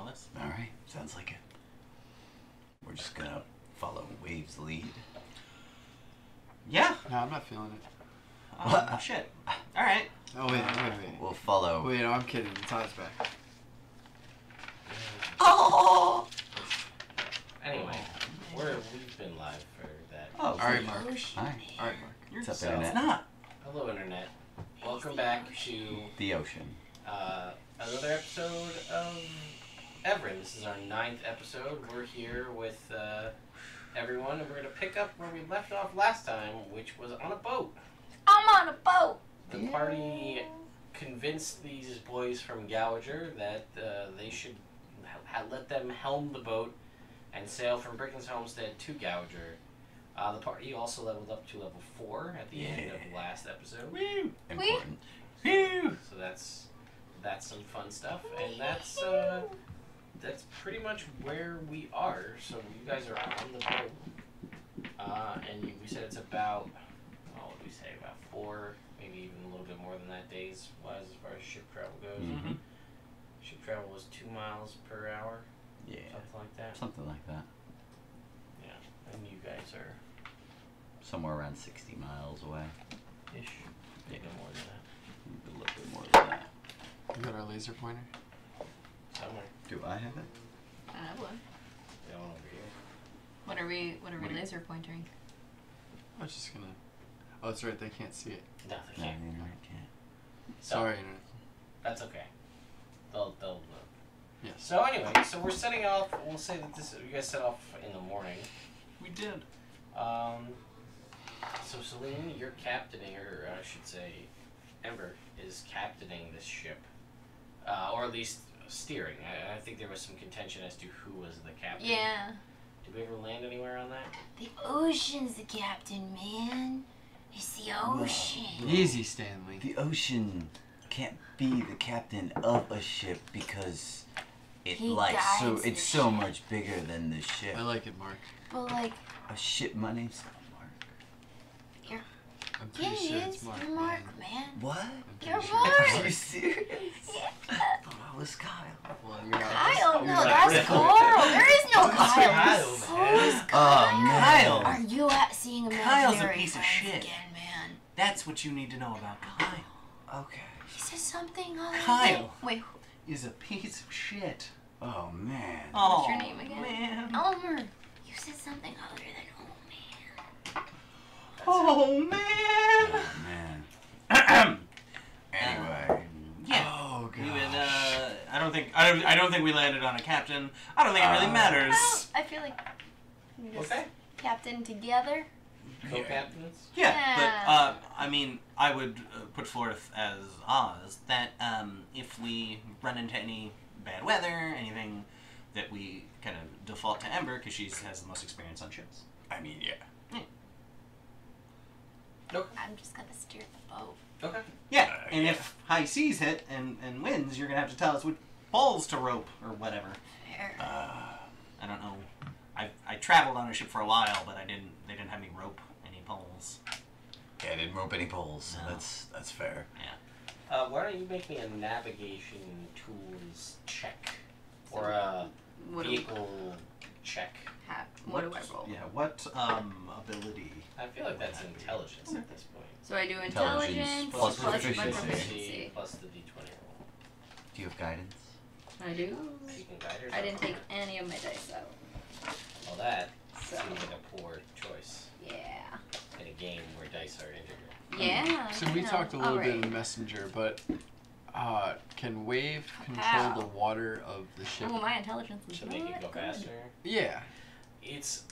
all this. All right, sounds like it. We're just gonna follow Wave's lead. Yeah. No, I'm not feeling it. Oh, shit. All right. Oh, wait. We'll follow. Wait, no, I'm kidding. The tide's back. Oh! Anyway, we've been live for that. Oh, All right, Mark. Hi. All right, Mark. What's up, So Internet? it's not. Hello, Internet. Welcome back to The ocean. another episode of Evrand. This is our 9th episode. We're here with everyone, and we're going to pick up where we left off last time, which was on a boat. I'm on a boat. The party convinced these boys from Gowager that they should let them helm the boat and sail from Brickon's Homestead to Gowager. The party also leveled up to level 4 at the end of the last episode. Woo! Important. Woo! So that's some fun stuff, and that's pretty much where we are. So you guys are on the boat, and we said it's about, what did we say, about 4, maybe even a little bit more than that days wise as far as ship travel goes. Mm-hmm. Ship travel was 2 miles per hour. Yeah. Something like that. Something like that. Yeah. And you guys are Somewhere around 60 miles away. ish. Yeah. No more than that. A little bit more than that. You got our laser pointer? Somewhere. Do I have it? I have one. Yeah, one over here. What are we laser pointering? I was just gonna. Oh, that's right. They can't see it. No, they No, can't. the Internet can't. So, Sorry, Internet. that's okay. They'll know. Yes. So anyway, so we're setting off. We'll say that you guys set off in the morning. We did. So Celine, you're captaining, or I should say, Ember is captaining this ship, or at least steering. I think there was some contention as to who was the captain. Yeah. Did we ever land anywhere on that? The ocean's the captain, man. It's the ocean. Easy, Stanley. The ocean can't be the captain of a ship because it's the so ship. much bigger than the ship. I like it, Mark. But like, A ship. My name's Mark. I'm yeah, pretty sure it it's is Mark. Mark, man. man. What? I'm You're pretty sure it's Mark. Are you serious? Yeah. I thought I was Kyle. Well, you're not. Kyle, You're no, not that's really. Coral. There is no Kyle. Kyle, Who's man. Kyle? Oh, man. Are you seeing imaginary Kyle's a piece of friends shit. again, man? That's what you need to know about Kyle. Okay. He said something other Kyle. than... Wait, Is a piece of shit. Oh man. what's your name again? Man. Elmer. You said something other than Oh man. Oh man. Anyway. Yeah. Oh god. I don't think we landed on a captain. I don't think it really matters. Well, I feel like we just Okay. captain together. Co-captains. Yeah. But I mean, I would put forth as Oz that if we run into any bad weather, anything, that we kind of default to Ember because she has the most experience on ships. I mean, yeah. Okay. I'm just gonna steer the boat. Okay. Yeah, and if high seas hit and winds, you're gonna have to tell us which poles to rope or whatever. Fair. I don't know. I traveled on a ship for a while, but they didn't have me rope any poles. Yeah, I didn't rope any poles. No. That's fair. Yeah. Why don't you make me a navigation tools check or a What do we vehicle check? have? What do I roll? Yeah. What ability? I feel like that's intelligence at this point. So I do Intelligence intelligence plus my proficiency. proficiency. Plus the d20 roll. Do you have guidance? I do. You can guide yourself. I didn't take any of my dice out. Well, that So. seems like a poor choice Yeah. in a game where dice are integral. Yeah. So we talked a little bit in Messenger, but can Wave control the water of the ship? Oh, my intelligence is To make it not go good. faster. Yeah. It's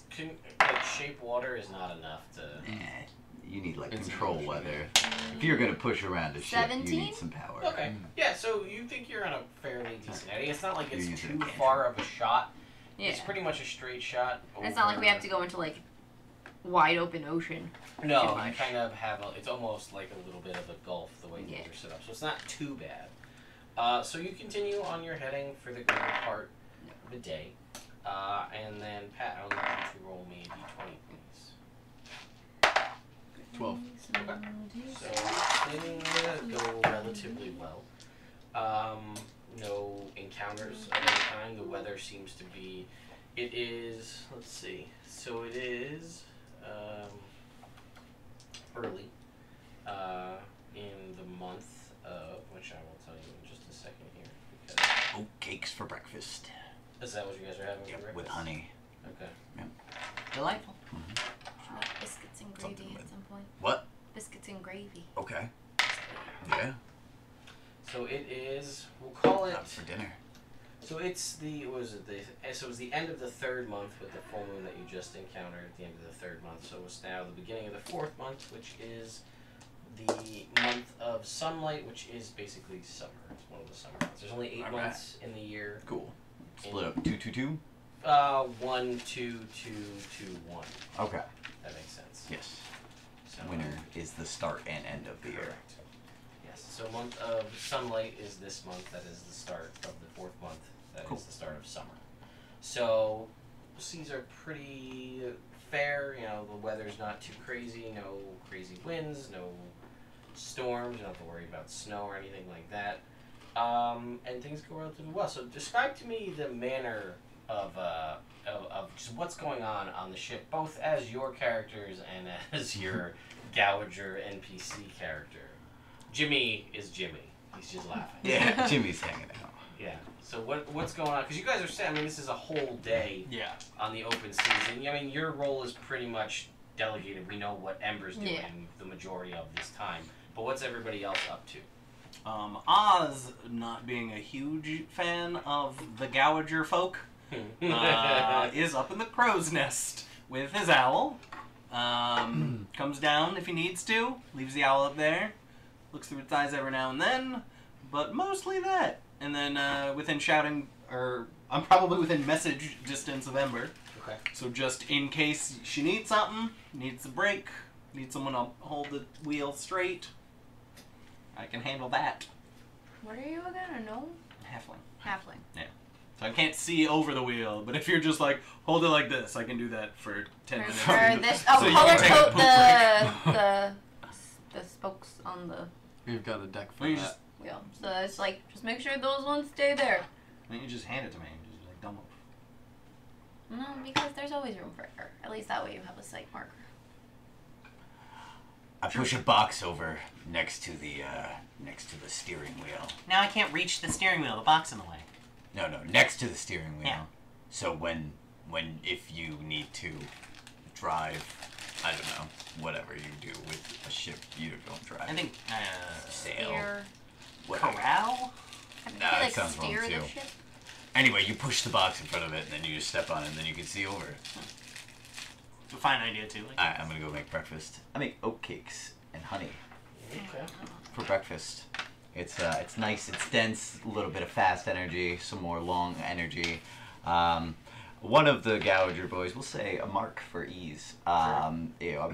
like shape water is not enough to. You need like It's control an ocean. weather. If you're gonna push around a ship, you 17? need some power. Okay. Yeah. So you think you're on a fairly decent heading. It's not like it's You're using too a far of a shot. Yeah. It's pretty much a straight shot. And it's not like we have to go into like wide open ocean. No, too you much. kind of have it's almost like a little bit of a gulf the way things are set up, so it's not too bad. So you continue on your heading for the greater part of the day, and then Pat, I would like you to roll me a d20, please. 12. Okay. So things go relatively well. no encounters of any kind. The weather seems to be. It is. Let's see. So it is early in the month of, which I will tell you in just a second here. Because Oat cakes for breakfast. is that what you guys are having for breakfast? With honey. Okay. Delightful. Should make biscuits and gravy Something at some point. What? Biscuits and gravy. Okay. Yeah. So it is. We'll call it. Not for dinner. So it's the. What was it? So it was the end of the third month with the full moon that you just encountered at the end of the third month. So it's now the beginning of the fourth month, which is the month of sunlight, which is basically summer. It's one of the summer months. There's only 8 months in the year. Cool. Split up 2, 2, 2. 1, 2, 2, 2, 1. Okay. That makes sense. Yes. So, Winter is the start and end of the year. correct. Yes. So month of sunlight is this month. That is the start of the fourth month. That is the start of summer. So seas are pretty fair. You know, the weather's not too crazy. No crazy winds. No storms. You don't have to worry about snow or anything like that. And things go relatively well. So describe to me the manner of just what's going on the ship, both as your characters and as your Gowager NPC character. Jimmy is Jimmy. He's just laughing. Yeah, Jimmy's hanging out. Yeah. So what's going on? Because you guys are saying, I mean, this is a whole day on the open season. I mean, your role is pretty much delegated. We know what Ember's doing the majority of this time. But what's everybody else up to? Oz, not being a huge fan of the Gowager folk, is up in the crow's nest with his owl. Comes down if he needs to, leaves the owl up there, looks through its eyes every now and then, but mostly that. And then within shouting, or I'm probably within message distance of Ember. Okay. So just in case she needs something, needs a break, needs someone to hold the wheel straight, I can handle that. What are you again? A gnome? Halfling. Halfling. Yeah. So I can't see over the wheel, but if you're just like, hold it like this, I can do that for 10 minutes. Or this. So Oh, you color can take a code poop the spokes on the We've got a deck for Well, you that. just, wheel. So it's like, just make sure those ones stay there. then you just hand it to me and just like dump it. No, because there's always room for error. At least that way you have a sight marker. I push a box over next to the steering wheel. Now I can't reach the steering wheel, the box in the way. No, next to the steering wheel. Yeah. So if you need to drive, I don't know, whatever you do with a ship, you don't drive. I think, sail. Steer. Whatever. corral? Have Nah, you that like sounds wrong, steer the too. ship? Anyway, you push the box in front of it, and then you just step on it, and then you can see over. It's a fine idea too. Like, Alright, I'm gonna go make breakfast. I make oat cakes and honey Okay. for breakfast. It's nice, it's dense, a little bit of fast energy, some more long energy. One of the Gowager boys, we'll say a Mark for ease,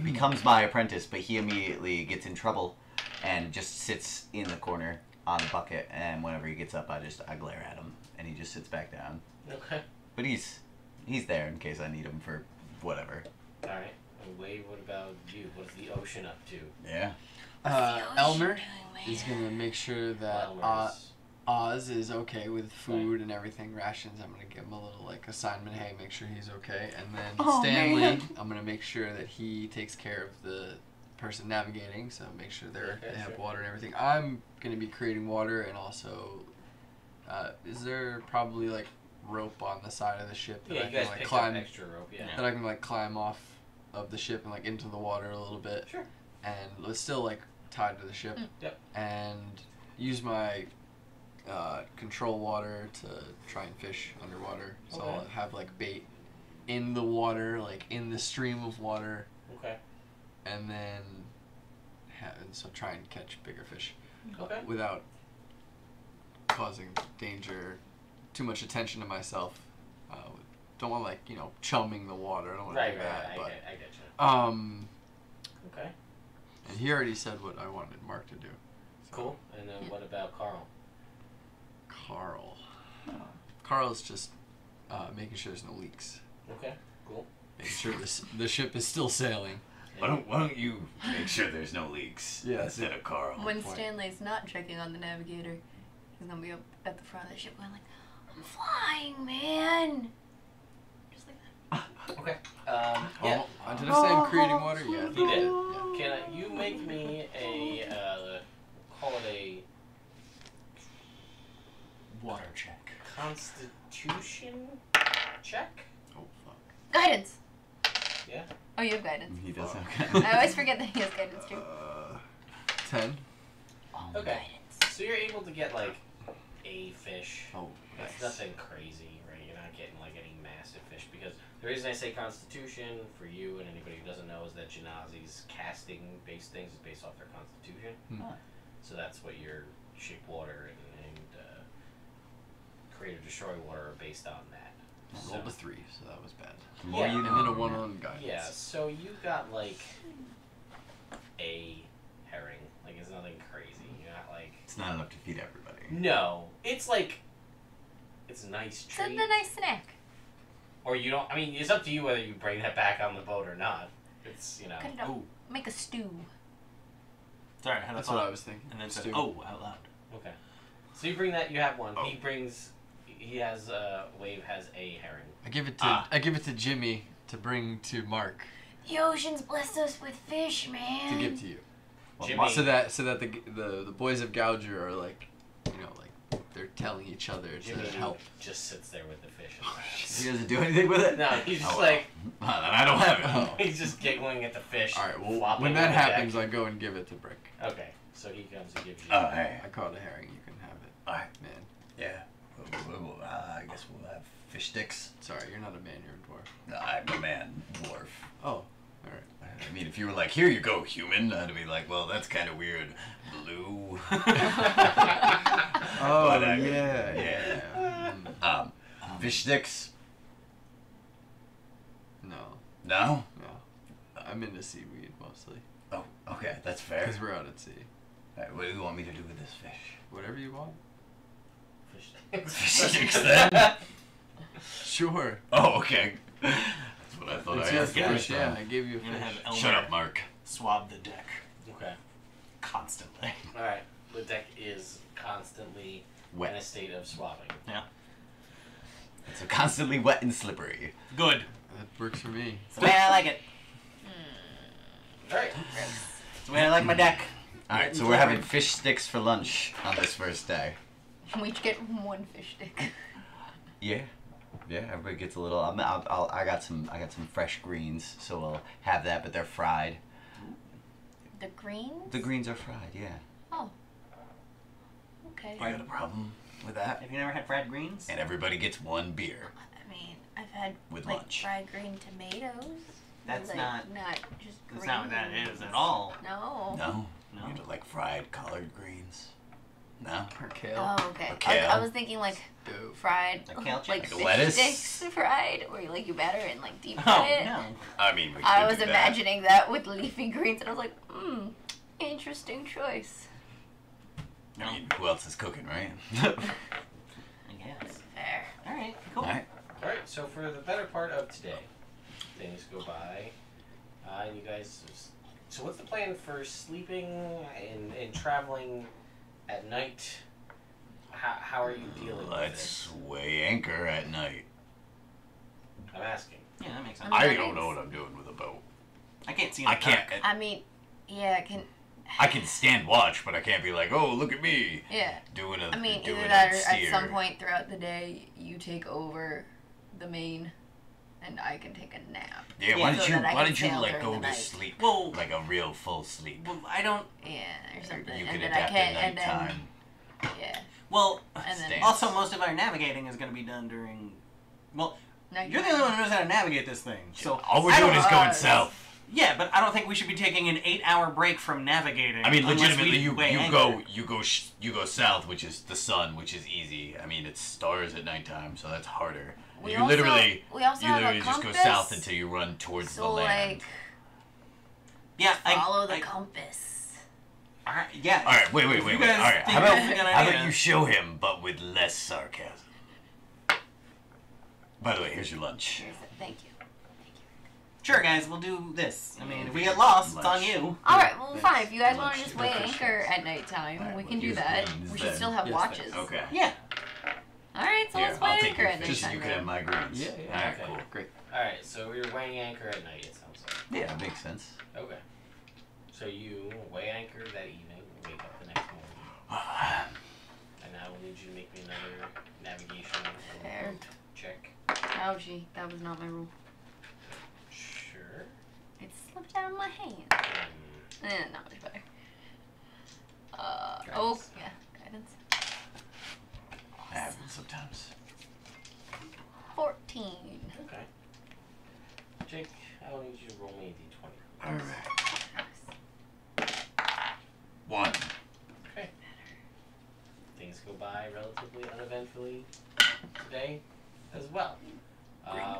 becomes my apprentice, but he immediately gets in trouble and just sits in the corner on the bucket, and whenever he gets up, I glare at him, and he just sits back down. Okay. But he's there in case I need him for whatever. All right. And Wade, what about you? What's the ocean up to? Yeah. Elmer is gonna make sure that Elmer's- Oz is okay with food and everything, rations. I'm gonna give him a little like assignment. Hey, make sure he's okay. And then Oh, Stanley, man. I'm gonna make sure that he takes care of the person navigating. So make sure they have water and everything. I'm gonna be creating water and also, is there probably like rope on the side of the ship that Yeah, I you can guys like picked climb up extra rope. Yeah. that I can like climb off of the ship and like into the water a little bit. Sure. And it's still like tied to the ship. Yep. And use my control water to try and fish underwater. So Okay. I'll have like bait in the water, like in the stream of water, Okay. and then so try and catch bigger fish Okay. without causing danger, too much attention to myself. Don't want like chumming the water. I don't want to do that. I but get you. Okay. and he already said what I wanted Mark to do. So, Cool. And then what about Carl? Carl's just making sure there's no leaks. Okay. Cool. Making sure the ship is still sailing. Why don't you make sure there's no leaks Yeah, instead of Carl? When point. Stanley's not checking on the navigator, He's gonna be up at the front of the ship going like, I'm flying, man. Just like that. Okay. Did I say I'm creating water? Yeah. You did. Can you make me a call it a Water check. Constitution check? Oh fuck. Guidance. Yeah. Oh, you have guidance. He does have I guidance. always forget that he has guidance too. 10. Okay. Guidance. So you're able to get like a fish. Oh, It's nice. nothing crazy, right? You're not getting like any massive fish because the reason I say Constitution for you and anybody who doesn't know is that Janazi's casting based things is based off their Constitution. So that's what your shape water and create or destroy water are based on that. I rolled a 3, so that was bad. The more Yeah. you And know. then a 1 on guidance. Yeah, so you got like a herring. Like it's nothing crazy. You're not like It's not enough to feed everybody. no. It's like it's a nice It's treat. a nice snack. Or you don't. I mean, it's up to you whether you bring that back on the boat or not. It's Cut it up. Ooh. Make a stew. Sorry, I had a That's thought. what I was thinking. And then said, Stew. oh, out loud. Okay. So you bring that. You have one. Oh. He brings. He has. Wave has a herring. I give it to Jimmy to bring to Mark The ocean's blessed us with fish, man. to give to you. Jimmy. So that the boys of Gowager are like, you know, like they're telling each other Jimmy to help. just sits there with the fish. In his He hands. doesn't do anything with it? No, he's just Oh, like well. Then I don't have it. Oh. he's just giggling at the fish. All right. Well, flopping when on that the deck. happens, I go and give it to Brick. Okay, so he comes and gives you. Oh, hey. I caught a herring. You can have it. Alright. Man, Yeah. I guess we'll have fish sticks. sorry, you're not a man. You're a dwarf. No, I'm a man. Dwarf. Oh, all right. I mean, if you were like, here you go, human, I'd be like, well, that's kind of weird. Blue. Oh But, yeah. Fish sticks? No, No? no. I'm into seaweed mostly Oh, okay, that's fair. because we're out at sea. Alright, what do you want me to do with this fish? Whatever you want. Fish Fish sticks then? Sure. Oh, okay. That's what I thought It's I your asked yeah, fish. first Yeah, time. I gave you a You're gonna fish. have Elmer Shut up, Mark. swab the deck Okay. constantly. All right. The deck is constantly in a Wet. state of swabbing. It's constantly wet and slippery. Good. That works for me. It's the way I like it. All right. It's the way I like my deck. Alright, so we're having fish sticks for lunch on this first day. We each get one fish stick. Yeah. Yeah, everybody gets a little. I got some fresh greens, so we'll have that, but they're fried. The greens? The greens are fried, yeah. Oh. Okay. You got a problem with that? Have you never had fried greens? And everybody gets one beer. I mean, I've had With like lunch. fried green tomatoes. That's like, not- just That's greens. not what that is at all. No. No? No. You don't like fried collard greens? No? Or kale. Oh, okay. Or I kale. was thinking like Ew. fried, Like kale like chips? Like fish lettuce? sticks fried, where you like you batter it and like deep Oh, fry it. no. I mean, we could I was do that. imagining that with leafy greens, and I was like, interesting choice. I mean, who else is cooking, right? I guess. Fair. Alright, cool. Alright. All right. So for the better part of today, things go by, and you guys. So what's the plan for sleeping and traveling at night? How are you dealing with Let's this? weigh anchor at night. I'm asking. Yeah, that makes sense. I I mean, don't know what I'm doing with a boat. I can't see in I the can't. dark. I mean, yeah, I can stand watch, but I can't be like, oh, look at me yeah. doing a. I mean, doing either a that or steer. at some point throughout the day, you take over the main, and I can take a nap. Yeah, Yeah, why so don't you? that I Why can don't you sail like during go the to night. sleep? Well- like a real full sleep. Well, I don't. Yeah, or something. You and can then adapt I can, at and nighttime. then yeah, Well, and then Stand. also most of our navigating is going to be done during. Well, night you're the only one who knows how to navigate this thing. So All we're I doing don't- is going uh, south. Yeah, but I don't think we should be taking an 8-hour break from navigating. I mean, unless legitimately, we you weigh anchor. go south, which is the sun, which is easy. I mean, it's stars at nighttime, so that's harder. We you also- literally, we also you have a literally just go compass, south until you run towards the so land. like Yeah, follow the I, compass. Alright, yeah. All right, wait. You All guys right, think how that's a good about idea? you show him, but with less sarcasm? By the way, here's your lunch. Thank you. sure, guys, we'll do this. I mean, if we get lost, it's on you. Alright, well, fine. If you guys want Lunch to just weigh anchor at nighttime, Alright, we well, can do use that. greens We should then. still have Yes, watches. Okay. Yeah. Alright, so Here, let's weigh I'll take anchor your at fish. nighttime. You can have my greens. Yeah, yeah. Alright, Okay. cool. Great. Alright, so we're weighing anchor at night, it sounds like. Yeah, that makes sense. Okay. So you weigh anchor that evening, wake up the next morning, and I will need you to make me another navigation Fair. check. Ouchie, that was not my rule. Sure. It slipped out of my hand. Not much better. Oh, Guidance. yeah, guidance. That happens sometimes. 14. Okay. Jake, I will need you to roll me a d20. Alright. 1. Okay. Things go by relatively uneventfully today as well.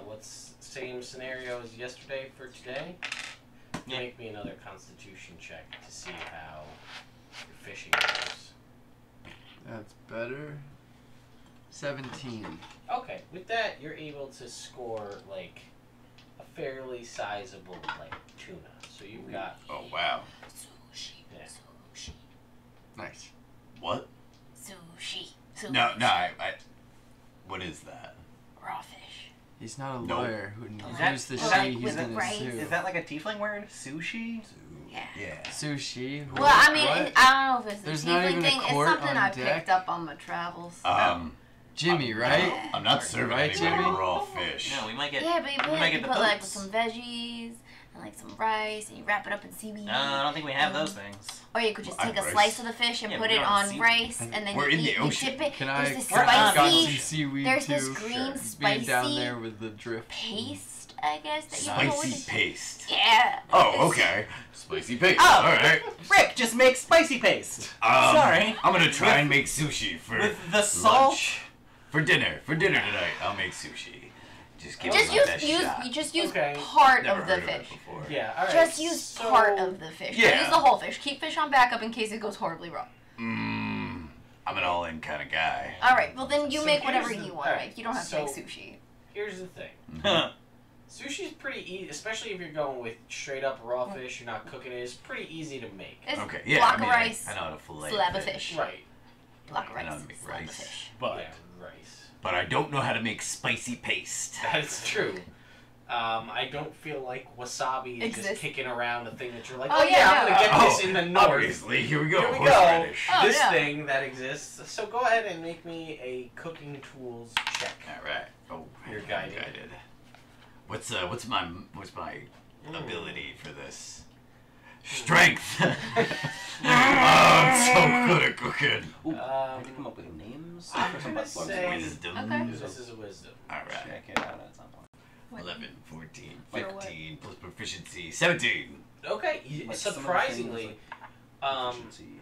What's same scenario as yesterday for today? Yeah. Make me another constitution check to see how your fishing goes. That's better. 17. Okay, with that you're able to score like a fairly sizable like tuna. So you've got Oh, wow. Sushi. Yeah. Sushi. Nice. What? Sushi. Sushi. No, I what is that? Raw fish. He's not a Nope. lawyer who that- used the is she, that- he's with gonna rice? sue. Is that like a tiefling word? Sushi? Yeah. Yeah. Sushi? Well, I mean, What? I don't know if it's There's a not tiefling even a thing. It's court something on I deck? picked up on my travels. Jimmy, right? I'm not serving Right, anybody Jimmy? raw fish. No, we might get. Yeah, but you we might put, get the like poops. some veggies and like some rice, and you wrap it up in seaweed. I don't think we have those things. Or you could just Well, take a rice. slice of the fish and Yeah, put we it don't have on seaweed. rice, and then We're you in the eat, ocean. you dip it. Can There's I this We're on got spicy some seaweed there's too? this green It's being down spicy there with the drift. paste, I guess, that you put Spicy with it. paste. Yeah. Oh, it's- okay. Spicy paste. Oh. Alright. Rick, just make spicy paste. Sorry. I'm gonna try and make sushi for With the salt. lunch. For dinner tonight, I'll make sushi. Just give Just it my best use shot. you just use Okay. part Never of the heard of it fish. before. Yeah, alright. Just use so, part of the fish. Yeah. Don't use the whole fish. Keep fish on backup in case it goes horribly wrong. I'm an all-in kind of guy. Alright, well then you So make whatever here's the- you want, alright, Mike. You don't have to so- make sushi. Here's the thing. Huh. Sushi's pretty easy, especially if you're going with straight up raw fish, you're not cooking it, it's pretty easy to make. It's Okay, yeah, block I mean, of rice, I know how to fillet slab a of fish. Right. block of I know how rice, to make slab of rice. fish. But Yeah, rice. But I don't know how to make spicy paste. That's true. I don't feel like wasabi is Exists. just kicking around a thing that you're like, Oh, oh, yeah, yeah, I'm no. gonna get this in the north. Obviously, here we go. Here we Horseradish. Oh, this yeah. thing that exists. So go ahead and make me a cooking tools check. All right. Oh, You're I'm guided. What's my ability for this? Strength. Oh, I'm so good at cooking. Ooh, I need to come up with names I'm for some gonna butt plugs. say- Wisdom. Okay. This is a wisdom. All right. Check it out at some point. 11, 14, For what? 15 plus proficiency 17. Okay, Like some of the surprisingly, things Efficiency.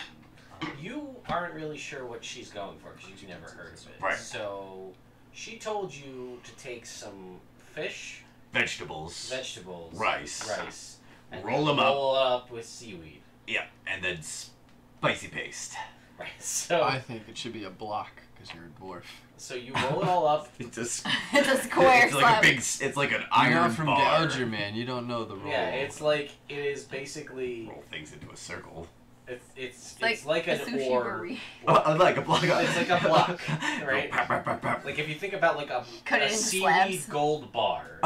you aren't really sure what she's going for because you've never heard of it. Right. So she told you to take some fish, Vegetables. vegetables, Rice. and Roll 'em up. roll up with seaweed. Yeah, and then spicy paste. Right. So I think it should be a block because you're a dwarf. so you roll it all up. It's a, It's a square it's like slab. a big. It's like an You're iron not from bar. Gowager, man. You don't know the rule. Yeah, it's like it is basically Roll things into a circle. it's It's like a an sushi orb. burrito. Oh, like a block. It's like a block, right? Go pap, pap, pap, pap. Like if you think about like a Cut it into seaweed slabs. gold bar,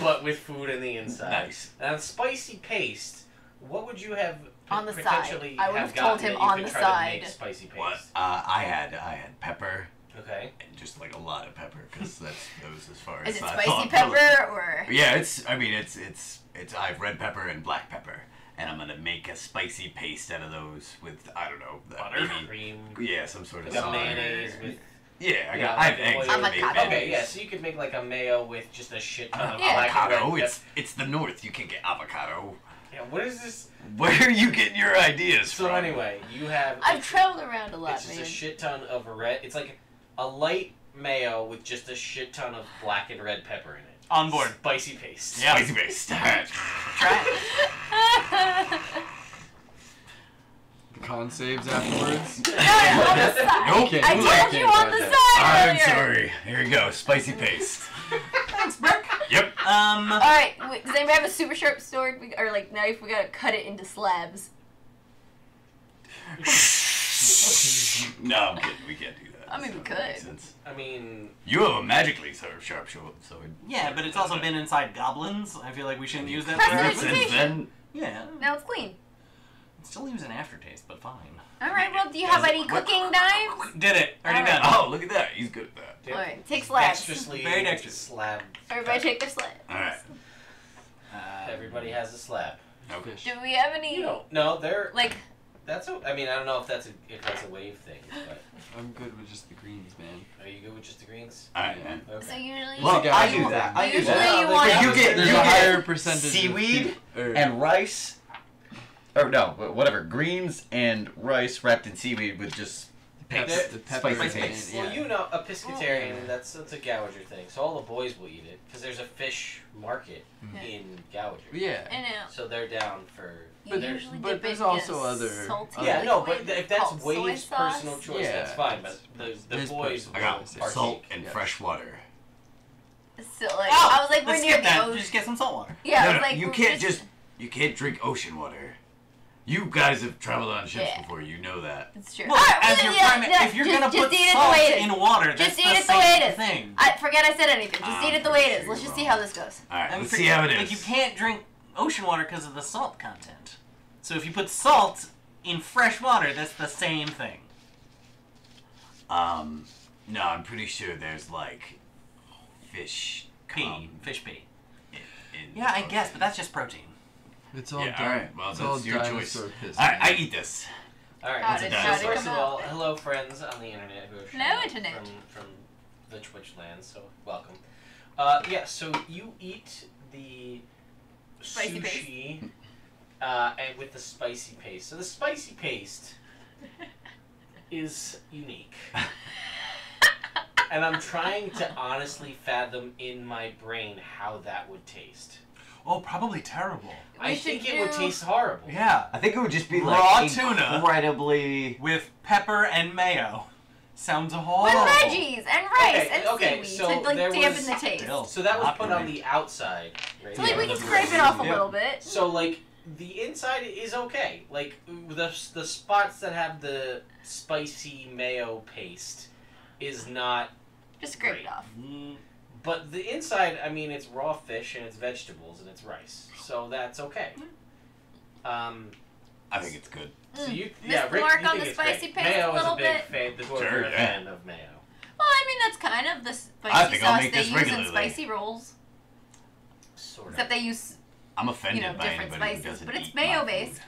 but with food in the inside. Nice. And spicy paste. What would you have On the side. potentially I would have have told gotten him that you on could the try side. to make spicy paste? What? I had pepper Okay. and just like a lot of pepper because that goes as far Is as it I spicy thought. pepper or? Yeah, it's. I mean, it's. I have red pepper and black pepper, and I'm gonna make a spicy paste out of those with I don't know Butter, maybe- cream, Yeah, some sort of like a sauce. mayonnaise with. Yeah, I Yeah, have like eggs. oil. to make Avocado. Okay, yeah, mayonnaise. so you could make like a mayo with just a shit ton of Yeah. black and red Avocado. pep- It's the north. You can get avocado. Yeah, what is this? Where are you getting your ideas So from? anyway, you have. I've traveled around a lot, It's just man. a shit ton of red. It's like a light mayo with just a shit ton of black and red pepper in it. On board. Spicy paste. Yeah. Spicy paste. Alright. Try it. Con saves afterwards. No, on the side. Nope. Okay. I Ooh, told I you can't on the try side I'm earlier. sorry. Here we go. Spicy paste. Thanks, Brick. Yep. Alright, does anybody have a super sharp sword or like knife? We gotta cut it into slabs. No, I'm kidding. We can't do that. I mean, we That doesn't make could. sense. I mean, You have a magically sharp sword. Yeah, but it's also been inside goblins. I feel like we shouldn't use that. Prestidigitation. Since then, Yeah. Now it's clean. It still leaves an aftertaste, but fine. Alright, well, do you have any cooking knives? Did it. Already Alright. done. oh, look at that. He's good at that. Alright, take slabs. dexterously Very dexterous. slab. Everybody take their slab. All right. Everybody has a slab. Okay. Fish. Do we have any, You know, no, they're like, that's. I mean, I don't know if that's a wave thing, but I'm good with just the greens, man. are you good with just the greens? All right, man. Okay. so usually... Well, It's a I guy. do that. I do Usually that. you want- But you get There's you a higher get percentage seaweed of and rice, or no, whatever, greens and rice wrapped in seaweed with just Peps. the pepper spicy and- paste. Well, yeah. you know, a pescatarian, that's a Gowager thing. So all the boys will eat it because there's a fish market in Gowager. Yeah. I know. So they're down for. You But usually but dip there's it in also other- salty other- Yeah, no, liquid but if that's called soy Wade's sauce. personal choice, Yeah, that's fine. But the his boys personal I will got choice, yeah. partake. salt and Yeah. fresh water. So, like, Oh, I was like, we're let's near skip the that. ocean. Just get some salt water. Yeah, I No, was no, like, you we're can't you can't drink ocean water. You guys have traveled on ships Yeah. before. You know that. It's true. Well, Alright, as well, your yeah, primary, yeah, if you're just- gonna just put eat it the salt way it is. in water, that's Just the eat it the way same it is. thing. I forget I said anything. Just I'm eat it the way it pretty is. Let's sure just you're see how wrong. this goes. All right, I'm let's pretty- see how it is. Like, you can't drink ocean water because of the salt content. So if you put salt in fresh water, that's the same thing. No, I'm pretty sure there's like fish Fish pee. in Yeah, I the guess, ocean. but that's just protein. It's all Yeah, all right. Well, it's that's all your choice. dinosaur piss. All right, I eat this. All right. How did- so how did it first come of all, out? hello friends on the internet who are Hello, showing up internet. from the Twitch land. So welcome. Yeah. So you eat the Spicy sushi, and with the spicy paste. So the spicy paste is unique. And I'm trying to honestly fathom in my brain how that would taste. Oh, probably terrible. I We think should it would do- taste horrible. Yeah, I think it would just be Raw like tuna. incredibly. with pepper and mayo. Sounds With horrible. veggies and rice Okay, and okay, seaweed so to like there dampen was the taste. Still So that was not put on great. the outside. Right? So like we Yeah, can the scrape it bread. off a Yeah. little bit. So like the inside is okay. Like the spots that have the spicy mayo paste is not. Just scrape Great. it off. Mm, But the inside, I mean, it's raw fish and it's vegetables and it's rice, so that's okay. I think it's good. So you, Miss yeah, Rick, Mark you on think the it's spicy great. paste Mayo a little is a big bit. fan. The Sure, Gowager yeah. fan of mayo. Well, I mean that's kind of the I spicy think I'll sauce make they this use in regularly. spicy rolls. Sort of. Except they use, I'm offended by different anybody who spices, doesn't but it's eat mayo my based. food.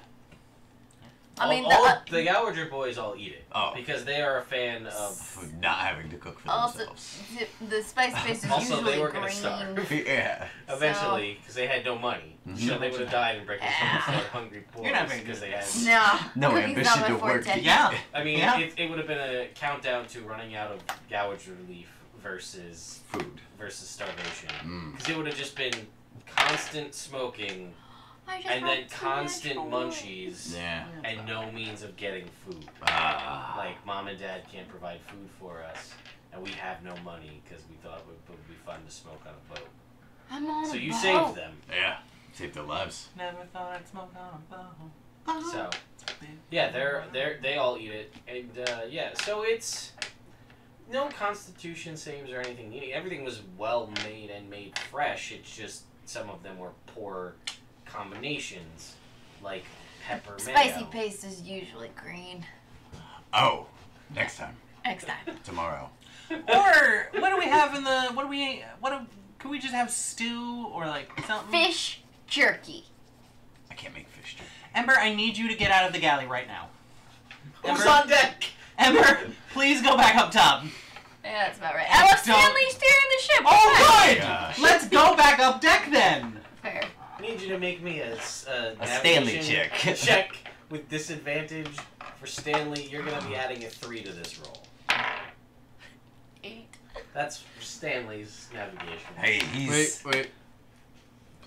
I mean, the Gowager boys all eat it Oh. because they are a fan of. For not having to cook for also themselves. the spice paste is Also, they usually were gonna green. starve. Yeah. Eventually, because they had no money, Mhm. so they would have died in Brickon. Ah. They're hungry boys You're not very because good they at had. No, No cooking's ambition not to my work. forte. Yeah. I mean, Yeah. it would have been a countdown to running out of Gowager leaf versus Food. starvation. Mm. Because it would have just been constant smoking I just and had then too constant much munchies Yeah. and no means of getting food. Ah. Like mom and dad can't provide food for us, and we have no money because we thought it would be fun to smoke on a boat. I'm on So a you boat. saved them. Yeah. Saved their lives. Never thought I'd smoke on a boat. So yeah, they all eat it, and yeah, so it's no constitution saves or anything. Everything was well made and made fresh. It's just some of them were poor combinations, like pepper mayo. Spicy paste is usually green. Oh. Next time. Next time. Tomorrow. Or what do we have in the? Could we just have stew or like something? Fish jerky. I can't make fish jerky. Ember, I need you to get out of the galley right now. Who's Ember? on deck? Ember, please go back up top. Yeah, that's about right. I left Don't- Stanley steering the ship. Oh, good. Gosh. Let's go back up deck then. Fair. I need you to make me a Stanley navigation check. check with disadvantage for Stanley. You're gonna be adding a 3 to this roll. 8. That's Stanley's navigation. Hey, he's. Wait.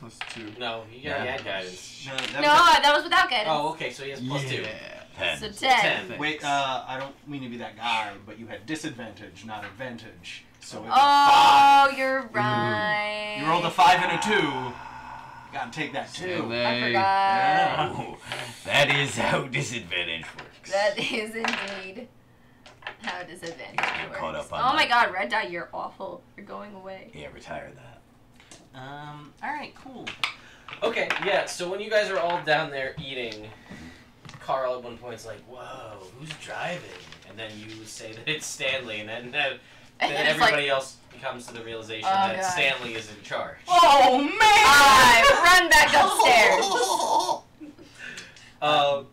+2. No, you gotta add guidance. No, No, that was without guidance. Oh, okay, so he has +2. 10. So 10. 10. Wait, I don't mean to be that guy, but you had disadvantage, not advantage. So it's Oh, you're right. you rolled rolled a 5 and a 2. You gotta take that too. Stanley. I forgot. Yeah. Oh, that is how disadvantage works. That is indeed how disadvantage Getting works. caught up on Oh my that. god, red dye, you're awful. You're going away. Yeah, retire that. Alright, cool. Okay, yeah, so when you guys are all down there eating, Carl at one point's like, whoa, who's driving? And then you say that it's Stanley, and then And then it's like, everybody else comes to the realization Oh, that God. Stanley is in charge. Oh, man! I run back upstairs.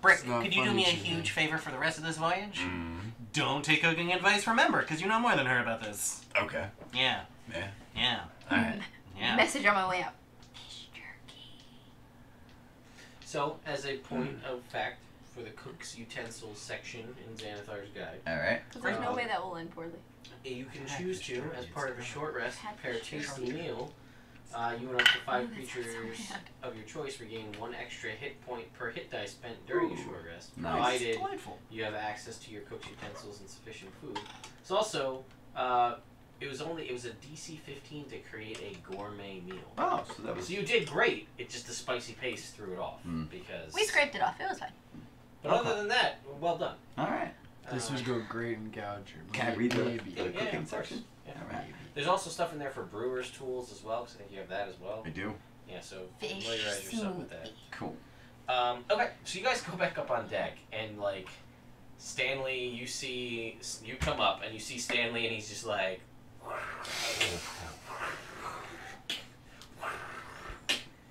Brick, It's not could you do funny, me a Jimmy. huge favor for the rest of this voyage? Mm. Don't take cooking advice from Ember, because you know more than her about this. Okay. Yeah, Yeah. yeah, Alright. yeah. Message on my way out. Fish jerky. So, as a point of fact, for the cook's utensils section in Xanathar's guide, Alright. Because there's no Um, way that will end poorly. you can choose to, as part of a short rest, prepare a tasty meal. You and up to 5 Oh, that sounds so creatures bad. of your choice regain 1 extra hit point per hit die spent during a short rest, Nice. provided Delightful. you have access to your cook's utensils and sufficient food. It's also, it was a DC 15 to create a gourmet meal. Oh, so that was. So you did great. It just the spicy paste threw it off because. We scraped it off. It was fine. But other than that, well done. Alright. This would go great in Gowager. Can I read the Maybe. Yeah, cooking of course. section? Yeah. Alright. There's also stuff in there for brewers' tools as well, because I think you have that as well. I do. Yeah, so Fish familiarize yourself with that. Cool. Okay, so you guys go back up on deck, and like Stanley, you come up and you see Stanley, and he's just like,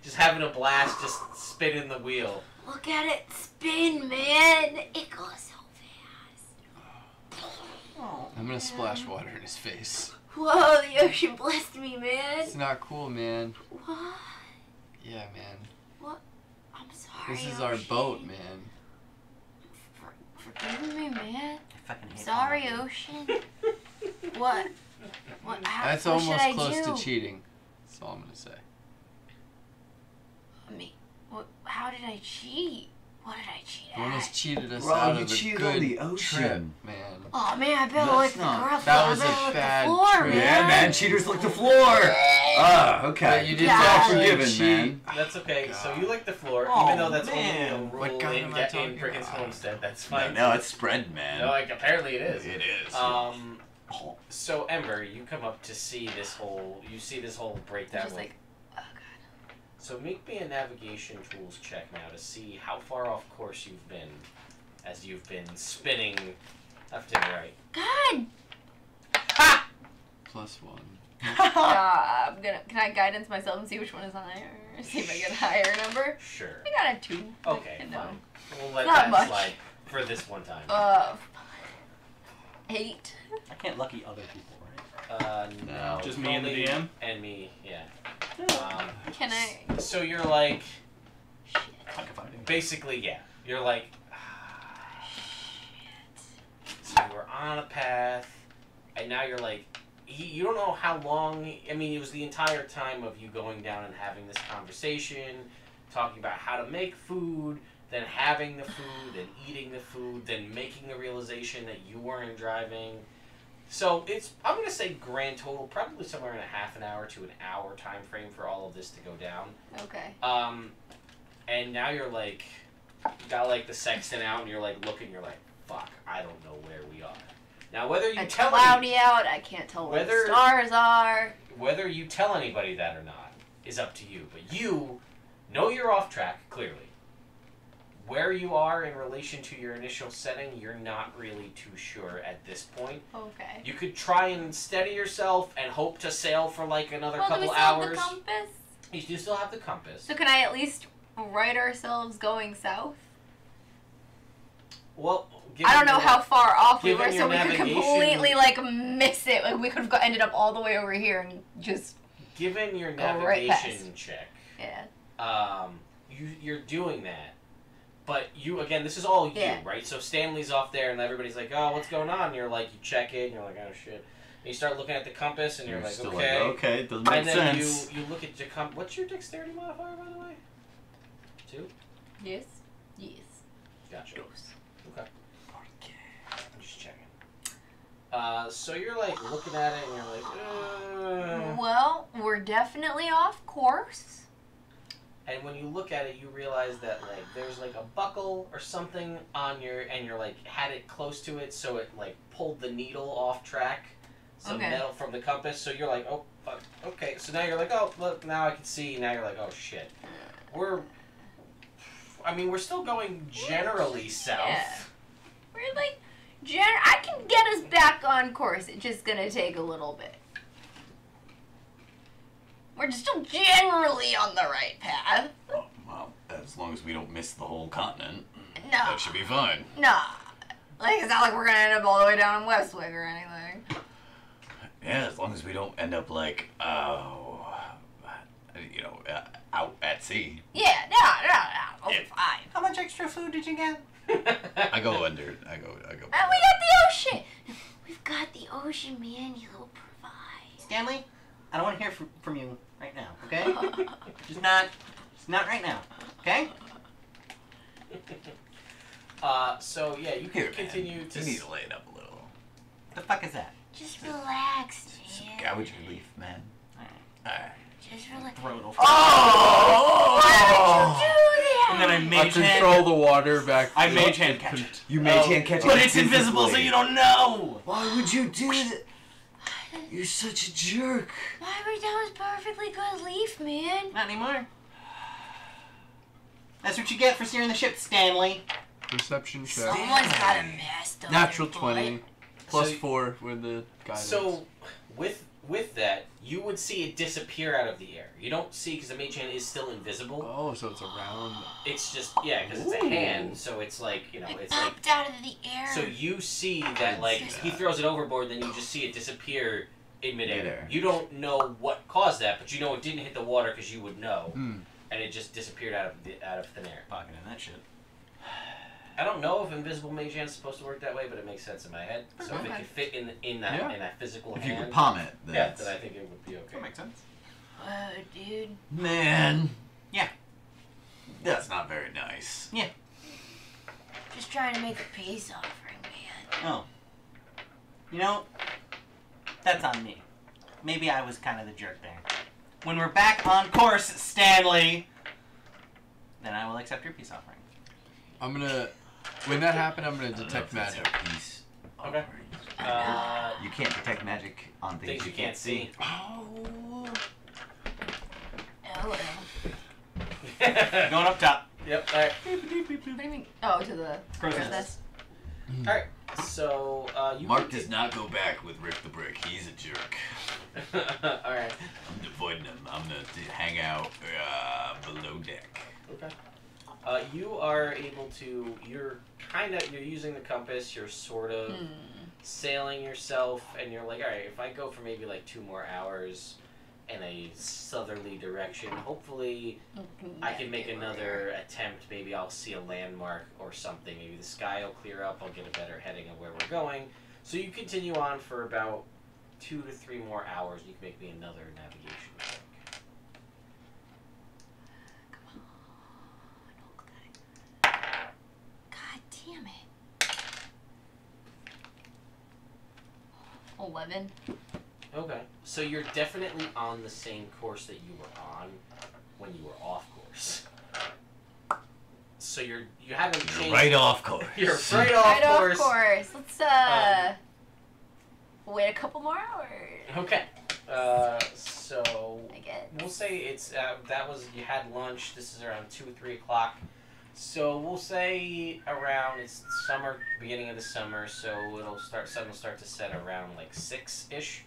just having a blast, just spinning the wheel. Look at it spin, man. It goes so fast. Oh, I'm gonna splash water in his face. Whoa, the ocean blessed me, man. It's not cool, man. What? Yeah, man. I'm sorry. This is our ocean. boat, man. Forgive me, man. I fucking hate Sorry, all of ocean. What? That's what should almost I close do? to cheating. That's all I'm gonna say. How did I cheat? What did I cheat You almost at? cheated us Bro, out you of a cheated good on the ocean. trip, man. Oh man, I better That's lick the not- ground. that was I a better lick bad the floor, trip. man. Yeah, man, cheaters lick the floor. Ah, okay. But you did Yeah. It's all actually forgiven, cheat. man. That's okay. God. So you lick the floor, Oh, even though that's man. only a What rule God in am I talking Brickon's about? Homestead. That's No, fine. no, it's spread, man. No, like apparently it is. It is. So Ember, you come up to see this whole. You see this whole breakdown. Just with- like, oh god. So make me a navigation tools check now to see how far off course you've been, as you've been spinning left and right. God. +1. Can I guidance myself and see which one is higher? See if I get a higher number. Sure. I got a 2. Okay, I know. fine. We'll let Not that much. slide for this one time. 8. I can't lucky other people, right? No. Just me and the only DM? And me, yeah. Can I? So you're like, Fuck if I do. basically, yeah. You're like, so you were on a path, and now you're like, you don't know how long. I mean, it was the entire time of you going down and having this conversation, talking about how to make food, then having the food, then eating the food, then making the realization that you weren't driving. So it's, I'm going to say grand total, probably somewhere in a half an hour to an hour time frame for all of this to go down. Okay. And now you're like, you got like the sextant out and you're like looking, you're like, fuck, I don't know where we are. Now whether you It's tell cloudy out. I can't tell where Whether- the stars are. whether you tell anybody that or not is up to you. But you know you're off track, clearly. Where you are in relation to your initial setting, you're not really too sure at this point. Okay. You could try and steady yourself and hope to sail for like another Well, do we couple still have hours. the compass? You do still have the compass. So can I at least write ourselves going south? Well, I don't know given how far off we given were, so your we could navigation- completely like miss it. Like we could have ended up all the way over here and just Given your Go right navigation past. check, yeah. you're doing that. But you, again, this is all you, Yeah. right? So Stanley's off there, and everybody's like, "Oh, what's going on?" And you're like, you check it, and you're like, "Oh shit." And you start looking at the compass, and you're like, still "Okay." like, okay, it doesn't make And then sense. you look at your what's your dexterity modifier, by the way? 2. Yes. Yes. Gotcha. Yes. Okay. I'm just checking. So you're like looking at it, and you're like, Well, we're definitely off course. And when you look at it, you realize that like there's like a buckle or something on your, and you're like had it close to it, so it like pulled the needle off track, some metal from the compass. So you're like, oh fuck, okay. So now you're like, oh look, now I can see. Now you're like, oh shit. We're still going generally south. Yeah. We're like, I can get us back on course. It's just gonna take a little bit. We're still generally on the right path. Oh, well, as long as we don't miss the whole continent, No. that should be fine. Nah. Like, it's not like we're gonna end up all the way down in Westwick or anything. Yeah, as long as we don't end up like, out at sea. Yeah, no. We'll be fine. How much extra food did you get? I go under. I go. And we got the ocean. We've got the ocean, man. You'll provide. Stanley, I don't want to hear from you right now, okay? just not right now, okay? So yeah, you can continue to. You need to lay it up a little. The fuck is that? Just relax, Some man. Gowager leaf, man. Alright. Just relax. Brutal. Oh! Why would you do that? And then I I mage control hand. the water back. I mage hand catch it. You mage hand catch it. But it's invisible, so you don't know. Why would you do that? You're such a jerk. That was perfectly good leaf, man. Not anymore. That's what you get for steering the ship, Stanley. Perception check. Someone's got a mess up. Natural 20. Plus So- 4 with the guidance. So with that, you would see it disappear out of the air. You don't see because the mage hand is still invisible. Oh, so it's around. It's just because it's a hand, so it's like It it's like. popped out of the air. So you see that like he throws it overboard, then you just see it disappear in midair. Midair. You don't know what caused that, but you know it didn't hit the water because you would know, Hmm. and it just disappeared out of thin air. Pocketing that shit. I don't know if invisible mage hand's supposed to work that way, but it makes sense in my head. So if it Okay. could fit in that physical If you hand, could palm it, then yeah, then I think it would be okay. That makes sense. Oh, dude. Man. Yeah. That's not very nice. Just trying to make a peace offering, man. Oh. You know, that's on me. Maybe I was kind of the jerk there. When we're back on course, Stanley, then I will accept your peace offering. I'm gonna. When that happened, I'm gonna I don't know detect if that's magic. our piece. Okay. You can't detect magic on Things you can't see. Oh. Oh, well. Going up top. Yep. All right. What do you mean? Oh, to the Crow's crow's nest. nest. All right. So you. Mark does not go back with Rick the Brick. He's a jerk. All right. I'm avoiding him. I'm gonna hang out below deck. Okay. You are able to. You're using the compass. You're sort of sailing yourself, and you're like, all right. If I go for maybe like 2 more hours in a southerly direction, hopefully I can make another attempt. Maybe I'll see a landmark or something. Maybe the sky will clear up. I'll get a better heading of where we're going. So you continue on for about 2 to 3 more hours. You can make me another navigation check. God damn it. 11. Okay. So you're definitely on the same course that you were on when you were off course. So you haven't changed. You're right off course. You're right off course. Let's wait a couple more hours. Okay. So I guess. we'll say it's you had lunch. This is around 2 or 3 o'clock. So we'll say around it's summer, beginning of the summer. So sun will start to set around like 6-ish.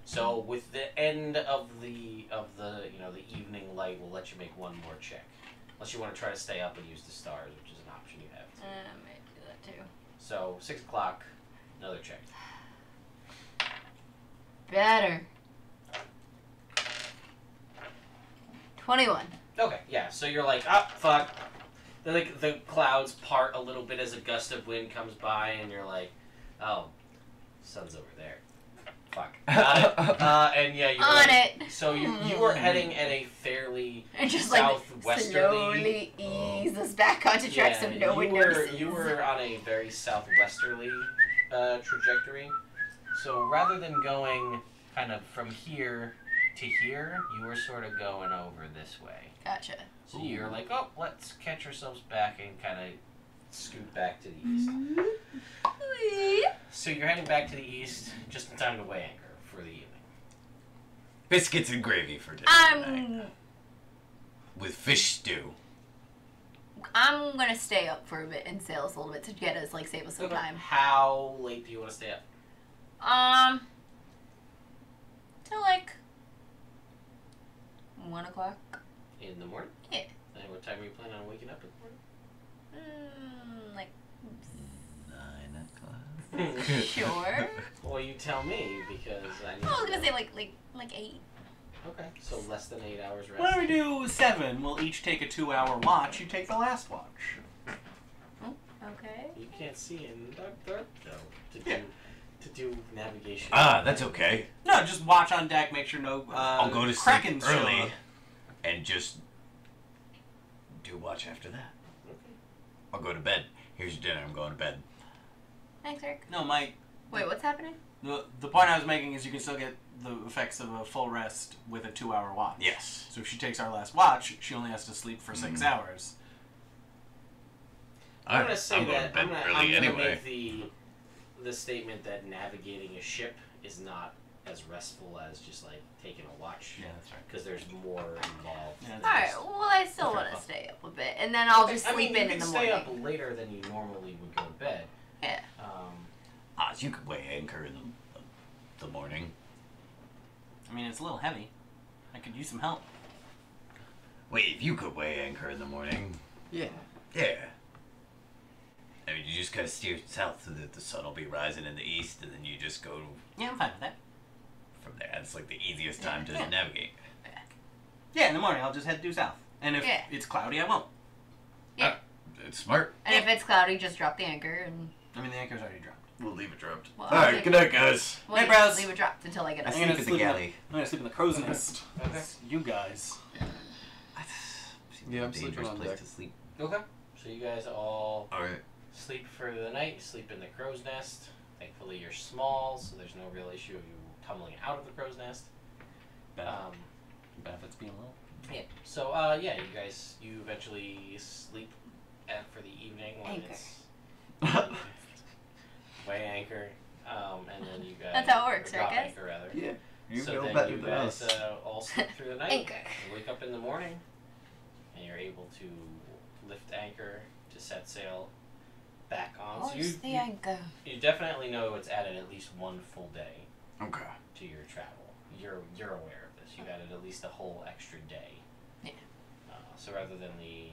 So with the end of the the evening light, we'll let you make one more check. Unless you want to try to stay up and use the stars, which is an option you have. I might do that too. So 6 o'clock, another check. Better. 21. Okay, yeah. So you're like, oh fuck. The clouds part a little bit as a gust of wind comes by, and you're like, oh, sun's over there. Fuck. Got it. And yeah, you're On like, it. So you were heading at a fairly And just southwesterly. slowly ease us back onto track so no one notices. You were on a very southwesterly trajectory. So rather than going kind of from here to here, you were sort of going over this way. Gotcha. So you're like, oh, let's catch ourselves back and kind of scoot back to the east. So you're heading back to the east just in time to weigh anchor for the evening. Biscuits and gravy for dinner tonight. With fish stew. I'm gonna stay up for a bit and sail us a little bit to get us, like, save us some time. How late do you want to stay up? Till like 1 o'clock. In the morning? Yeah. And what time are you planning on waking up in the morning? Like 9 o'clock. sure. Well, you tell me because I need. I was to gonna know. say like 8. Okay, so less than 8 hours rest. Why don't we do 7? We'll each take a 2-hour watch. You take the last watch. Okay. You can't see in the dark though to do navigation. That's okay. No, just watch on deck. Make sure no I'll go to Krakens sleep show early up. and just do watch after that. Okay. I'll go to bed. Here's your dinner. I'm going to bed. Thanks, Eric. No, Mike. Wait, what's happening? The point I was making is you can still get the effects of a full rest with a 2-hour watch. Yes. So if she takes our last watch, she only has to sleep for 6 hours. I'm gonna say I'm going that to bed I'm gonna early anyway. make the statement that navigating a ship is not as restful as just like taking a watch. Yeah, that's right. Because there's more involved. Yeah, All right. Well, I still want to stay up a bit, and then I'll just sleep you in can the stay morning. up later than you normally would go to bed. Yeah. So you could weigh anchor in the morning. I mean, it's a little heavy. I could use some help. Wait, if you could weigh anchor in the morning. Yeah. Yeah. I mean, you just gotta steer south so that the sun will be rising in the east, and then you just go Yeah, I'm fine with that. from there. It's like the easiest time to navigate. Yeah, in the morning I'll just head due south. And if it's cloudy, I won't. Yeah. It's smart. And if it's cloudy, just drop the anchor and. I mean, the anchor's already dropped. We'll leave it dropped. Well, Alright, good night, guys. Well, Hey, yeah, bros. leave it dropped until I get I up. sleep at the galley. I'm gonna sleep in the crow's nest. Okay. You guys. Yeah, I'm Dangerous sleeping on place deck. to sleep. Okay. So you guys all Alright. sleep for the night. Sleep in the crow's nest. Thankfully, you're small, so there's no real issue of you tumbling out of the crow's nest. Benefits being low. Yeah. So, yeah, you eventually sleep for the evening when Anchor. it's weigh anchor, and then you guys. That's how it works, or drop right, guys? Anchor, rather. Yeah. You so know then better you than guys us. all sleep through the night. Anchor. You wake up in the morning, and you're able to lift anchor to set sail back on. So Where's the anchor? you definitely know it's added at least one full day Okay. to your travel. You're aware of this. You've added at least a whole extra day. Yeah. So rather than the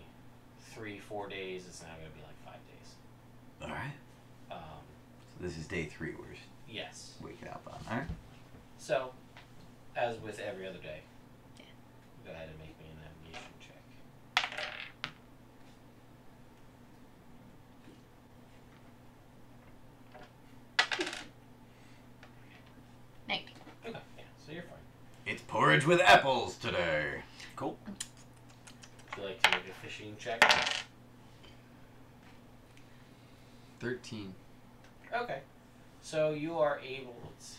3-4 days, it's now going to be like 5 days. Alright. So this is day 3 we're Yes. waking up on. Alright. So, as with every other day, Yeah. go ahead and make me a navigation check. Night. Okay, yeah, so you're fine. It's porridge with apples today. Cool. Would you like to make a fishing check? 13. Okay. So you are able, let's see,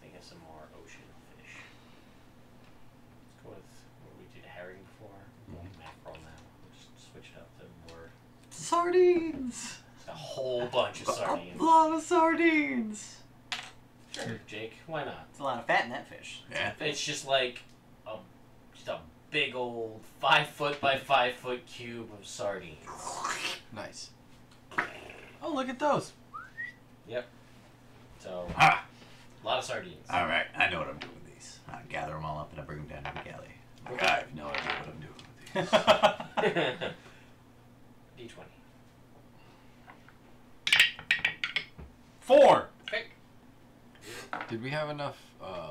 think of some more ocean fish. Let's go with what we did herring before. Like mackerel now. We'll just switch it up to more, Sardines. a whole bunch of sardines. A lot of sardines. Sure, Jake, why not? There's a lot of fat in that fish. Yeah. It's just like just a big old 5 foot by 5 foot cube of sardines. Nice. Oh, look at those. Yep. So, Ah. a lot of sardines. Alright, I know what I'm doing with these. I gather them all up and I bring them down to the galley. Like, I have no idea what I'm doing with these. D20. 4. Okay. Did we have enough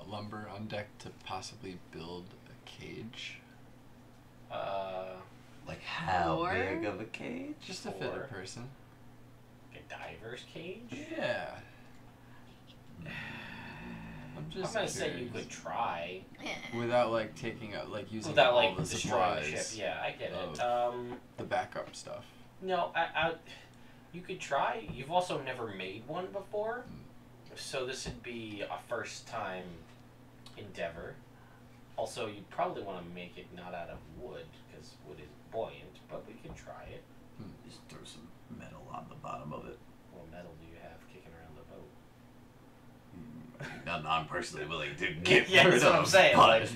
lumber on deck to possibly build a cage? Like how Four? big of a cage? Just to fit 4. a person? A diver's cage? Yeah. I'm I'm just gonna say you curious. could try Without like taking out, like using without all like the destroying the supplies, ship. Yeah, I get it. the backup stuff. No, you could try. You've also never made one before, so this would be a first time endeavor. Also, you probably want to make it not out of wood, because wood is buoyant, but we can try it. Just throw some metal on the bottom of it. What metal do you have kicking around the boat? Nothing I'm personally willing to get Yeah, rid that's of. what I'm saying. but- Like,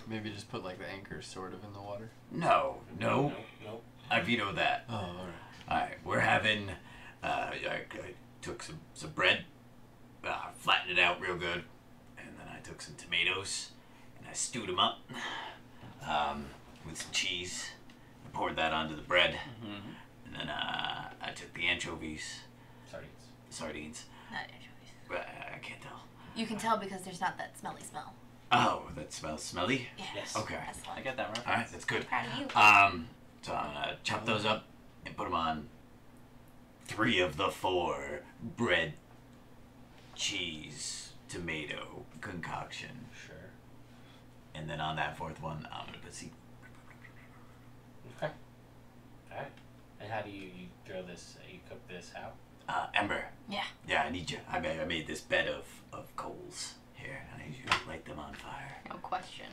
Maybe just put like the anchor sort of in the water. No. nope. I veto that. Oh, alright. Alright, we're having, I took some bread, flattened it out real good, and then I took some tomatoes, and I stewed them up, with some cheese. I poured that onto the bread, and then, I took the anchovies, sardines, Not anchovies. I can't tell. You can tell because there's not that smelly smell. Oh, that smells smelly? Yeah. Yes. Okay. That's I one. get that right. Alright, that's good. Proud of you. So I'm gonna chop those up and put them on 3 of the 4 bread, cheese, tomato concoction. Sure. And then on that 4th one, I'm gonna put Okay. Alright. And how do you throw this, you cook this how? Ember. Yeah. Yeah, I need you. I made this bed of coals here. I need you to light them on fire. No question.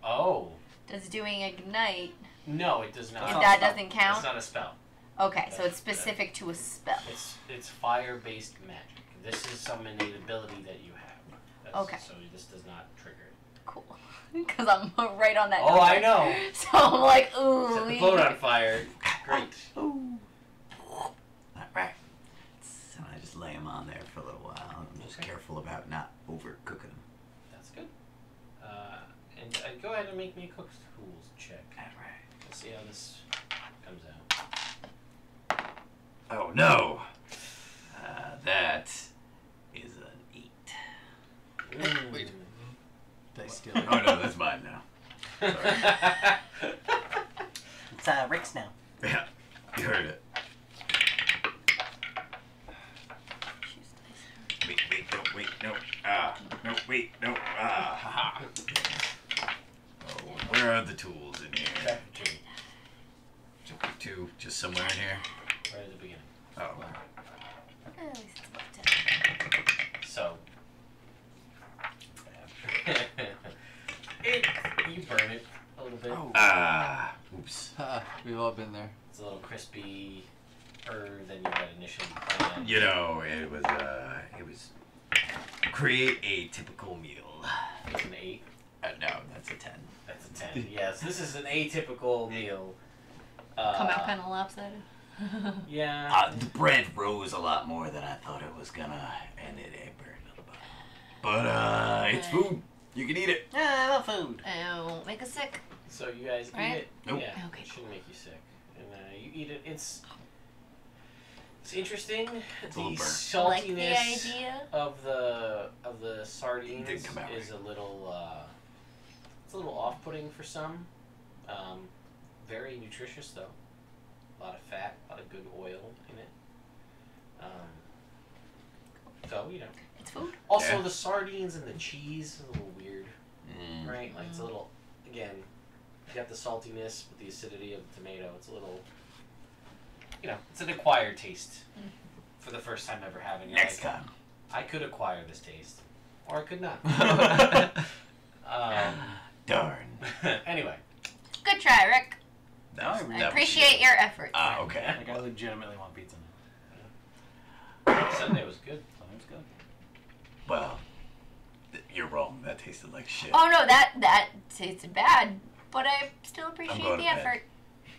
Oh. Does doing ignite? No, it does not. If that doesn't It's count. not a spell. Okay, so it's specific to a spell. It's fire-based magic. This is some innate ability that you have. Okay. So this does not trigger it. Cool. Because I'm right on that. Oh, number. I know. So I'm like, ooh. Set the boat on fire. Great. Ooh. Alright. So I just lay them on there for a little while. I'm just careful about not overcooking them. That's good. And go ahead and make me a cook's tools check. Alright. Let's see how this comes out. Oh no! That is an 8. Wait. Did I steal it? Oh no, that's mine now. It's Rick's now. Yeah, you heard it. Wait, no. No, wait, no. Haha. Oh, where are the tools in here? Chapter 2, Chapter 2, just somewhere in here. right at the beginning. Oh. At least it's about 10. So, you burn it a little bit. Oh. Oops. We've all been there. It's a little crispy than you had initially planned. You know, it was create a typical meal. It's an 8. No, that's a 10. That's a 10. Yes, this is an atypical meal. Come out kind of lopsided. Yeah. The bread rose a lot more than I thought it was gonna, and it burned on the bottom. But it's food. You can eat it. Yeah, I love food. It won't make us sick. So you guys Right? eat it. Nope. Yeah. Okay, It shouldn't make you sick. And you eat it. It's interesting. It's a The little burnt. I like the saltiness idea. of the sardines Didn't come out is a little it's a little off-putting for some. Very nutritious though. A lot of fat, a lot of good oil in it. So you know. It's food. Also, Yeah. the sardines and the cheese is a little weird, Mm. right? Like it's a little. Again, you got the saltiness with the acidity of the tomato. It's a little. You know, it's an acquired taste. For the first time ever having it. Next Like, time. I could acquire this taste, or I could not. Darn. Anyway, Good try, Rick. That I appreciate your efforts. Okay. Like, I legitimately want pizza Sunday was good. now. So it's good. Well, you're wrong. That tasted like shit. Oh no, that tasted bad, but I still appreciate going the to bed. effort.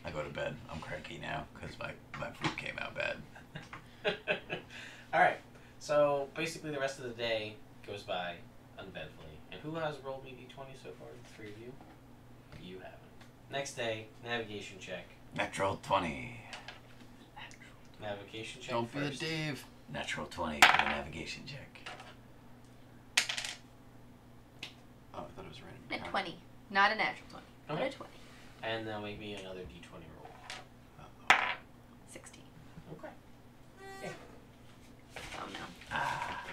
I go to bed. I'm cranky now because my food came out bad. Alright, so basically the rest of the day goes by uneventfully. And who has rolled me d20 so far? The 3 of you? You haven't. Next day, navigation check. Natural 20. Navigation check Don't first. be a Dave. Natural 20 for the navigation check. Oh, I thought it was A random. 20, not a natural 20, but Okay. a 20. And then make me another d20 roll. 16. Okay. Oh no. Ah.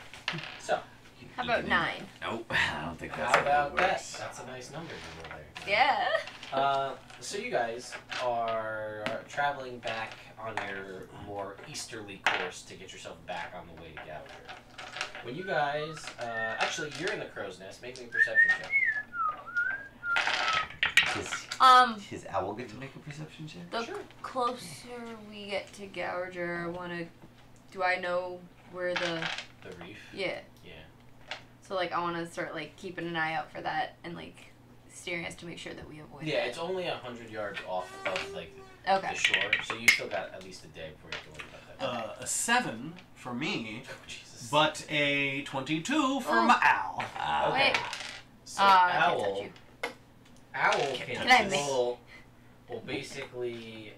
So, You Have about 9? Nope, I don't think that's How about that? works. That's a nice number to go there. Yeah. So you guys are traveling back on your more easterly course to get yourself back on the way to Gowager. When you guys, actually, you're in the crow's nest. Make me a perception check. Does his owl get to make a perception check? The closer we get to Gowager, do I know where the reef? Yeah. Yeah. So like I wanna start like keeping an eye out for that and like steering us to make sure that we avoid Yeah, it. it's only 100 yards off of like Okay. the shore, so you still got at least a day before you have to worry about that. A 7 for me, Oh, Jesus. but a 22 for Oh. my owl. Okay. Wait. So I can't owl touch you. can I miss? will basically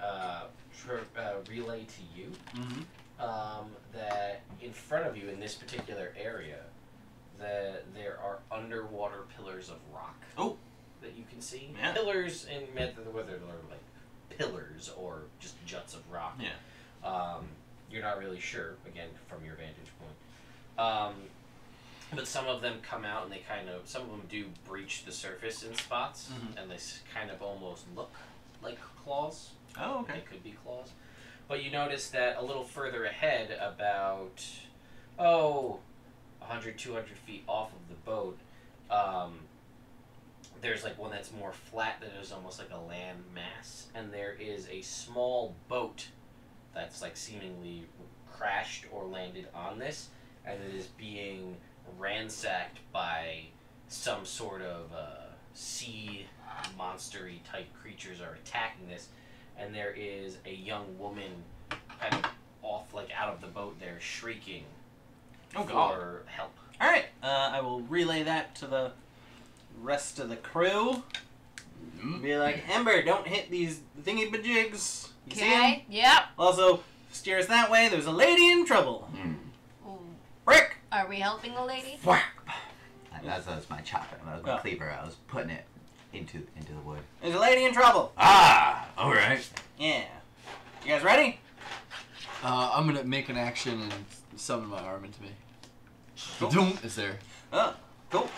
relay to you that in front of you in this particular area that there are underwater pillars of rock. Oh. That you can see. Yeah. Pillars in whether they're like pillars or just juts of rock. Yeah. You're not really sure, again, from your vantage point. But some of them come out and some of them do breach the surface in spots, and they kind of almost look like claws. Oh, They okay. could be claws. But you notice that a little further ahead, about, 100, 200 feet off of the boat, there's like one that's more flat that is almost like a land mass, and there is a small boat that's like seemingly crashed or landed on this, and it is being ransacked by some sort of sea monster-y type creatures are attacking this, and there is a young woman kind of off like out of the boat there shrieking for help. Alright, I will relay that to the rest of the crew. Be like, Ember, don't hit these thingy-bajigs. You see 'em? Okay. Yep. Also, steer us that way. There's a lady in trouble. Ooh. Brick! Are we helping the lady? That was my chopper. That was my cleaver. I was putting it into the wood. There's a lady in trouble. Ah, all right. Yeah. You guys ready? I'm gonna make an action and summon my arm into me. Cool. Doom is there. Oh, cool.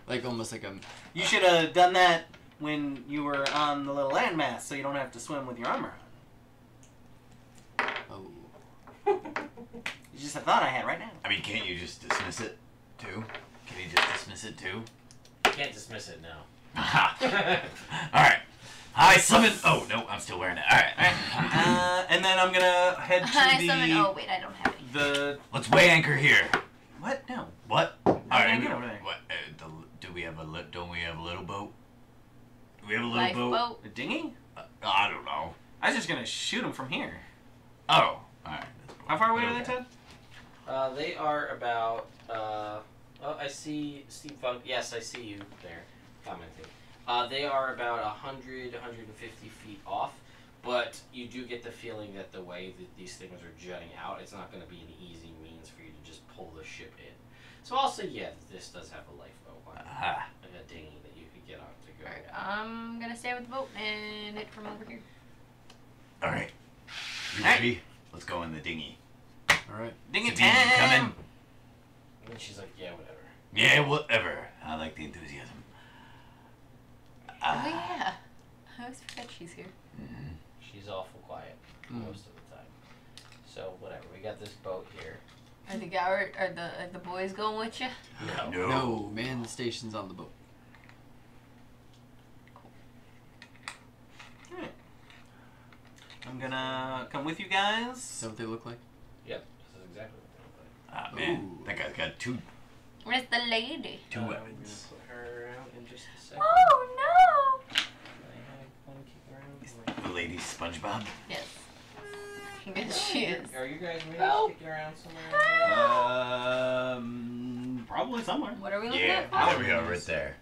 Like almost like a. You should have done that when you were on the little landmass, so you don't have to swim with your armor on. Oh. It's just a thought I had right now. I mean, can't you just dismiss it too? Can you just dismiss it too? You can't dismiss it now. All right. I summon. Oh no, I'm still wearing it. All right. And then I'm gonna head to I the. summon. Oh wait, I don't have any. The Let's weigh anchor here. what? No. What? All can't get over there. What? Do we have a don't we have a little boat? Do we have a little boat? Lifeboat. The dinghy? I don't know. I was just gonna shoot him from here. Oh, all right. How far away are they, Ted? They are about. I see Steve Funk. Yes, I see you there commenting. They are about 100, 150 feet off, but you do get the feeling that the way that these things are jutting out, it's not going to be an easy means for you to just pull the ship in. So I'll say, yeah, this does have a lifeboat on it, and a dinghy that you could get on to go. Alright, I'm gonna stay with the boat and hit from over here. All right. You ready? Let's go in the dinghy. All right. Dinghy Sabine, you time! coming? And she's like, yeah, whatever. Yeah, whatever. I like the enthusiasm. Oh yeah. I always forget she's here. She's awful quiet most of the time. So whatever, we got this boat here. Are the boys going with you? No. No, man, the station's on the boat. Alright. I'm gonna come with you guys. Is that what they look like? Yep, this is exactly what Ah, man, Ooh. that guy's got two Where's the lady? we're weapons. gonna put her around in just a second. Oh I have one kick around. The lady SpongeBob. no! Yes. Yes, she is. Are you guys maybe Help. kicking around somewhere? Probably somewhere. What are we looking Yeah, at? there we go, right there.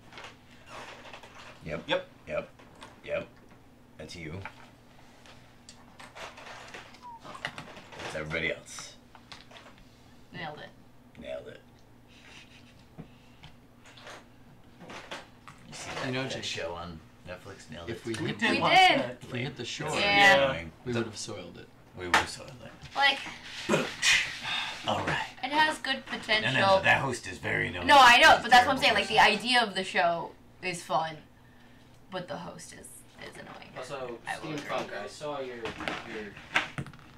Yep. Yep. Yep. Yep. That's you. That's everybody else. Nailed it. Nailed it. You see that, You know, that Jake, show on Netflix? Nailed If it. we We hit, did We watch did. that. if we hit the shore, Yeah. Annoying. we would have soiled it. We would have soiled it. Like, All right. I It has good potential. No, that host is very noisy. No, I know, She's but a that's what I'm saying. terrible Like, the idea of the show is fun, but the host is annoying. Also, I will Steampunk, agree. I saw your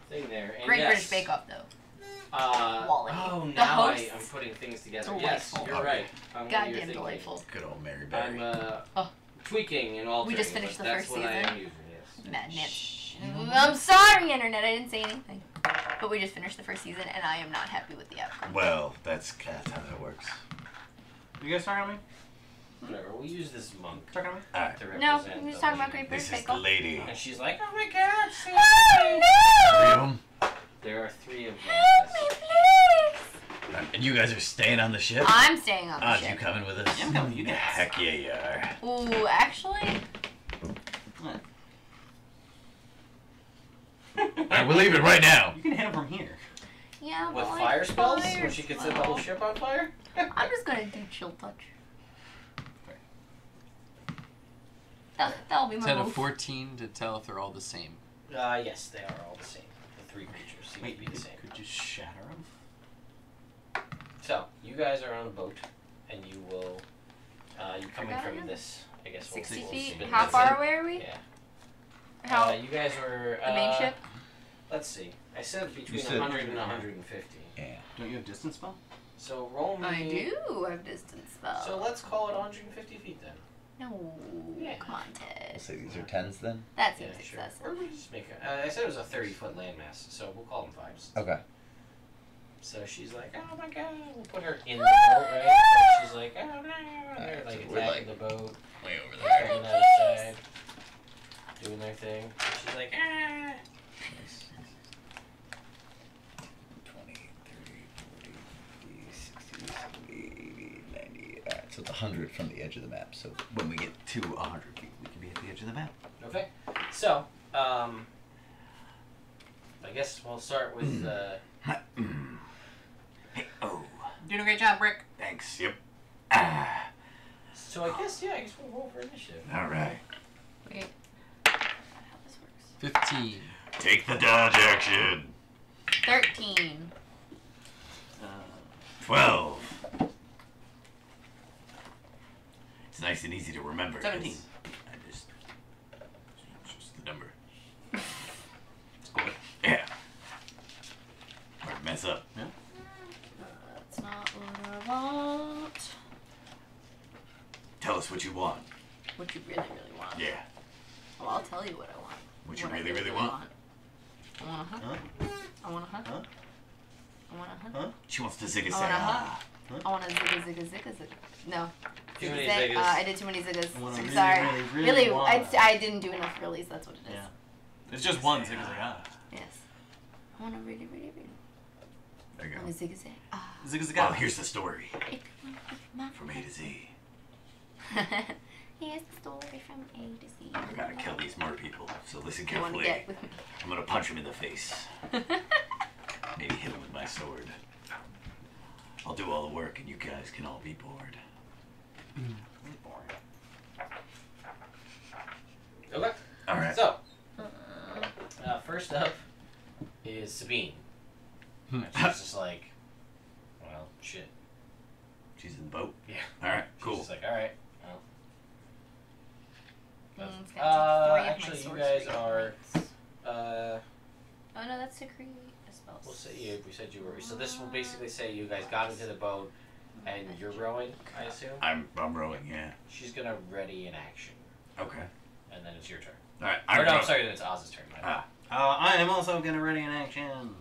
thing there. And Great yes, British Bake Off, though. Wally. Oh, The now hosts. I'm putting things together. Delightful. Yes, you're right. I'm Goddamn delightful. Good old Mary Berry. I'm tweaking and altering. We just finished but the that's first what I am season. using, yes. Madness. I'm sorry, Internet. I didn't say anything. But we just finished the first season, and I am not happy with the outcome. Well, that's how that works. You guys talking to me? Whatever. We'll use this monk Talking to me? Alright. to No, represent. I'm just the talking about lady. Great British This is Bake the Off. lady. And she's like, oh my god, see Oh, Three of them. There are 3 of them. Help me, please! And you guys are staying on the ship? I'm staying on the You ship. coming with us? Yeah, I'm coming with you guys. Heck yeah, you are. Ooh, actually, What? Alright, we're leaving right now. You can hit him from here. yeah, With but like fire spells? fire When she gets the whole spell. ship on fire? I'm just gonna do chill touch. That'll be my Instead of move. 14 to tell if they're all the same. Yes, they are all the same. The 3 creatures seem to be the same. Could you shatter him? So, you guys are on a boat, and you will, you coming Forgot from again? this, I guess 60 we'll feet. spin How this far in. away are we? Yeah. How? You guys were, The main ship? Let's see. I said between said- 100 and 150. Yeah. Don't you have distance spell? So roll me. I do have distance spell. So let's call it 150 feet then. No, Yeah. come on, We'll Ted. say these are 10s then? That seems Yeah, sure. excessive. Or we just make it. I said it was a 30-foot landmass, so we'll call them 5s. Okay. So she's like, oh my god, we'll put her in the Oh, boat, right? no. And she's like, oh no, and they're Alright, like so we're, attacking like, the boat, Way over coming there. out the side, doing their thing. And she's like, ah. 20, 30, 40, 50, 60, 70, 80, 90. Alright, so it's 100 from the edge of the map. So when we get to 100 feet, we can be at the edge of the map. Okay, so I guess we'll start with Hey, oh. Doing a great job, Brick. Thanks. Yep. so I guess we'll roll for initiative. Alright. Wait. How this works. 15. Take the dodge action. 13. 12. It's nice and easy to remember. 17. It's just the number. It's good. Yeah. Hard to mess up. Yeah. That's not what I want. Tell us what you want. What you really, really want. Yeah. Well, I'll tell you what I want. What you I really, really want. I want a hut. Huh? I want a hut. Huh? I want a hut. Huh? She wants to zig a I want a zag. hut. I want a zigga zigga zigga zigga. No. Too many Zig- ziggas. I did too many ziggas. I wanna I'm really, sorry. really want. I didn't do enough reallys. That's what it is. Yeah. It's just one zig zag. Yes. I want a really, really, really. There you I go. want a zigga zag. Ah. Zig zag. Well, here's the story. My From A to Z. Here's the story from A to Z. I gotta kill these more people, so listen You want to carefully. get with me? I'm gonna punch him in the face. Maybe hit him with my sword. I'll do all the work and you guys can all be bored. Okay. Alright. So, first up is Sabine. And she's just like, well, shit. She's in the boat? Yeah. Alright, She's cool. just like, alright. Well. It's gonna take 3 of my Actually, you sorcery guys are. points. Uh, Oh no, that's to create a spell. we'll say we said you were. So this will basically say you guys got into the boat, and you're rowing, I assume. I'm rowing, yeah. She's gonna ready in action, Okay. and then it's your turn. Alright, Or no, rowing. I'm sorry, then it's Oz's turn. My bad. I am also gonna ready in action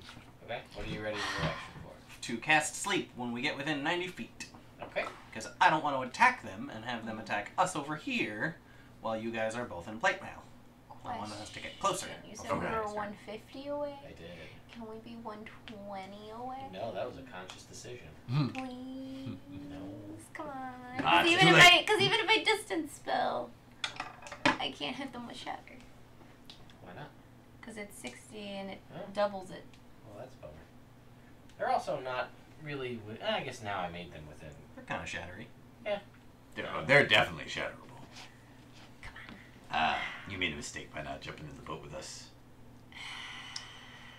Okay. What are you ready in action for? to cast sleep when we get within 90 feet. Okay. Because I don't want to attack them and have them attack us over here while you guys are both in plate mail. I want us to get closer. You said Okay. we were 150 away. I did. Can we be 120 away? No, that was a conscious decision. Please, No. come on. Ah, Because it's even too if late. even if I distance spell, I can't hit them with shatter. Why not? Because it's 60 and it Oh. doubles it. Well, that's a bummer. They're also not really. I guess now I made them within. They're kind of shattery. They're definitely shatterable. You made a mistake by not jumping in the boat with us.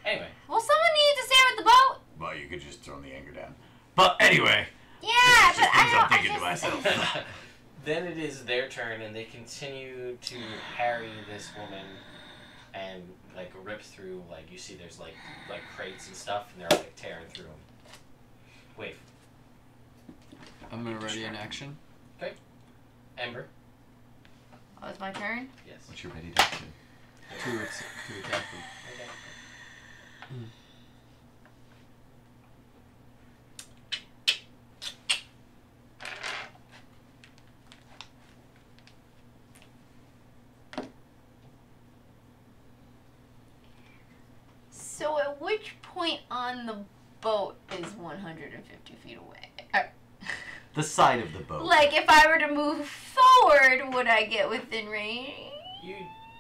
Anyway, Well, someone needs to stay with the boat. Well, you could just turn the anger down. But anyway. Yeah, this is just but things I I'm thinking to just... myself. Then it is their turn, and they continue to harry this woman, and like rip through. Like you see, there's like crates and stuff, and they're like tearing through them. Wait. I'm gonna ready an action. Okay. Ember. Oh, it's my turn? Yes. What's your ready to action? To attack them. Okay. So at which point on the boat is 150 feet away? The side of the boat. Like, if I were to move forward, would I get within range?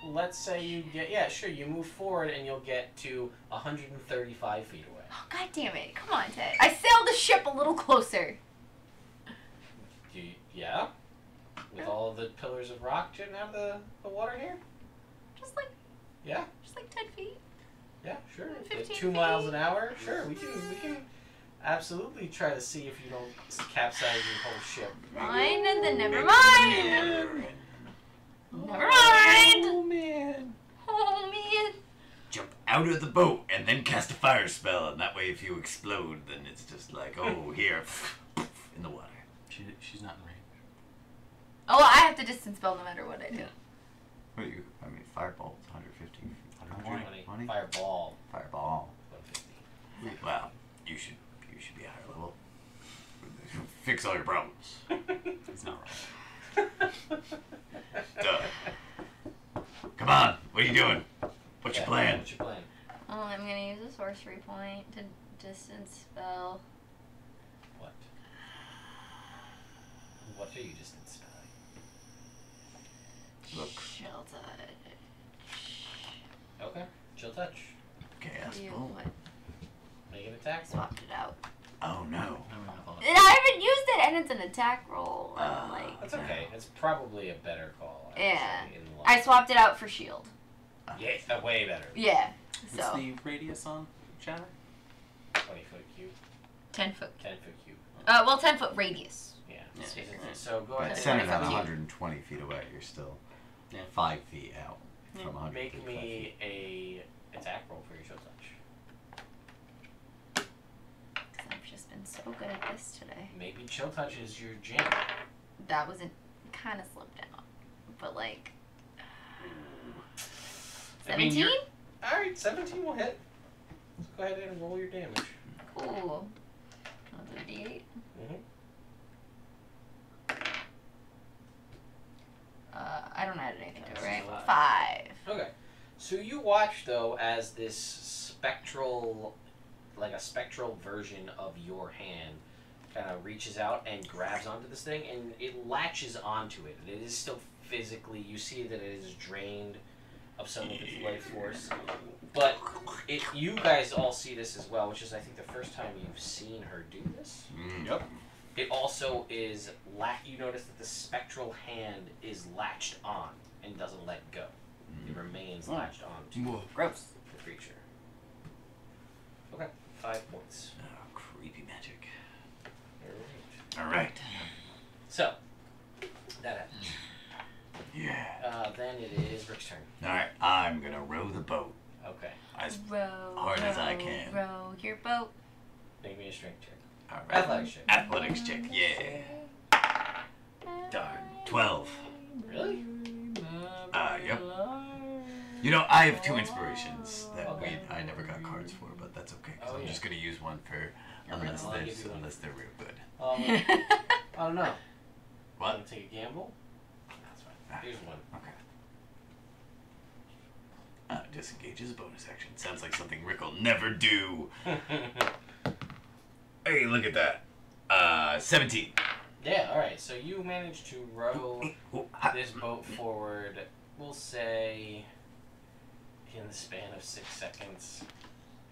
Let's say you get, sure, you move forward and you'll get to 135 feet away. Oh, God damn it. Come on, Ted. I sailed the ship a little closer. Yeah? With all of the pillars of rock jutting out of the water here? Just like Yeah? 10 feet. Yeah, sure. 15 At 2 miles an hour? Sure, we can absolutely try to see if you don't capsize your whole ship. Fine, and then never mind. Never mind. Oh, man. Oh, man. Jump out of the boat and then cast a fire spell, and that way if you explode, then it's just like, oh, here, in the water. She's not in range. Oh, well, I have to distance spell no matter what I do. What are you? I mean, fireball, 150. 120. Fireball. Fireball. 150. Well, you should be a higher level. Fix all your problems. It's not wrong. Duh. Come on, what are you doing? What's your plan? What's your plan? Oh, I'm gonna use a sorcery point to distance spell. What? What are you distance spelling? Look. Chill touch. Okay. Chill touch. Chaos You bolt. what? Make an attack. Swapped it out. Oh no. I don't have all that. And I haven't used it, and it's an attack roll. And I'm like, That's okay. It's probably a better call. Yeah. Actually, in the long I swapped it out for shield. Yeah, way better. Yeah. What's So the radius on Shatter? 20-foot cube. 10 foot. 10-foot cube. Well, 10 foot radius. Yeah. Yeah. So go But ahead. centered on 20 120 feet away, you're still 5 feet out from 100. Make me a attack roll for your chill touch. Because I've just been so good at this today. Maybe chill touch is your jam. That was kind of slipped down, but like. I mean, 17? Alright, 17 will hit. Let's go ahead and roll your damage. Cool. Another D8. Mm-hmm. I don't add anything to it, right? Alive. 5. Okay. So you watch, though, as this spectral, like a spectral version of your hand kind of reaches out and grabs onto this thing, and it latches onto it. It is still physically, you see that it is drained of some of its life force. But you guys all see this as well, which is, I think, the first time you've seen her do this. Yep. It also is, you notice that the spectral hand is latched on and doesn't let go. It remains latched on to Whoa. Gross. the creature. Okay, 5 points. Oh, creepy magic. Alright. Alright. So, that happens. Yeah. Then it is Rick's turn. Alright, I'm gonna row the boat Okay, as Row, hard as I row, can. row your boat. make me a strength check. Alright. Athletics check. Athletics check, yeah. Darn. 12. Really? Yep. You know, I have 2 inspirations that Okay. I never got cards for, but that's okay. 'Cause Oh, I'm yeah. just gonna use one for unless I'll give you one. they're real good. I don't know. What? Want to take a gamble? That's fine. Here's one. Okay. Disengage is a bonus action. Sounds like something Rick will never do. Hey, look at that. 17. Yeah, alright, so you managed to row this boat forward, we'll say, in the span of 6 seconds.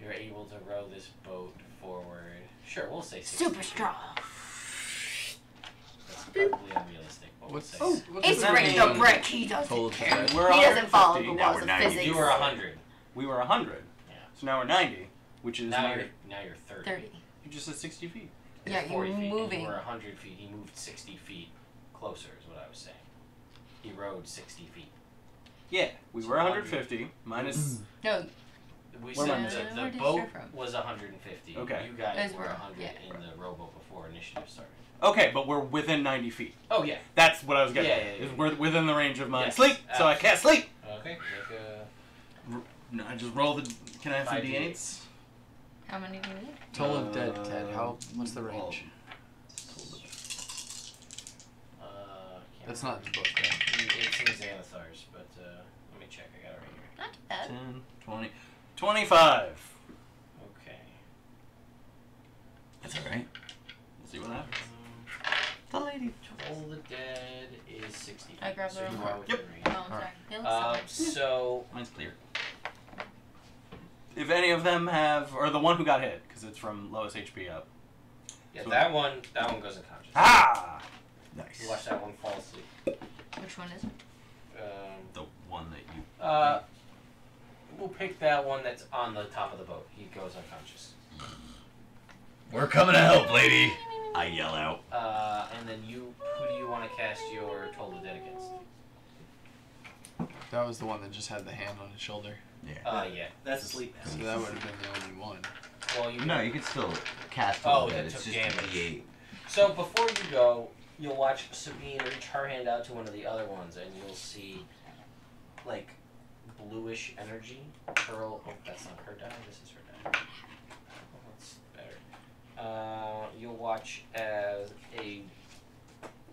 You're able to row this boat forward. Sure, we'll say 60 Super feet. strong. That's probably unrealistic, but we'll What's, say what's It's that Rick mean? the Brick. He doesn't Total care. percent. We're He doesn't follow the 150. Now laws we're of 90. physics. You were 100. We were 100. Yeah. So now we're 90. which is now you're 30. 30. You just said 60 feet. It's Yeah, 40 you're feet. moving. You were 100 feet. He moved 60 feet closer, is what I was saying. He rode 60 feet. Yeah, we were 150 minus. No, We Where am I said missing? the Where did you boat start from? was 150. Okay. You guys Guys were were- 100 yeah. in the rowboat before initiative started. Okay, but we're within 90 feet. Oh, yeah. That's what I was getting. Yeah, at, yeah, is yeah. we're within the range of my Yes, sleep, so I can't sleep. Okay, make a... No, I just roll the. Can I have some 5d8. d8s? how many do you need? Toll of Dead, Ted. What's the range? Can't That's not remember. in the book, right? It's in Xanathar's, but let me check. I got it right here. Not too bad. 10, 20, 25. Okay. That's alright. Let's see what happens. The lady. Toll the Dead is 60 feet. I grabbed so the you wrong are one. within Yep. range. Oh, I'm sorry. It looks so So, Mine's clear. If any of them have, or the one who got hit, because it's from lowest HP up. yeah, So- that one goes unconscious. Ah! Nice. You watch that one fall asleep. Which one is it? The one that you. We'll pick that one that's on the top of the boat. He goes unconscious. We're coming to help, lady. I yell out. And then who do you want to cast your Toll the Dead against? That was the one that just had the hand on his shoulder. Yeah. Yeah. That's asleep So that would have been the only one. Well, you No, you can still cast Oh, all that that. It's took just damage. a D8. So before you go, you'll watch Sabine reach her hand out to one of the other ones, and you'll see, like, bluish energy curl. Oh, that's not her die. This is her die. Oh, that's better. You'll watch as a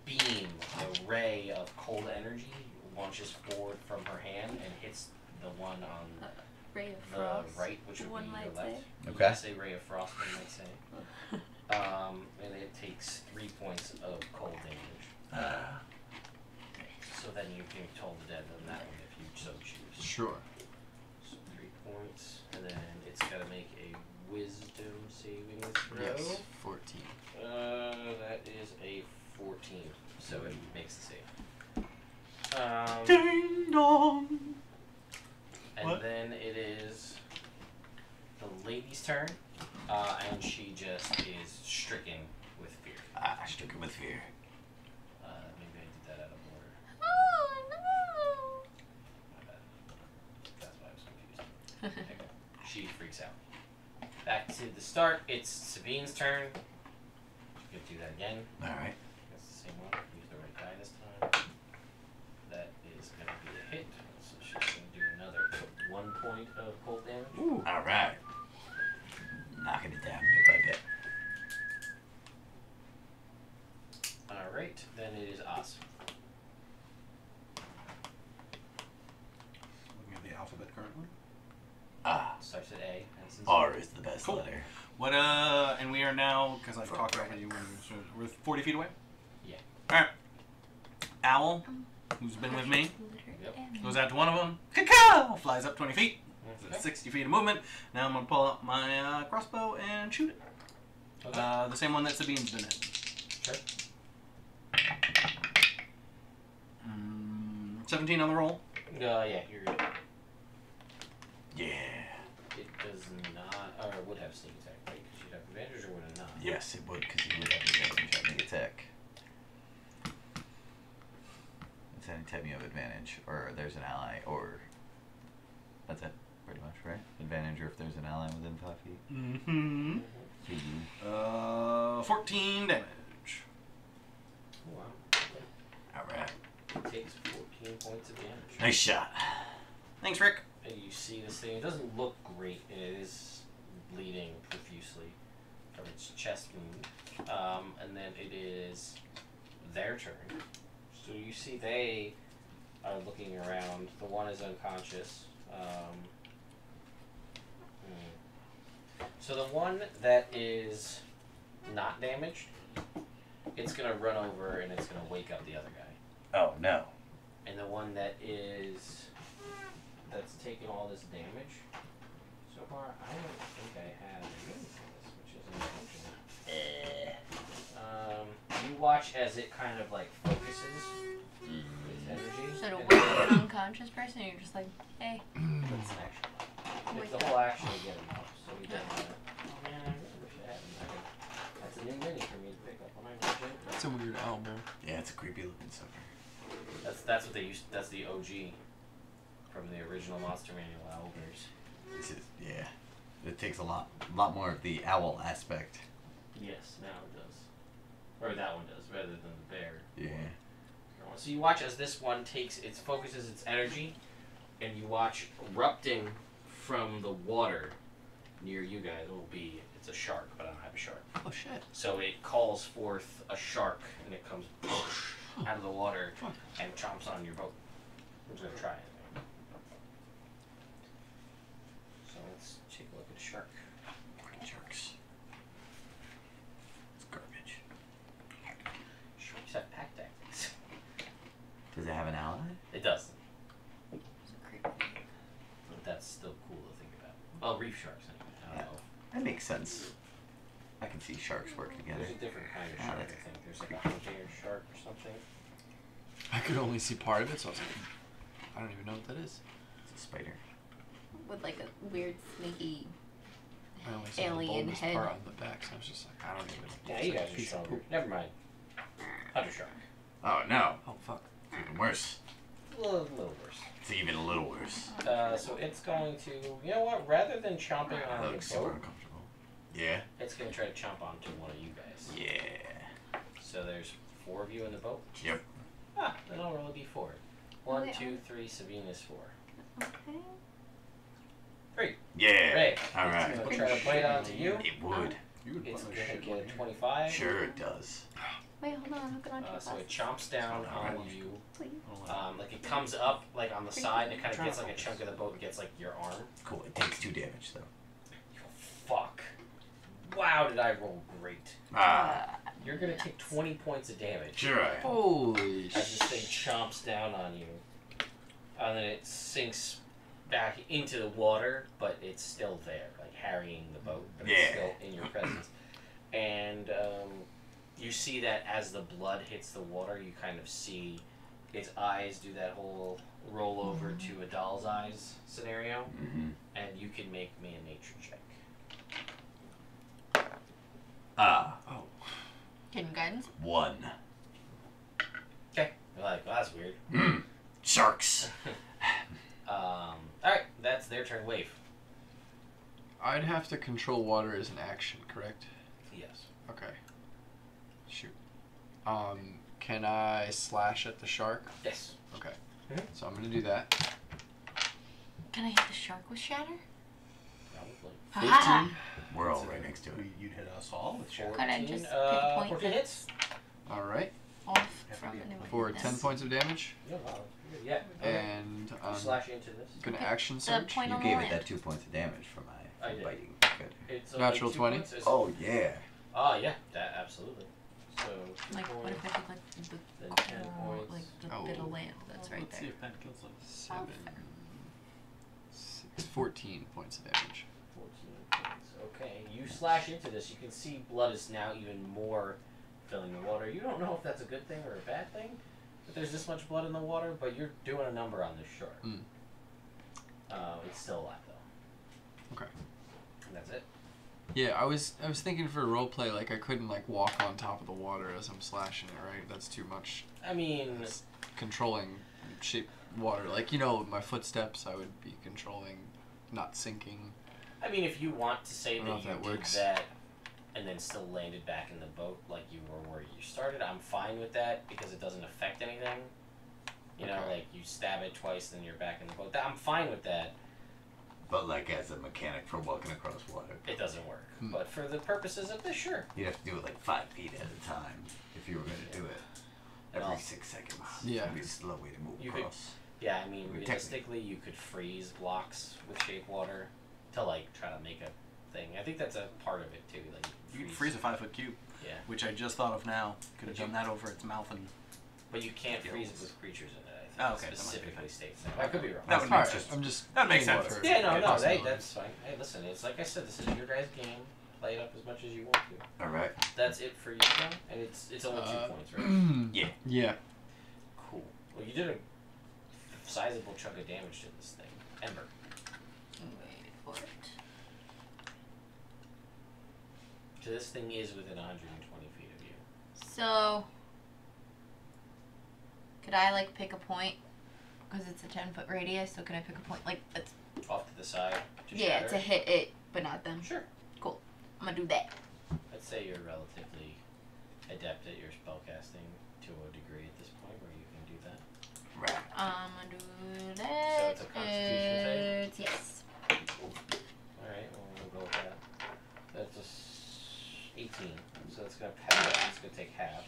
beam, a ray of cold energy launches forward from her hand and hits the one on Ray of the Frost. right, which would one be your might left. say. You Okay. could say ray of frost, one might say. And it takes 3 points of cold damage. So then you can toll the dead on that one if you so choose. Sure. So 3 points, and then it's got to make a wisdom saving throw. Yes. 14. That is a 14, so it makes the save. Ding dong! And What? then it is the lady's turn, and she just is stricken with fear. Stricken with fear. Maybe I did that out of order. Oh My bad. That's why I was confused. Okay. She freaks out. Back to the start. It's Sabine's turn. You can do that again. Alright. That's the same one. Use the right die this time. That is going to be a hit. So she's going to do another 1 point of cold damage. Ooh. Alright. Knocking it down bit by bit. Alright, then it is Oz. Looking at the alphabet currently. Starts at A. Ends in Z. R is the best Cool. letter. What, and we are now, because I've talked over you, we're 40 feet away? Yeah. Alright. Owl, who's been with me, Yep. goes out to one of them. Caca! Flies up 20 feet. Okay. That's 60 feet of movement. Now I'm going to pull out my crossbow and shoot it. Okay. The same one that Sabine's been in. Sure. 17 on the roll. Yeah, you're good. Yeah. It does not, or it would have sneak attack, right? Because you'd have advantage, or would it not? Yes, it would, because he would have advantage on the attack. It's anytime you have advantage, or there's an ally, or... That's it, pretty much, right? Advantage, or if there's an ally within 5 feet. Mm-hmm. Mhm. 14 damage. Oh, wow. Alright. It takes 14 points of damage. Nice shot. Thanks, Rick. And you see this thing, it doesn't look great, and it is bleeding profusely from its chest wound. And then it is their turn. So you see they are looking around. The one is unconscious. So the one that is not damaged, it's going to run over and it's going to wake up the other guy. Oh, no. And the one that is... that's taken all this damage so far, I don't think I have a name for this, which is unfortunate. You watch as it kind of like focuses its energy. So to and wake an unconscious person, you're just like, hey. That's an action. It's Wake the up. whole action to get him up. So we did that. Oh man, I wish I had another. That's a new mini for me to pick up. Am I legit? That's a weird owlbear. Yeah, it's a creepy looking sucker. That's what they used. That's the OG from the original Monster Manual owlbears. This is, yeah. It takes a lot more of the owl aspect. Yes, now it does. Or that one does, rather than the bear. Yeah. So you watch as this one focuses its energy, and you watch erupting from the water near you guys. It's a shark, but I don't have a shark. Oh shit. So it calls forth a shark, and it comes out of the water and chomps on your boat. I'm just gonna try it. So let's take a look at a shark. Fucking sharks. It's garbage. Sharks have pack tactics. Does it have an ally? It does. It's a creepy. But that's still cool to think about. Well, reef sharks anyway. I don't know. That makes sense. I can see sharks work together. There's a different kind of Ah, shark, I that's- think. There's like a hunting shark or something. I could only see part of it, so I was like, I don't even know what that is. It's a spider. With like a weird snaky I only saw alien the bulbous head. part on the back, so I was just like, I don't even. Yeah, you guys are Piece of stronger. poop. Never mind. Hunter shark. Oh no. Oh fuck. It's even worse. A little worse. It's even a little worse. So it's going to, you know what? Rather than chomping That on the looks super boat, uncomfortable. Yeah? it's going to try to chomp onto one of you guys. Yeah. So there's 4 of you in the boat. Yep. Then I'll roll a d4. 1, 2, 3, Sabina's 4. Okay. 3. Yeah. Great. Alright. It's going to try to bite onto you. It would. You would It's put going my to shit on get a here. 25. Sure it does. Wait, hold on. I'm gonna So it chomps down on you. please. Like it comes up like on the side and it kind of gets like a chunk of the boat and gets like your arm. Cool. It takes 2 damage though. Fuck. Wow, did I roll great. Ah. You're going to take 20 points of damage. Sure I am. Holy As this thing shit. chomps down on you. And then it sinks back into the water, but it's still there, like harrying the boat, but it's Yeah. still in your presence. And you see that as the blood hits the water, you kind of see its eyes do that whole roll over to a doll's eyes scenario, Mm-hmm. and you can make me a nature check. Ah. Oh. Hidden guidance. 1. Okay. You're like, well, that's weird. Sharks. Alright, that's their turn. Wave. I'd have to control water as an action, correct? Yes. Okay. Shoot. Can I slash at the shark? Yes. Okay. Mhm. So I'm gonna do that. Can I hit the shark with shatter? Probably. 14. We're all right next to it. You'd hit us all with shit. Could I just pick a 14, point 14 that's hits. All right. off Have from to be anyway, For this? 10 points of damage, Yeah, wow. Yeah. Okay. and Slash into this. gonna action The surge. point You on gave the it land. that 2 points of damage for my I did. biting. Good. It's Natural 2 20? points, is- Oh yeah. Oh yeah, that absolutely. So 2 Like, what if points, I took like the then 10 core, points. like the Oh. bit of land that's right Let's see there? if that kills us. 7, fair. 6, 14 points of damage. 14 points. Okay, you slash into this. You can see blood is now even more filling the water. You don't know if that's a good thing or a bad thing, but there's this much blood in the water. But you're doing a number on this shark. Mm. It's still alive though. Okay. And that's it. Yeah, I was thinking for role play, like I couldn't like walk on top of the water as I'm slashing it, right? That's too much I mean, controlling shape water. Like, you know, my footsteps, I would be controlling, not sinking. if you want to say I don't know that if you that did works. that and then still landed back in the boat like you were where you started, I'm fine with that because it doesn't affect anything. You know, Okay. like you stab it twice, then you're back in the boat. I'm fine with that. But like as a mechanic for walking across water, It doesn't work. Hmm. But for the purposes of this, sure. you'd have to do it like 5 feet at a time if you were going to do it every Well, 6 seconds. Yeah. It'd be a slow way to move You could- across. Yeah, Technically. realistically, you could freeze blocks with shape water to like try to make a thing. I think that's a part of it too. Like You could freeze a 5-foot cube, Yeah, which I just thought of now. Could have Would done that over its mouth and. but you can't Yeah. freeze it with creatures in it. I think Oh, it okay, that might be specifically fine. states that. I could be wrong. That would All make right, sense. I'm just That makes thinking sense. for Yeah, no, no, possibilities. that's fine. Hey, listen, it's like I said, this is your guys' game. Play it up as much as you want to. All right. That's it for you, though, and it's only 2 points, right? Yeah. Yeah. Cool. Well, you did a sizable chunk of damage to this thing. Ember. Wait for it. So this thing is within 120 feet of you. So, could I like pick a point? Because it's a 10-foot radius, so could I pick a point? Like, it's, Off to the side. To yeah, shatter to hit it, but not them. Sure. Cool. I'm gonna do that. I'd say you're relatively adept at your spellcasting to a degree at this point where you can do that. Right. I'm gonna do that. So it's a Constitution save? Yes. Alright, well, we'll go with that. That's a 18. So it's gonna pass. It's gonna take half.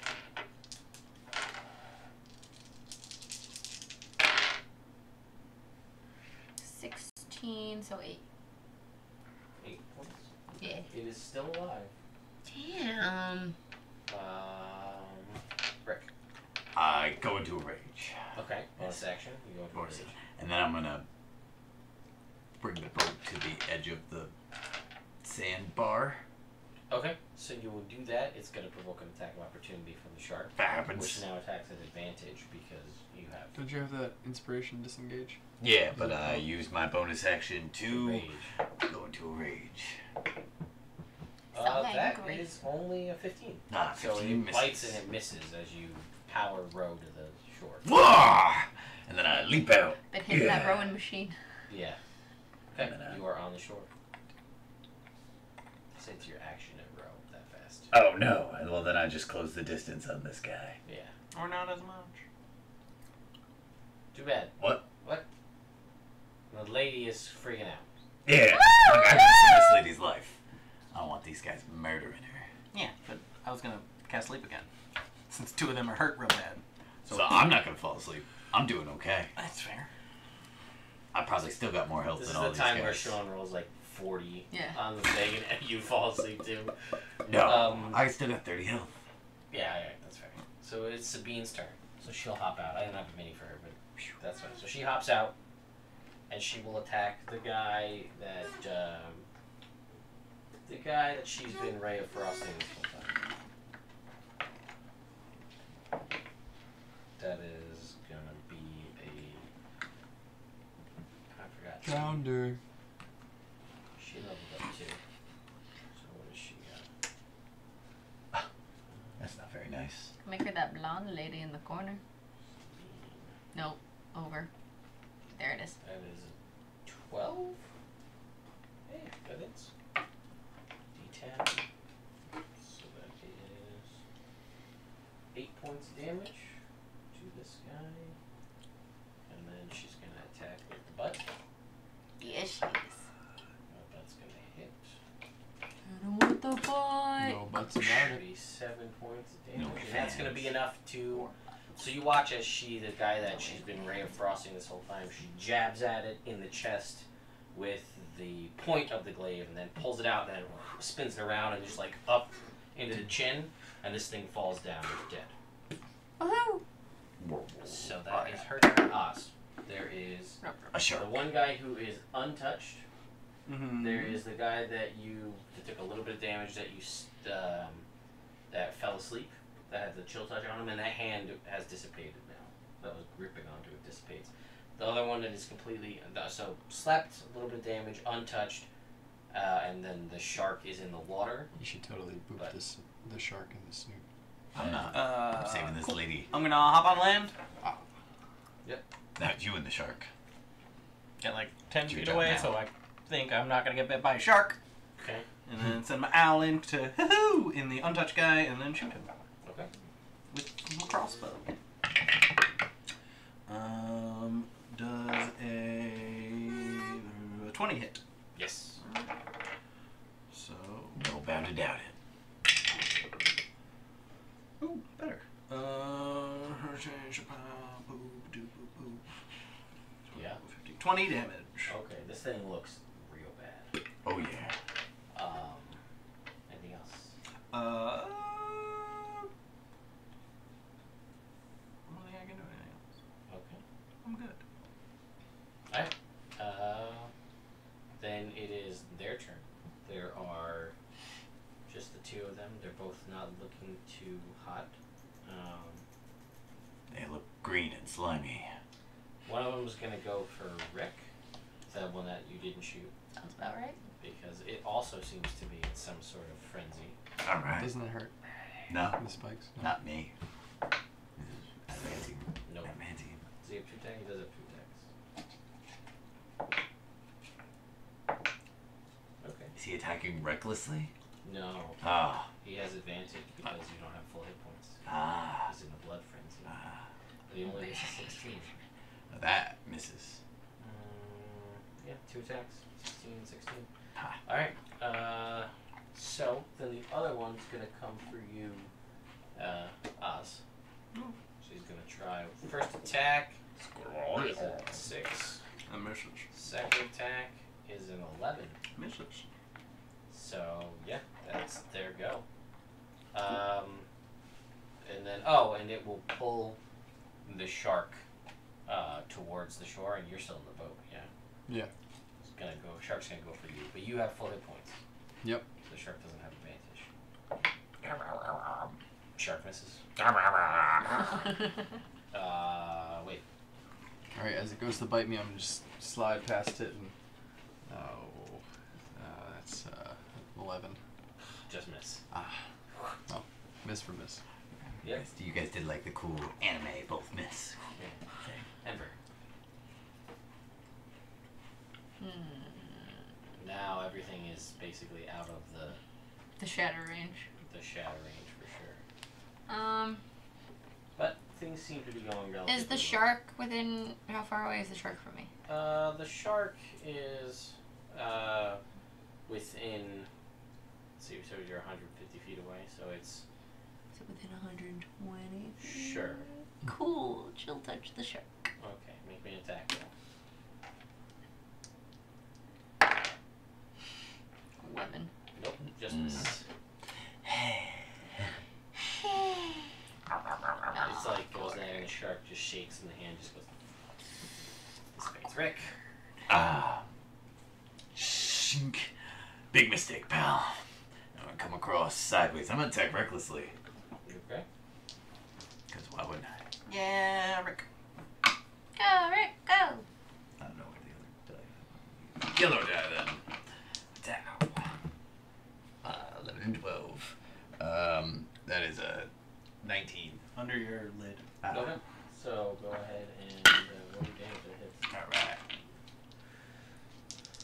So 8. 8 points. Yeah. It is still alive. Damn. Brick. I go into a rage. Okay. Bonus action. You go into Bonus rage. And then I'm gonna bring the boat to the edge of the sandbar. Okay. So you will do that. It's going to provoke an attack of opportunity from the shark. That happens. Which now attacks at advantage because you have Don't you have that inspiration disengage? Yeah, but I use my bonus action to rage. go into a rage. That is only a 15. Ah, So 15 it misses. bites and it misses as you power row to the shore. Wah! And then I leap out. Been hitting that rowing machine. Yeah. Okay. And then, You are on the shore. Say it's your action at row that fast. Oh no. Well, then I just close the distance on this guy. Yeah. Or not as much. Too bad. What? What? The lady is freaking out. Yeah. I got this lady's life. I don't want these guys murdering her. Yeah, but I was gonna cast sleep again, since 2 of them are hurt real bad. So I'm not gonna fall asleep. I'm doing okay. That's fair. I probably still got more health This than is all the these time guys. where Sean rolls like 40 Yeah. on the thing and you fall asleep too. No, I still got 30 health. Yeah, that's fair. So it's Sabine's turn. So she'll hop out. I didn't have a mini for her, but that's fine. So she hops out and she will attack the guy that she's been Ray of Frosting this whole time. That is gonna be I forgot. Founder. She leveled up too. So what does she got? That's not very nice. Make her that blonde lady in the corner. No, over. There it is. That is a 12. Hey, that is. D10. So that is 8 points of damage to this guy. And then she's going to attack with the butt. Yes, she is. That's going to hit. I don't want the boy. No buts about it. 37 points of No damage. And that's going to be fans. enough to. So you watch as the guy that she's been Ray of Frosting this whole time, she jabs at it in the chest with the point of the glaive and then pulls it out and then spins it around and just like up into the chin, and this thing falls down and dead. Woohoo! So that is her turn. There is A the shark. one guy who is untouched. Mm-hmm. There is the guy that took a little bit of damage that that fell asleep, that had the chill touch on him, and that hand has dissipated now. That was gripping onto it dissipates. The other one that is completely so slept, a little bit of damage, untouched, and then the shark is in the water. You should totally boop But- the shark in the snoot. I'm not. I'm saving this lady. I'm gonna hop on land. Not you and the shark. Get like 10 It's your feet job away, now. so I think I'm not gonna get bit by a shark. Okay. And then send my owl in to hoo-hoo in the untouched guy, and then shoot him Okay. with my crossbow. Does a 20 hit? Yes. So No bound to doubt it. ooh, better. Yeah. 20 damage. Okay. This thing looks real bad. Oh yeah. Anything else? I don't think I can do anything else. Okay. I'm good. Alright. Then it is their turn. There are just the two of them. They're both not looking too hot. They look green and slimy. One of them is going to go for Rick. So the one that you didn't shoot. Sounds about right. Because it also seems to be in some sort of frenzy. All right. Doesn't it hurt? No, The spikes? No. not me. Advancing. Nope. Advancing. Does he have 2 attacks? He does have 2 attacks. Okay. Is he attacking recklessly? No. Ah. He has advantage because you don't have full hit points. Ah. He's in a blood frenzy. Ah. But he only gets a 16. That misses. Yeah, 2 attacks. 16 and 16. Ha. Alright. So, then the other one's going to come for you, Oz. She's going to try. First attack is a 6. That misses. Second attack is an 11. Misses. So, yeah, that's their go. And then, and it will pull the shark towards the shore, and you're still in the boat, yeah? Yeah. Shark's gonna go for you, but you have full hit points. Yep. The shark doesn't have advantage. Shark misses. Wait. Alright, as it goes to bite me, I'm gonna just slide past it and. That's 11. Just miss. Oh, miss for miss. Yep. You guys did like the cool anime, both miss. Yeah. Ember. Now everything is basically out of The shatter range. the shadow range for sure. But things seem to be going relatively Is the well. shark within? How far away is the shark from me? The shark is within. Let's see, so you're 150 feet away, so it's Is it within 120? sure. Cool. Chill touch the shark. Okay, make me an attack roll. 11. Nope, just miss. It's like goes there and the shark just shakes and the hand just goes. This fades. Rick. Shink. Big mistake, pal. I'm gonna come across sideways. I'm gonna attack recklessly. You okay? Because why wouldn't I? Yeah, Rick. Go, Rick, go! I don't know where the other die. Yellow die then. Down. 11 and 12. That is a 19. Under your lid. Okay. So go ahead and roll your damage that hits. Alright.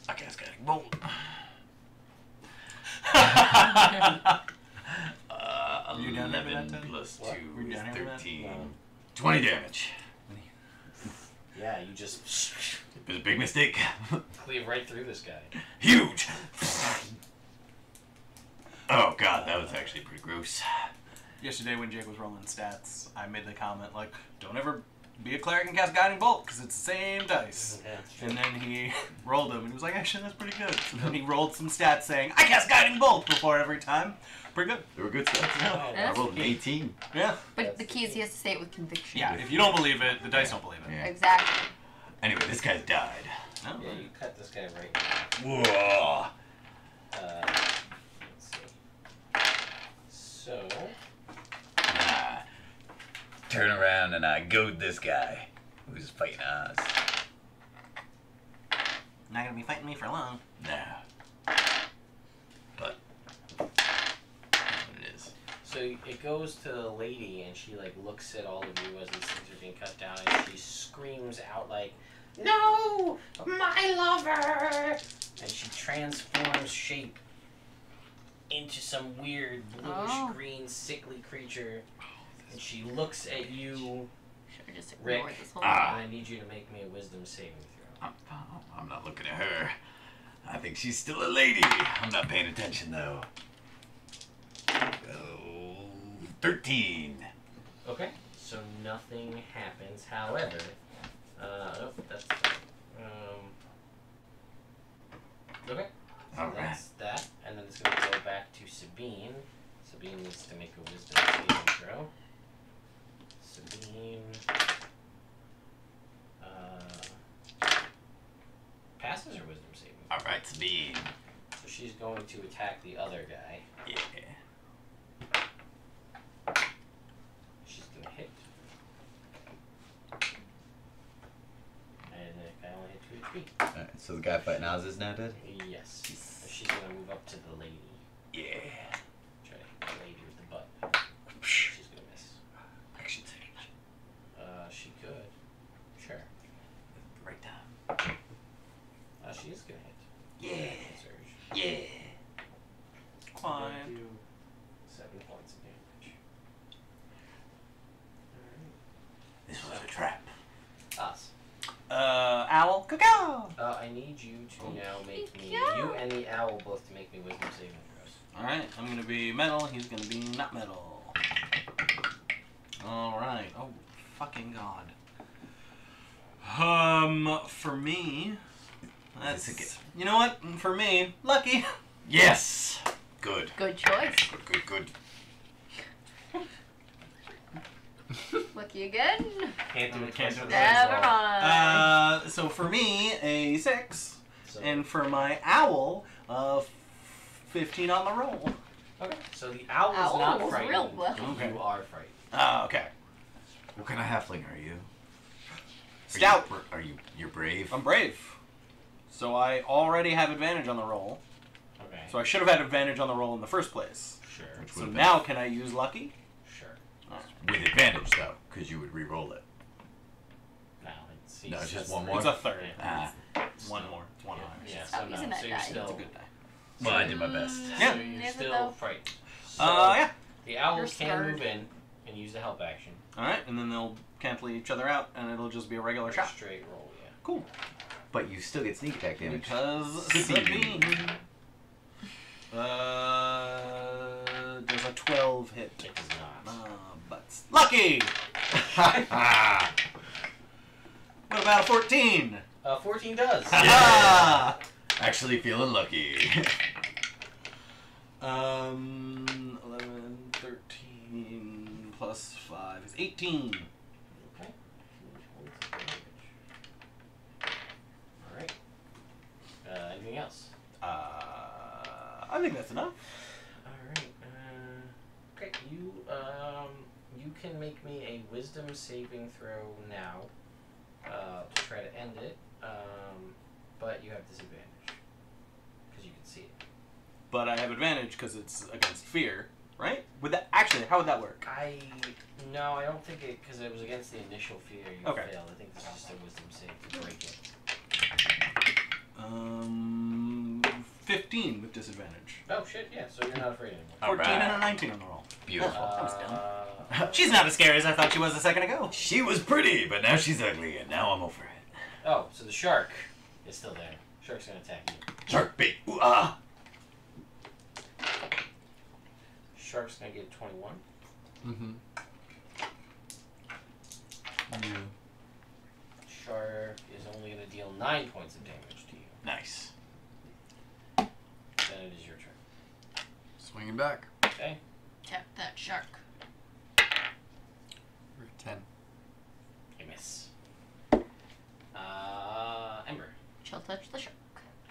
I guess getting bolt. You down here for that, 11 Tony? plus What? 2 Were you is down here for that? 13. No. 20 damage. Yeah, you just It was a big mistake. cleave right through this guy. Huge! Oh god, that was actually pretty gross. Yesterday when Jake was rolling stats, I made the comment like, don't ever be a cleric and cast Guiding Bolt, because it's the same dice. Yeah, it's true. And then he rolled them, and he was like, actually, that's pretty good. So then he rolled some stats saying, I cast Guiding Bolt before every time. Pretty good. They were good stats. Oh, I rolled an 18. Yeah. But the key is he has to say it with conviction. Yeah, if you don't believe it, the dice don't believe it. Yeah. Exactly. Anyway, this guy's died. Oh. Yeah, you cut this guy right in half. Whoa! Let's see. So, I turn around and I goad this guy who's fighting us. Not gonna be fighting me for long. No. But that's what it is. so it goes to the lady, and she like looks at all of you as these things are being cut down, and she screams out like, "No, my lover!" And she transforms shape into some weird bluish green sickly creature, and she looks at you, Should have just Rick, ignored this whole and Ah. I need you to make me a wisdom saving throw. I'm not looking at her. I think she's still a lady. I'm not paying attention though. Oh, 13. Okay, so nothing happens. However, oh, that's okay. So All right. that's that, and then it's going to go back to Sabine. Sabine needs to make a wisdom saving throw. Sabine passes her wisdom saving throw. All right, Sabine. So she's going to attack the other guy. Yeah. She's going to hit. And that guy only hit 2 HP. feet. Alright, so the guy fighting Oz is now dead? Yes. So she's gonna move up to the lady. Yeah. Try the lady with the butt. She's gonna miss. Action surge. She could. Sure. Right down. She is gonna hit. Yeah. Surge. Yeah. Quiet. Do 7 points of damage. This was a trap. Us. Owl. Cacao. I need you to now make me, you and the owl both to make me wisdom saving throws. Alright, I'm gonna be metal, he's gonna be not metal. Alright, oh fucking god. For me, that's, you know what, for me, lucky. Yes! Good. Good choice. Good. Lucky again. Can't do it Can't twice do in it a row. Never mind. So for me, a 6, So, and for my owl, 15 on the roll. okay. So the owl is Owl not was frightened. real well. Okay. You are frightened. Okay. What kind of halfling are you? Stout. Are you you're brave? I'm brave. So I already have advantage on the roll. Okay. So I should have had advantage on the roll in the first place. Sure. So now can I use lucky? Sure. With advantage though, because you would re-roll it. No, No, it's just that's one three. more? It's a third. Ah. One more. It's one higher. Yeah, Stop so no. using that So you're die. still, It's a good die. Well, I did my best. Yeah. So you're Never still though. frightened. So Yeah. the owl You're can scared. move in and use the help action. Alright, and then they'll cancel each other out, and it'll just be a regular shot. Straight roll, yeah. Cool. But you still get sneak attack damage. Because Sabine. Sabine. Does a 12 hit? It does not. Butts. Lucky! What about a 14? 14 does. Yeah. Actually feeling lucky. 11, 13 plus 5 is 18. Okay. Alright. Anything else? I think that's enough. Alright. Okay, you can make me a wisdom saving throw now to try to end it, but you have disadvantage because you can see it. But I have advantage because it's against fear, right? Would that actually? How would that work? No, I don't think it, because it was against the initial fear you Okay. failed. I think this is just a wisdom save to break it. 15 with disadvantage. Oh shit! Yeah, so you're not afraid anymore. 14 Alright. and a 19 on the roll. Beautiful. She's not as scary as I thought she was a second ago. She was pretty, but now she's ugly, and now I'm over it. Oh, so the shark is still there. Shark's gonna attack you. Shark bait. Ooh, ah. Shark's gonna get 21. Mm-hmm. Yeah. Shark is only gonna deal 9 points of damage to you. Nice. Then it is your turn. Swinging back. Okay. Tap that shark. We're at 10. You miss. Ember. She'll touch the shark.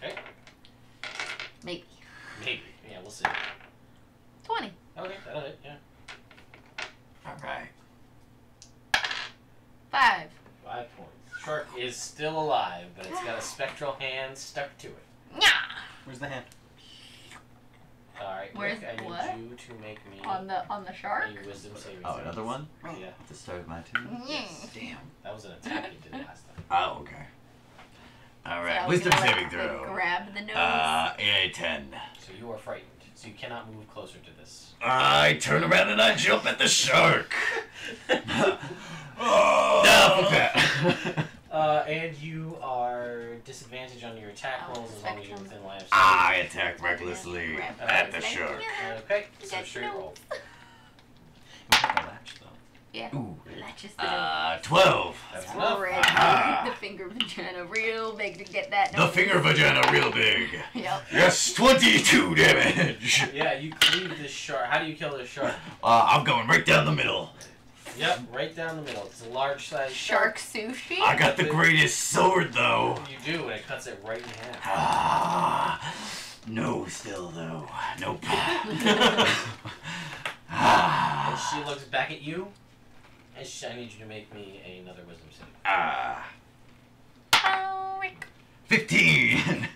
Okay. Maybe. Maybe. Yeah, we'll see. 20. Okay, that'll hit. Yeah. Alright. 5. 5 points. Shark is still alive, but it's got a spectral hand stuck to it. Yeah. Where's the hand? Alright, Where's Rick, I need what? you to make me On the shark? a wisdom saving Oh, throw. another one? Yeah. At the start of my turn? Yes. Damn. That was an attack you did last time. Oh, okay. So I Alright, was wisdom gonna, saving like, throw. grab the nose. A 10. So you are frightened. So you cannot move closer to this. I turn around and I jump at the shark. And you are disadvantaged on your attack rolls as long as you're within line of sight. I attack recklessly at the shark. Okay, so Got straight no. roll. Don't have the latch, though. Yeah. Ooh. Latches the nose. 12. That's enough. Alright. Ah. The finger vagina real big to get that The nose. finger vagina real big. Yep. Yes, 22 damage. Yeah, you cleave this shark. How do you kill this shark? I'm going right down the middle. Yep, right down the middle. It's a large size Shark sushi? I got the greatest sword though. You do, and it cuts it right in half. Ah, no, still though. Nope. And Ah, she looks back at you, and I need you to make me another wisdom save. ah. Oh, Rick. 15.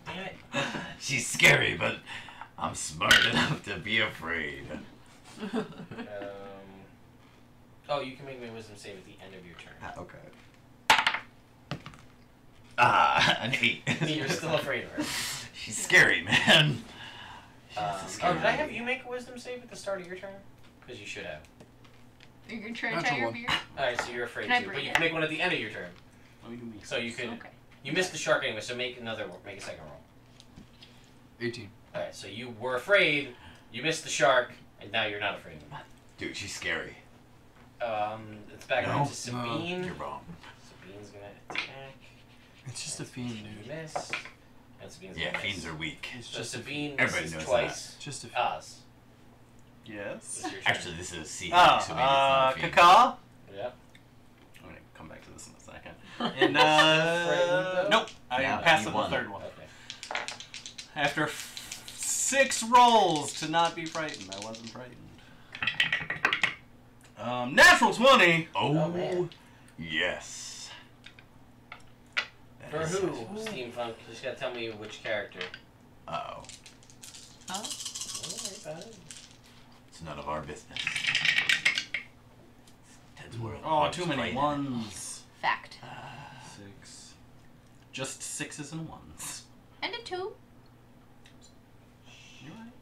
Damn it. She's scary, but I'm smart enough to be afraid. Oh, you can make me a wisdom save at the end of your turn. Okay. An 8. You're still afraid of her. She's scary, man. She's a Oh, scary did I have lady. you make a wisdom save at the start of your turn? Because you should have. You're gonna try to Natural tie your one. beard? Alright, so you're afraid Can I too. But break you it? can make one at the end of your turn. What do you mean? So you could. Okay. You missed the shark anyway, so make another make a second roll. 18. Alright, so you were afraid, you missed the shark, and now you're not afraid of him. Dude, she's scary. It's back No. around to Sabine. You're wrong. Sabine's gonna attack. It's just a fiend, dude. Miss. And Sabine's Yeah, gonna fiends miss. are weak. It's So just a Sabine Everybody misses knows twice. It's just a fiend. Oz. Yes. It's your turn. Actually, this is a sea Oh, hag, so maybe it's not a fiend. Caca. Yep. I'm gonna come back to this in a second. And Frightened, nope, I Yeah, passed you up the won. third one. Okay. After 6 rolls to not be frightened, I wasn't frightened. Natural 20. Oh, man. Yes. That For is who, it. Steampunk? You just gotta tell me which character. Uh-oh. Oh. It's none of our business. Ted's world. Oh, One's too many frightening. ones. Fact. 6. Just 6s and 1s. And a 2. You're right.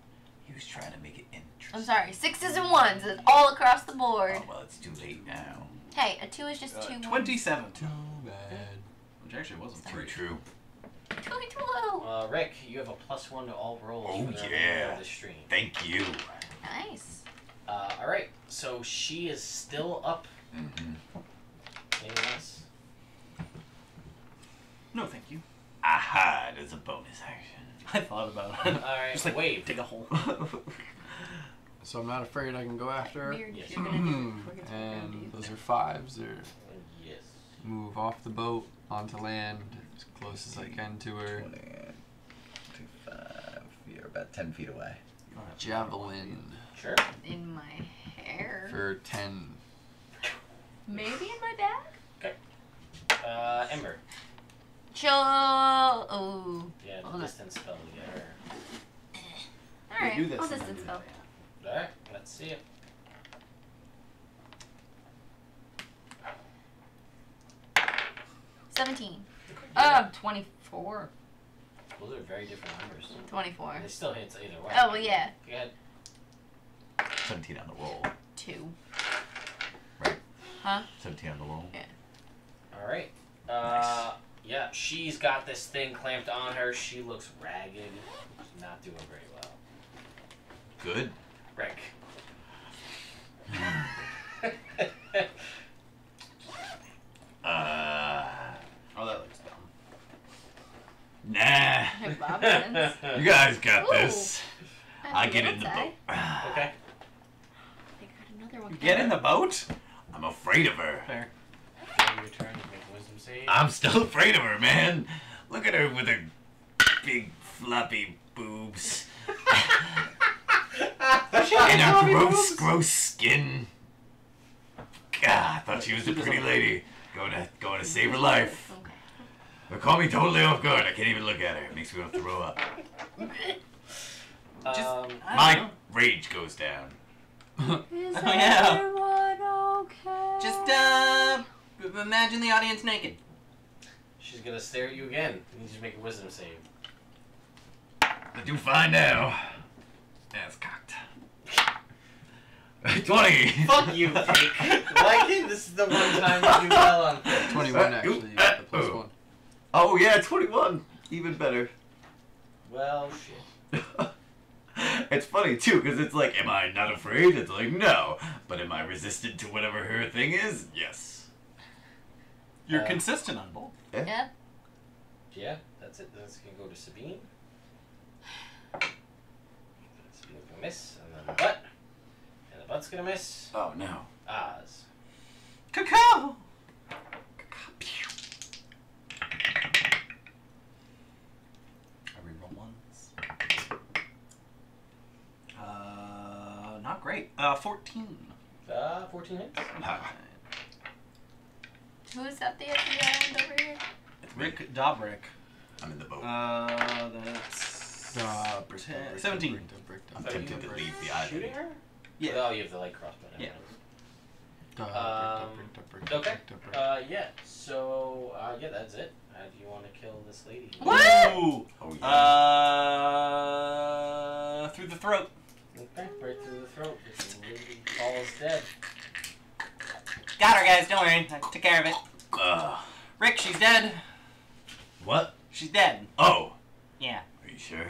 He was trying to make it interesting. I'm sorry. 6s and 1s. It's all across the board. Oh, well, it's too late now. Hey, a 2 is just 2 ones. 27. Too bad. Which actually wasn't True, 3. true. Too low. Rick, you have a +1 to all rolls Oh, for the remainder yeah. of the stream. Thank you. Nice. Alright, so she is still up. Mm-hmm. Anything else? No, thank you. Aha, it is a bonus action. I thought about it. Alright, Just like, wave. dig a hole. So I'm not afraid I can go after her. Weird. Yes. You're gonna do. We're gonna And do those that. are 5s. Or Yes. move off the boat onto land as close as I can to her. 20, 25. You're about 10 feet away. Javelin Sure. In my hair. for 10. Maybe in my bag. Ember. Chill. Oh. Yeah, Hold on. distance spell to get her. All right. do this I'll and distance then- spell. Alright, let's see it. $17. 24. Those are very different numbers. 24. It still hits either way. Oh well, yeah. Go ahead. 17 on the roll. 2. Right. Huh? 17 on the roll. Alright. Nice. Yeah, she's got this thing clamped on her. She looks ragged. She's not doing very well. Good. Rick. Oh, that looks dumb. Nah. Bobbins. You guys got Ooh. this. I get in the Outside. boat. Okay. They got another one. Get in the boat? I'm afraid of her. Fair. End your turn to make a wisdom save. I'm still afraid of her, man. Look at her with her big floppy boobs and her gross skin. God, I thought she was a pretty lady. Going to save her life. Okay. But caught me totally off guard. I can't even look at her. It makes me want to throw up. My rage goes down. Is yeah. everyone okay? Just imagine the audience naked. She's gonna stare at you again. You need to make a wisdom save. I do fine now. That's cocked. 20. Fuck you, Jake. Like it? This is the one time you do well on things. 21 actually. You got the plus 1. Oh yeah, 21. Even better. Well, shit. It's funny too, because it's like, am I not afraid? It's like, no. But am I resistant to whatever her thing is? Yes. You're consistent on both. Yeah. Yeah, that's it. That's gonna go to Sabine. Sabine's gonna miss, and then the butt. And the butt's gonna miss. Oh no. Oz. Cacao! I reroll ones. Not great. 14. 14 hits. Who's at the end of the island over here? It's Rick Dobrick. I'm in the boat. That's 17. I'm tempted to leave the island. Shooting her? Yeah. Oh, you have the light crossbow. Yeah. Okay. Yeah. So, yeah, that's it. Do you want to kill this lady? Woo! Oh, yeah. Through the throat. Okay, right through the throat. This lady falls dead. Got her, guys. Don't worry. I took care of it. Ugh. Rick, she's dead. What? She's dead. Oh. Yeah. Are you sure?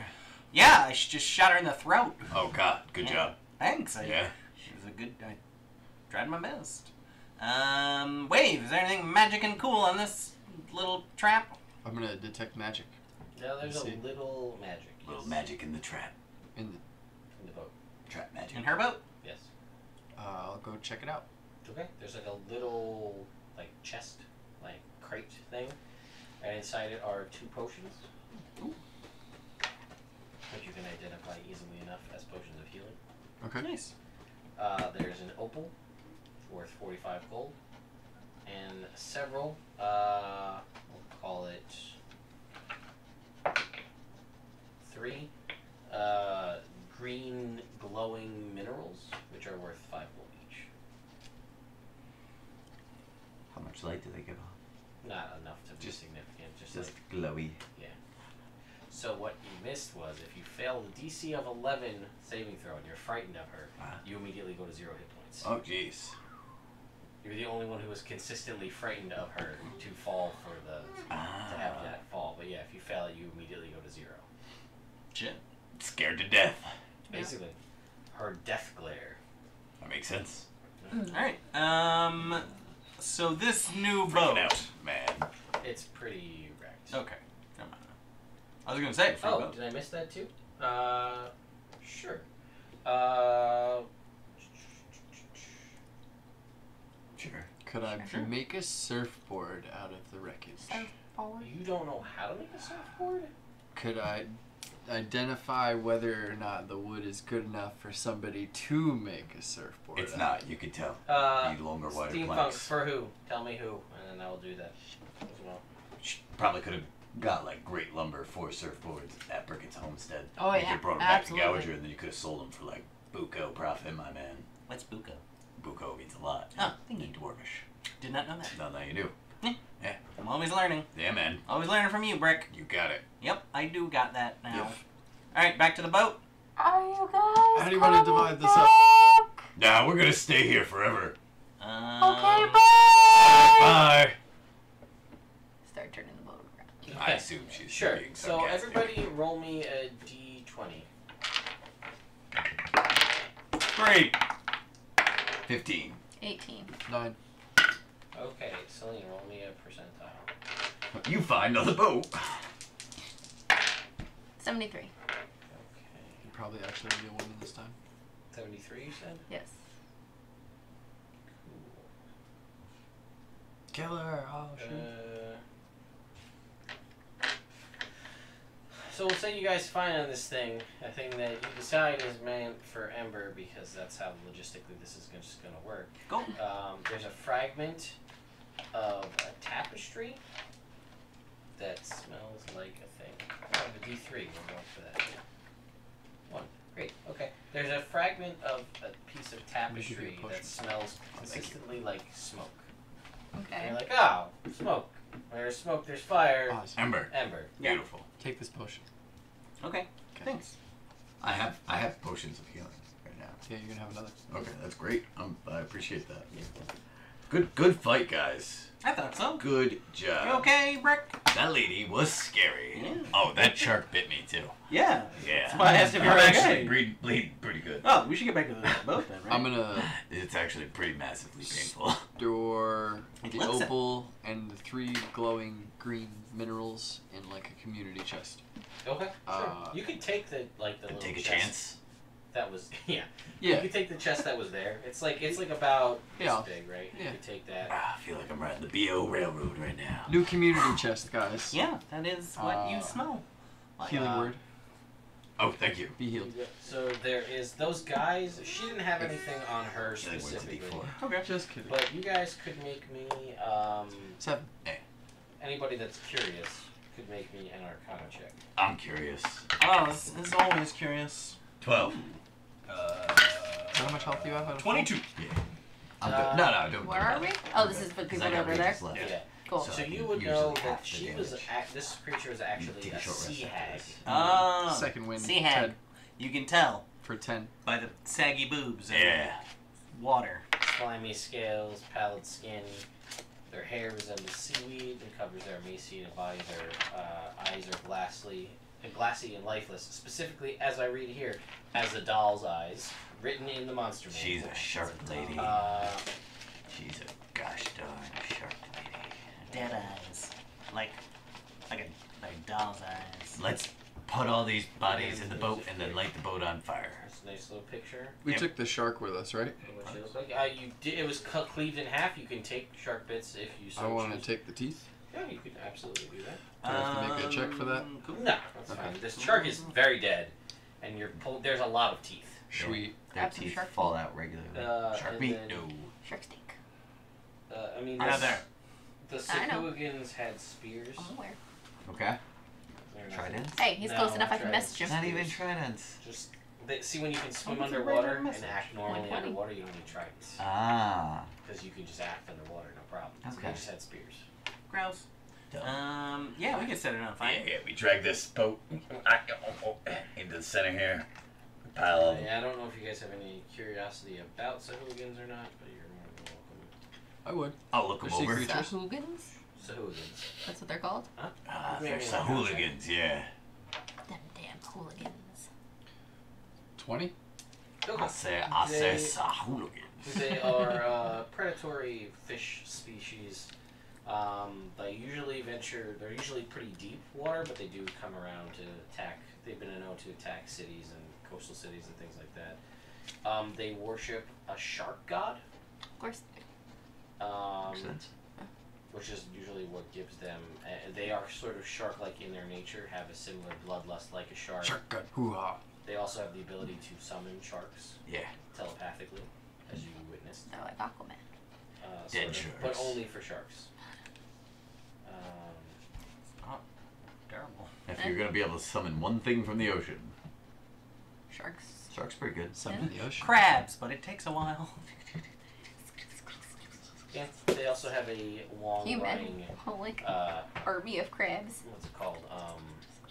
Yeah, I just shot her in the throat. Oh, God. Good job. Thanks. Yeah. She was a good... I tried my best. Wave, is there anything magic and cool on this little trap? I'm gonna detect magic. Yeah, there's Let's a see. little magic. Little magic in the trap. In in the boat. Trap magic. In her boat? Yes. I'll go check it out. Okay. There's like a little chest, crate thing, and inside it are 2 potions. Ooh. Which you can identify easily enough as potions of healing. Okay. Nice. There's an opal worth 45 gold, and several, we'll call it 3 green glowing minerals, which are worth 5 gold each. How much light do they give off? Not enough to be Just- significant, just glowy. yeah. So what you missed was if you fail the DC of 11 saving throw and you're frightened of her, you immediately go to 0 hit points. Oh, jeez. You're the only one who was consistently frightened of her to fall for to have that fall. But yeah, if you fail it, you immediately go to 0. Shit. Scared to death. Basically, her death glare. That makes sense. Alright. So this new Freaking boat. out, man. It's pretty wrecked. Okay. Come on. I was gonna say, free Oh, boat. did I miss that too? Sure. Sure. Could I Sure. make a surfboard out of the wreckage? You don't know how to make a surfboard? Could I identify whether or not the wood is good enough for somebody to make a surfboard? It's out not. of? You can tell. Uh, Need longer, wider Steampunk planks. for who? Tell me who, and then I will do that as well. Probably could have got great lumber for surfboards at Brickon's Homestead. Oh, You yeah, could have brought them back absolutely. to Gowager, and then you could have sold them for buco profit, my man. What's Buko? Buco means a lot. Oh, in Dwarvish. did not know that. No, you do. I'm always learning. Yeah, man. Always learning from you, Brick. You got it. Yep, I do got that now. Yep. Alright, back to the boat. Are you guys? How do you want to divide this up? Nah, we're gonna stay here forever. Okay, bye. Bye. Start turning the boat around. I assume she's Sure. being So sarcastic. everybody, roll me a d20. Great. 15. 18. 9. Okay, Celine, roll me a percentile. You find on the boat. 73. Okay. You probably actually be a woman this time. 73, you said? Yes. Cool. Killer. Oh shoot. So we'll say you guys find on this thing a thing that you decide is meant for Ember because that's how logistically this is just going to work. Go. There's a fragment of a tapestry that smells like a thing. Oh, the D3. We're going for that. 1. Great. Okay. There's a fragment of a piece of tapestry potion. that smells consistently like smoke. And Okay. you're like, oh, smoke. When there's smoke, there's fire. Awesome. Ember. Ember. Beautiful. Take this potion. Okay. Okay. Thanks. I have potions of healing right now. Yeah, you're gonna have another. Okay, that's great. I appreciate that. Good fight, guys. I thought so. Good job. You okay, Brick? That lady was scary. Yeah. Oh, that shark bit me too. Yeah. Yeah. That's why I asked if you I'm were actually okay. bleeding pretty good. Oh, we should get back to the boat then, right? I'm gonna It's actually pretty massively painful. store It the looks it. opal and the 3 glowing green minerals in a community chest. Okay, sure. Uh, You could take the little Take a chest chance. that was You Yeah. could take the chest that was there. It's like about Yeah. this big, right? Yeah. You could take that. I feel like I'm riding the BO railroad right now. New community chest, guys. Yeah, that is what you smell. Like, Healing word. Oh, thank you. Be healed. So there is those guys. She didn't have anything on her Healing word's a specifically, D4. Okay. Just kidding. but you guys could make me 7. any anybody that's curious could make me an Arcana check. I'm curious. Oz is always curious. 12. How much health do you have? Out of 22. Yeah. I'm good. No, don't. Where are we? Oh, this is for people over there. Yeah. Cool. So I you can would usually know half that the she was damage. this creature is actually Take a short rest sea after hag. this. Oh. Second wind. Sea hag. 10 You can tell for 10. by the saggy boobs and Yeah. water. Slimy scales, pallid skin. Their hair resembles seaweed and covers their emaciated body. Their eyes are glassy and lifeless. Specifically, as I read here, as a doll's eyes, written in the monster manual. She's a sharp lady. She's a gosh darn sharp lady. Dead eyes. Like a doll's eyes. Let's put all these bodies in the boat and then light the boat on fire. It's a nice little picture. We Yep. took the shark with us, right? Of what she looks like. You did. It was cleaved in half. You can take shark bits if you so I want to choose. take the teeth. Yeah, you could absolutely do that. Do I have to make a check for that? Cool. No, that's Okay. fine. This shark is very dead, and there's a lot of teeth. Sweet. Their Grab some teeth shark fall out regularly. Shark and meat? then- No. Shark steak. I mean, Now there. the I know. Sakuagins had spears. I'm aware. Okay. They're not- Tridents? Hey, he's No, close enough. I can tridents. message him. Not even tridents. Just see when you can swim What's a underwater regular and message? act normally 120. underwater, you don't need tridents Ah. because you can just act underwater, no problem. So Okay. they just had spears. Gross. Dumb. Yeah, we can set it on fire. Yeah, we drag this boat into the center here. Pile of Yeah, I don't know if you guys have any curiosity about Sahuagins or not, but you're more than welcome. I would. I'll look them They're sea over. creatures. Sahugans? Sahuagins. That's what they're called? There's the hooligans, yeah. Them damn hooligans. 20? I say hooligans. They are predatory fish species. They usually they're usually pretty deep water, but they do come around to attack. They've been known to attack cities and coastal cities and things like that. They worship a shark god, Of course. Makes sense. which is usually what gives them. They are sort of shark-like in their nature, have a similar bloodlust like a shark. Shark gun. Hoo-ha. They also have the ability to summon sharks Yeah. telepathically, as you witnessed. They're like Aquaman. Dead sort of, but sharks. only for sharks. Terrible. If you're gonna be able to summon one thing from the ocean, Sharks. shark's pretty good. Some in the ocean. Crabs, but it takes a while. Yeah, they also have a long Human. running Like what's army of crabs. it called?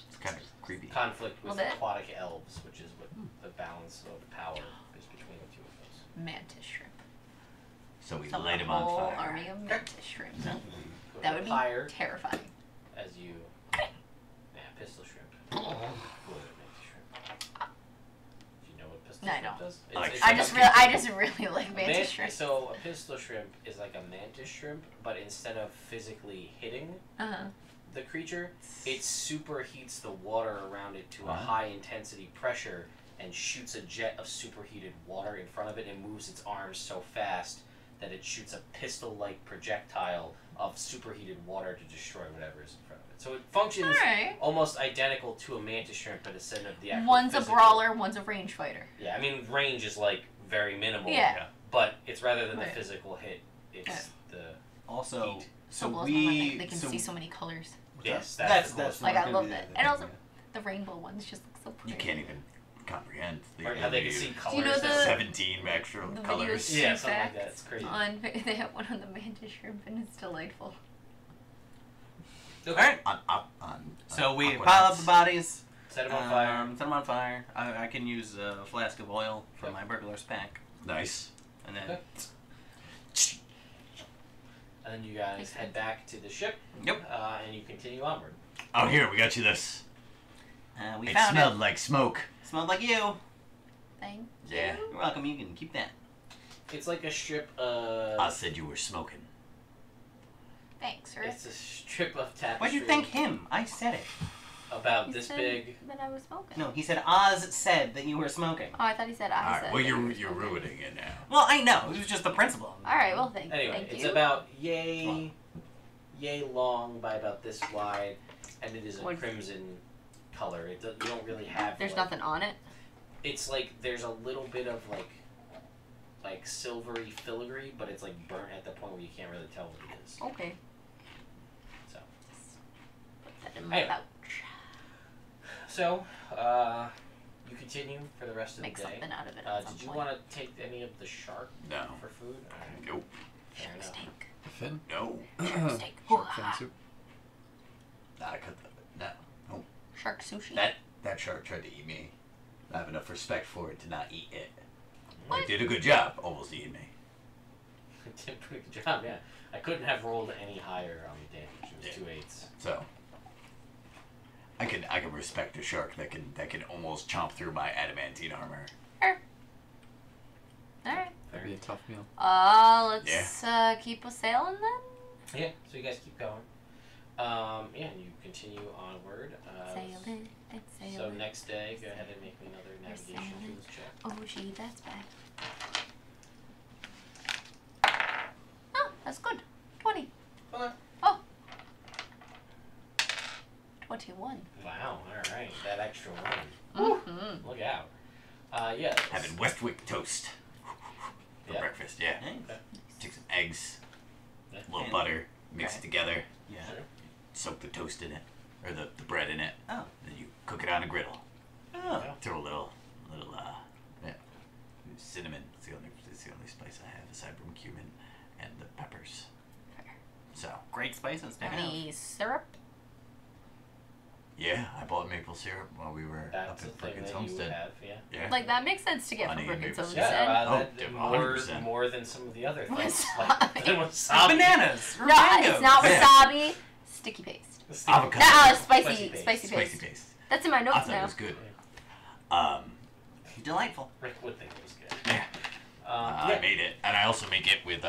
It's kind of creepy. Conflict with Well, that- aquatic elves, which is what the balance of power is between the two of those. Mantis shrimp. So we So light a them on whole fire. army of mantis shrimp. Go That to would be higher terrifying. as you pistol shrimp. Cool, mantis shrimp. Do you know what pistol No, I shrimp don't. does? Like I just really like mantis shrimp. So a pistol shrimp is like a mantis shrimp, but instead of physically hitting Uh-huh. the creature, it superheats the water around it to a Ah. high intensity pressure and shoots a jet of superheated water in front of it and moves its arms so fast that it shoots a pistol-like projectile of superheated water to destroy whatever is in front of it. So it functions Alright. almost identical to a mantis shrimp, but instead of the actual One's a physical- brawler, one's a range fighter. Yeah, I mean range is like very minimal. Yeah. But it's rather than the Right. physical hit, it's the Also, Heat. so blows my we mind. They can see so many colors. yes, That's that's Like, what I I'm love gonna that. do. And also, the rainbow ones just look so pretty. You can't even comprehend the or how they can ability see of colors. Do you know that- the- 17 extra The colors. videos Yeah, two something like that. facts It's crazy. On, they have one on the mantis shrimp and it's delightful. Alright, On so we Aquanauts. pile up the bodies. Set them on fire. Set them on fire. I can use a flask of oil for my burglar's pack. Nice. And then, Okay. And then you guys head back to the ship. Yep. And you continue onward. Oh, here, we got you this. we It found smelled it. like smoke. Smelled like you. Thank Yeah. you. You're welcome. You can keep that. It's like a strip I said you were smoking. Thanks, sir. It's a strip of tapestry. Why'd you thank him? I said it. about He this said big. that I was smoking. No, he said Oz said that you were smoking. Oh, I thought he said I Alright, said. well, that you were you're smoking. ruining it now. Well, I know. It was just the principle. Alright, well, thank Anyway, you. it's about yay long by about this wide, and it is a What- crimson color. You don't really have. There's like, nothing on it. It's like there's a little bit of like silvery filigree, but it's like burnt at the point where you can't really tell what it is. Okay. So Anyway. vouch. So, you continue for the rest of Make the day. something out of it at some Did you point. want to take any of the shark No. for food? Alright, Nope. fair Shark enough. steak. Fin? No. Shark steak. Shark fin soup. Nah, I cut that. No. Shark sushi. That shark tried to eat me. I have enough respect for it to not eat it. What? It did a good job, almost eating me. Did a pretty good job, yeah. I couldn't have rolled any higher on the damage. It was 2 8s. So I can respect a shark that can almost chomp through my adamantine armor. Sure. Alright. That'd be a tough meal. Let's keep a sailing then? Yeah, so you guys keep going. Yeah, and you continue onward. Sailing and sailing. So next day, go ahead and make me another You're navigation sailing. tools check. Oh, gee, that's bad. Oh, that's good. 20. Okay. Oh. 21. Wow, alright. That extra one. Mm-hmm. Look out. Yeah. Having Westwick toast for Yeah. breakfast. Yeah. Okay. Take some eggs, Yeah. a little And- butter, mix it okay. together, Yeah. Sure. soak the toast in it, or the bread in it. Oh. Then you cook it on a griddle. Oh. Yeah. Throw a little cinnamon. It's the only spice I have aside from cumin and the peppers. Fair. So Great spices to have. Any syrup? yeah, I bought maple syrup while we were That's up the at thing Brickon's that you would Homestead. have, yeah. Yeah. Like, that makes sense to get from Honey and Brickon's maple Homestead. syrup. Yeah, Oh, that, yeah, more, 100%. more than some of the other things. Wasabi. Than wasabi. Bananas. Or No, mangoes. it's not Yeah. wasabi. Sticky paste. Avocado. Spicy paste. paste. Spicy paste. That's in my I notes thought now. it was good. Delightful. Rick would think it was good. Yeah. I Yeah. made it, and I also make it with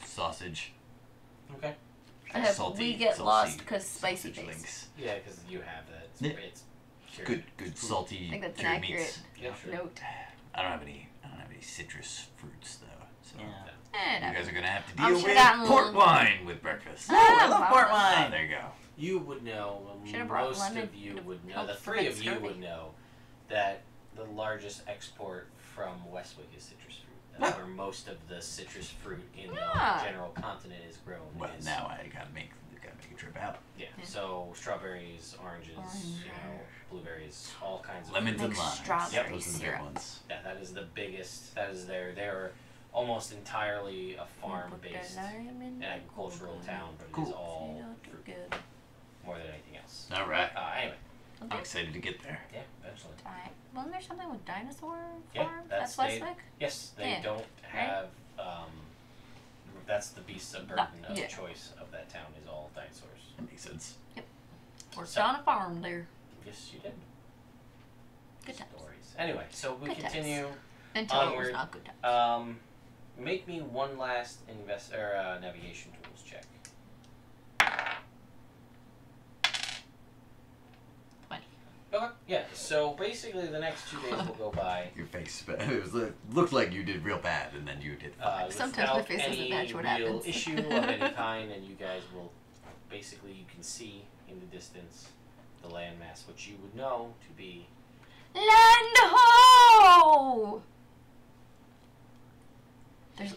sausage. Okay. We get lost because spicy sausage paste. links. Yeah, because you have that. It's, Yeah. it's cured. Good salty. I think that's an cured accurate meats. Yeah, sure. note. I don't have any citrus fruits though. So Yeah. you guys are gonna have to I'm deal sure with that port one- wine with breakfast. Oh, I love port Ah, wine. there you go. You would know, Should've brought most lemon. of you would know, Help the three prevent of you scurvy. would know that the largest export from Westwick is citrus fruit. That's where most of the citrus fruit in Ah. the general continent is grown. Well, is, now I gotta make a trip out. Yeah, Yeah. so strawberries, oranges, Orange. blueberries, all kinds of Lemons and Like limes. strawberry Those are the big syrup. ones. Yeah, that is the biggest. That is they're almost entirely a farm-based agricultural town, but it is Cool. all fruit more than anything else. All right. Anyway, I'm excited to get there. yeah, eventually. Wasn't there something with dinosaur Yeah, farm? that's Westwick? Yes, they Yeah, don't have. That's the beast of burden of yeah. choice of that town is all dinosaurs. That makes sense. Worked on a farm there. Yes, you did. Good times. Stories. Anyway, so we Good times. continue. Until it was Onward. not good times. Make me one last navigation tools check. 20. Okay. Yeah. So basically, the next 2 days will go by. Your face, it looked like you did real bad, and then you did fine. Sometimes my without face doesn't any match what real happens. issue of any kind, and you guys will basically you can see in the distance the landmass, which you would know to be Land ho!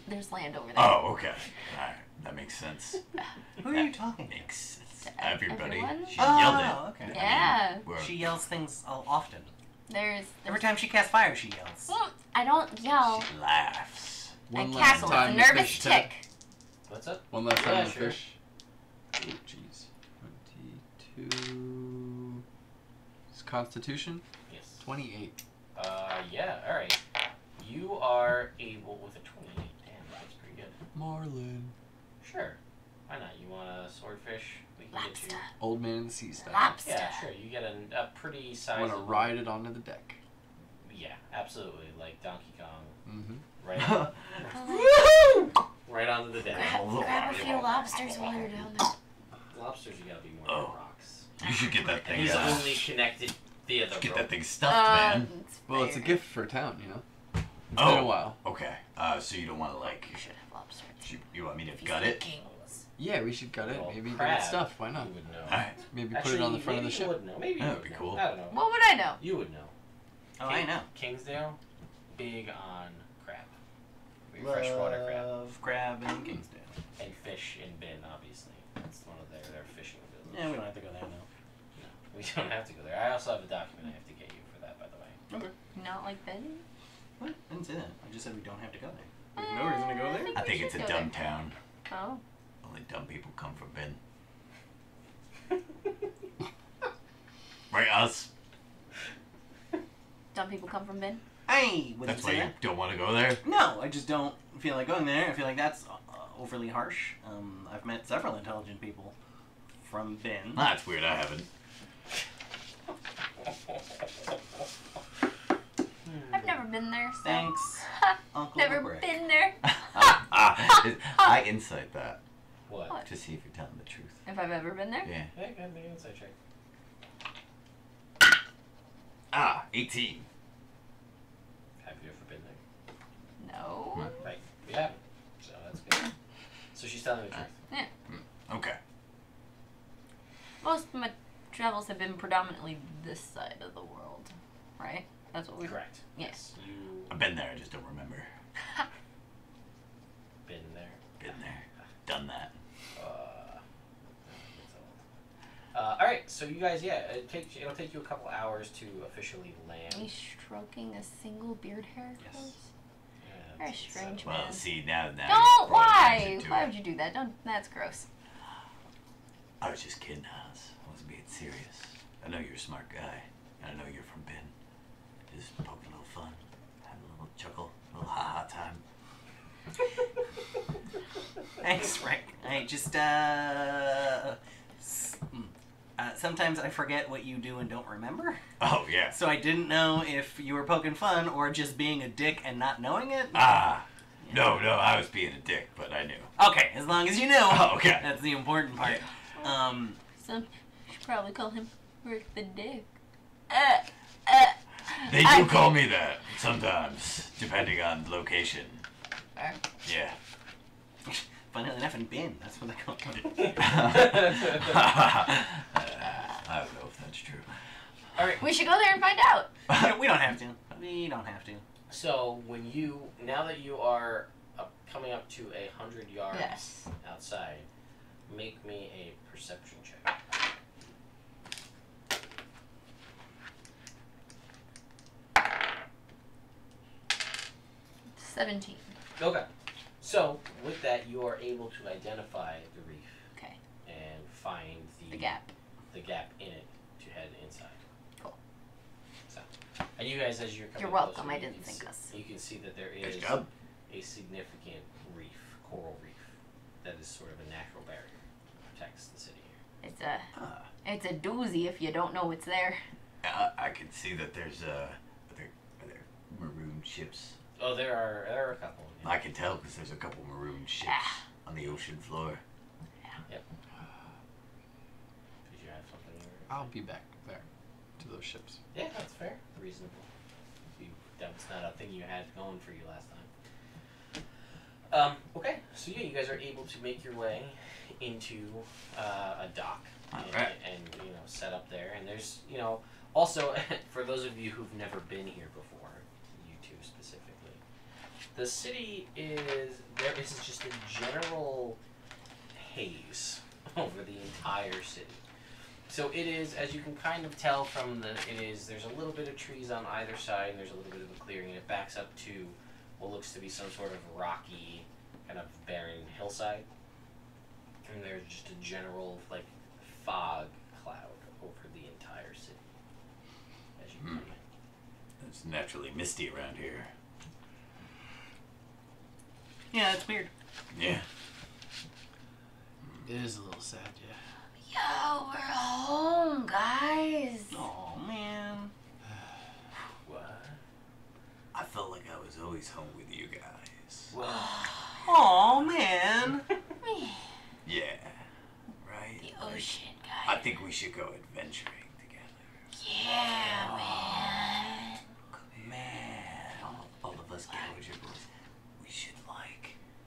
There's land over there. Oh, okay. Alright, that makes sense. Who are you talking to? Makes sense. To Everybody. everyone? She Oh, yelled it. okay. Yeah. She yells things often. There's Every time she casts fire, she yells. I don't yell. She laughs. One I last cackle. time It's a to nervous fish, Ted. tick. what's up? One last time Yeah, to sure. fish. Oh, jeez. 22. Is Constitution? Yes. 28. Yeah. All right. You are able with a 28. Damn, that's pretty good. Marlin. Sure. Why not? You want a swordfish? We can Lobster. get you. Old man in the sea style. Lobster. Yeah, sure. You get a pretty I sizable. want to ride it onto the deck. Yeah, absolutely. Like Donkey Kong. Mm-hmm. Right. Right onto the deck. Grab a few lobsters while you're down there. Lobsters, you gotta be more Oh. than rocks. You should get that thing. He's only connected via the Get rope. that thing stuffed, man. Well, it's a fair. gift for a town, you know? It's Oh. been a while. Okay. So you don't want to like? You should have lobsters. You want me to Feast gut the it? kings. Yeah, we should gut it. Well, Maybe get crab, it stuffed. Why not? You would know. Alright. Maybe Actually, put it on the front of the maybe ship. You would know. Maybe you That'd would be know. cool. I don't know. What would I know? You would know. Oh, I know. Kingsdale, big on crab. Big freshwater crab. Love crab in Kingsdale. And fish in bin, obviously. That's one of their fishing abilities. Yeah, we don't have to go there now. We don't have to go there. I also have a document I have to get you for that, by the way. Okay. Not like Betty? What? I didn't say that. I just said we don't have to go there. There's no reason to go there. I think it's a go dumb there. town. Oh. Only dumb people come from Ben. Right, us? Dumb people come from Ben? I wouldn't That's why say you that. don't want to go there? No, I just don't feel like going there. I feel like that's overly harsh. I've met several intelligent people from Ben. That's weird, I haven't. I've never been there, so. Thanks, Uncle Never Brick. been there. I insight that What? to see if you're telling the truth. If I've ever been there? Yeah. Hey, go ahead and make an insight check. 18. Have you ever been there? No. Right. We haven't. So that's good. So she's telling the truth. Yeah. Okay. Most of my travels have been predominantly this side of the world, right? That's what we. Correct. Yes. You I've been there, I just don't remember. been there. Been there. Done that. All right. So you guys, yeah, it'll take you a couple hours to officially land. Are you stroking a single beard hair? Yes. Close? Yeah, Very it's, strange, Well, man. see, now Don't! you brought Why? attention to Why it. would you do that? Don't. That's gross. I was just kidding, Oz. I wasn't being serious. I know you're a smart guy. And I know you're from Ben. Just poking a little fun. Having a little chuckle. A little ha-ha time. Thanks, Rick. I just, sometimes I forget what you do and don't remember. Oh, yeah. So I didn't know if you were poking fun or just being a dick and not knowing it. No, I was being a dick, but I knew. Okay, as long as you know. Oh, okay. That's the important part. So, you should probably call him Rick the Dick. They do call me that sometimes, depending on location. Yeah. Funnily enough, in Ben, that's what they call me. I don't know if that's true. All right. We should go there and find out. We don't have to. We don't have to. So now that you are coming up to 100 yards Yes. outside, make me a perception check. 17. Okay. So with that, you are able to identify the reef. Okay. And find The gap. the gap in it to head inside. Cool. So, and you guys, as you're coming You're welcome. closer, I you didn't can think see, us. You can see that there Nice is job. a significant reef, coral reef, that is sort of a natural barrier that protects the city here. It's a doozy if you don't know it's there. I can see that there's are there maroon ships. Oh, there are a couple. Yeah. I can tell because there's a couple maroon ships on the ocean floor. Yep. Did you have something? I'll be back there to those ships. Yeah, that's fair. Reasonable. That's not a thing you had going for you last time. Okay, so yeah, you guys are able to make your way into a dock and set up there. And there's also for those of you who've never been here before, you two specifically, the city there is just a general haze over the entire city. So it is, as you can kind of tell from there's a little bit of trees on either side, and there's a little bit of a clearing, and it backs up to what looks to be some sort of rocky, kind of barren hillside. And there's just a general, fog cloud over the entire city as you come in. It's naturally misty around here. Yeah, it's weird. Yeah. It is a little sad, yeah. Yo, we're home, guys. Oh man. What? I felt like I was always home with you guys. Oh man. Yeah. Right? The ocean, I guys. think we should go adventuring together. Yeah, man. Man, all of us Gowager boys, we should,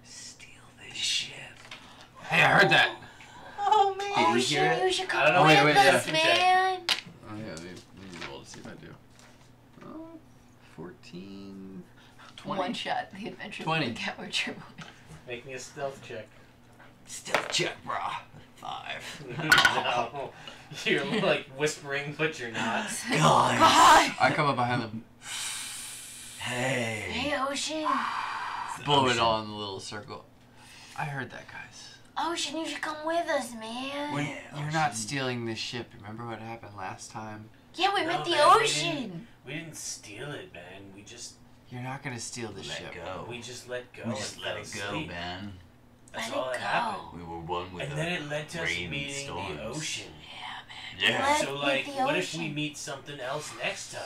steal this ship. Hey, I heard that! Oh man. Oh, you hear it? you should I come don't know. with Wait, us, yeah. man. Oh, yeah, let me roll to see if I do. Oh, 14... 20. One shot. The Adventures 20. of the Gowager Boys. Make me a stealth check. Still check, brah. 5. No. You're like whispering, but you're not. Guys. God. I come up behind them, Hey. Hey, Ocean. blow it all in the little circle. I heard that, guys. Ocean, you should come with us, man. You're not stealing this ship. Remember what happened last time? Yeah, we No, met the man, ocean. We didn't steal it, man. We just You're not gonna steal the Let ship. go. we just let go. We just and let fell it go, asleep. man. That's Let all it that go. happened. We were one with And the then it led to us rain and meeting storms. the ocean. Yeah. Let So with like, the what if we ocean. meet something else next time?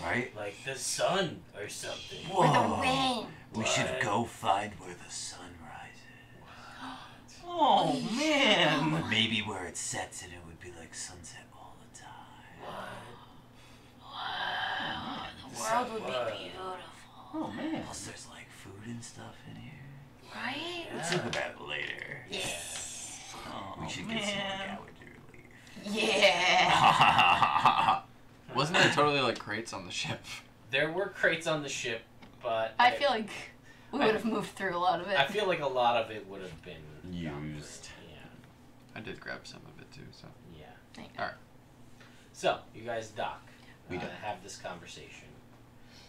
Right? Like the sun or something. Or the Whoa. wind. We should What? go find where the sun rises. Oh man. Or maybe where it sets and it would be like sunset all the time. Wow, the world would What? be beautiful. Oh man. Plus there's like food and stuff in here. Right? We'll talk about it later. Yeah. Oh, We should get some man. more Gowager leaf. Yeah. Wasn't there totally like crates on the ship? There were crates on the ship, but I feel like we would have moved through a lot of it. I feel like a lot of it would have been Used. Yeah. I did grab some of it too. So Yeah. So you guys dock. We dock. Have this conversation.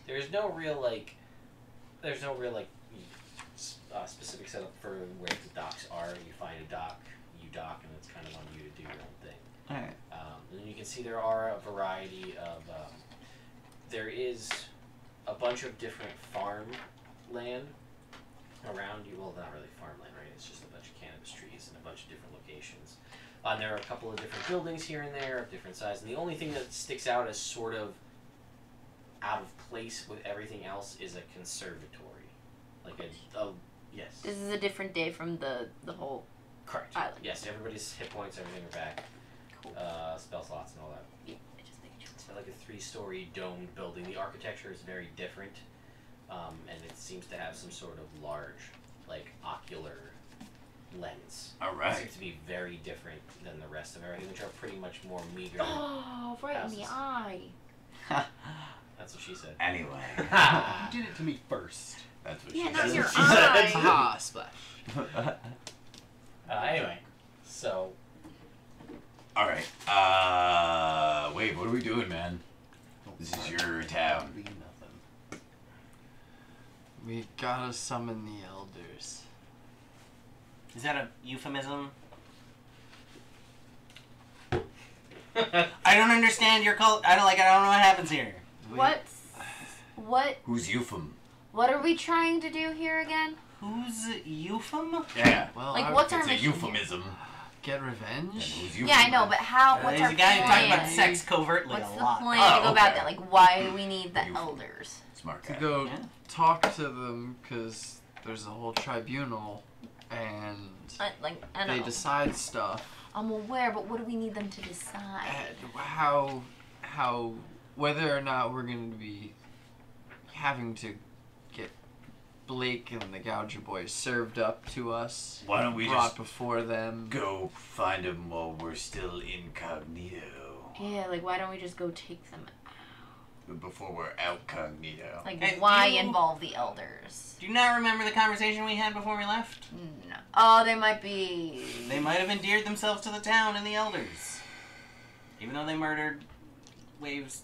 There's no real like. Specific setup for where the docks are. You find a dock, you dock, and it's kind of on you to do your own thing. Alright. And you can see there are a variety of. There is a bunch of different farmland around you. Well, not really farmland, right? It's just a bunch of cannabis trees in a bunch of different locations. And there are a couple of different buildings here and there of different sizes. And the only thing that sticks out as sort of out of place with everything else is a conservatory. Like a yes. This is a different day from the whole Correct. island. Yes, everybody's hit points, everything are back. Cool. Spell slots and all that. Yeah, I just make sure. It's like a 3-story domed building. The architecture is very different, and it seems to have some sort of large, like, ocular lens. It Alright. seems to be very different than the rest of everything, which are pretty much more meager. Oh, right in the Houses. eye. That's what she said. Anyway. You did it to me first. That's what Yeah, she not said. your She said eye. ah, splash. Anyway, so Alright. Wait, what are we doing, man? This is your town. Be nothing. We gotta summon the elders. Is that a euphemism? I don't understand your cult. I don't know what happens here. What Who's Eupham? what are we trying to do here again? Who's euphem? Yeah. Well, Like, I- what's our It's a mission? euphemism. Get And revenge? who's Eupham? Yeah, I know, but how? What's He's our a guy who talks about plan? sex covertly What's a the lot. plan Oh, to go about okay. that? Like, why do we need the You- elders? Smart To guy. go Yeah. talk to them because there's a whole tribunal and I they don't know. decide stuff. I'm aware, but what do we need them to decide? And how whether or not we're going to be having to get Blake and the Gouger boys served up to us, Why don't we brought just before them. go find him while we're still incognito? Yeah, like, why don't we just go take them out? Before we're outcognito. Like, Hey, why you- involve the elders? Do you not remember the conversation we had before we left? No. Oh, they might be. They might have endeared themselves to the town and the elders. Even though they murdered Wave's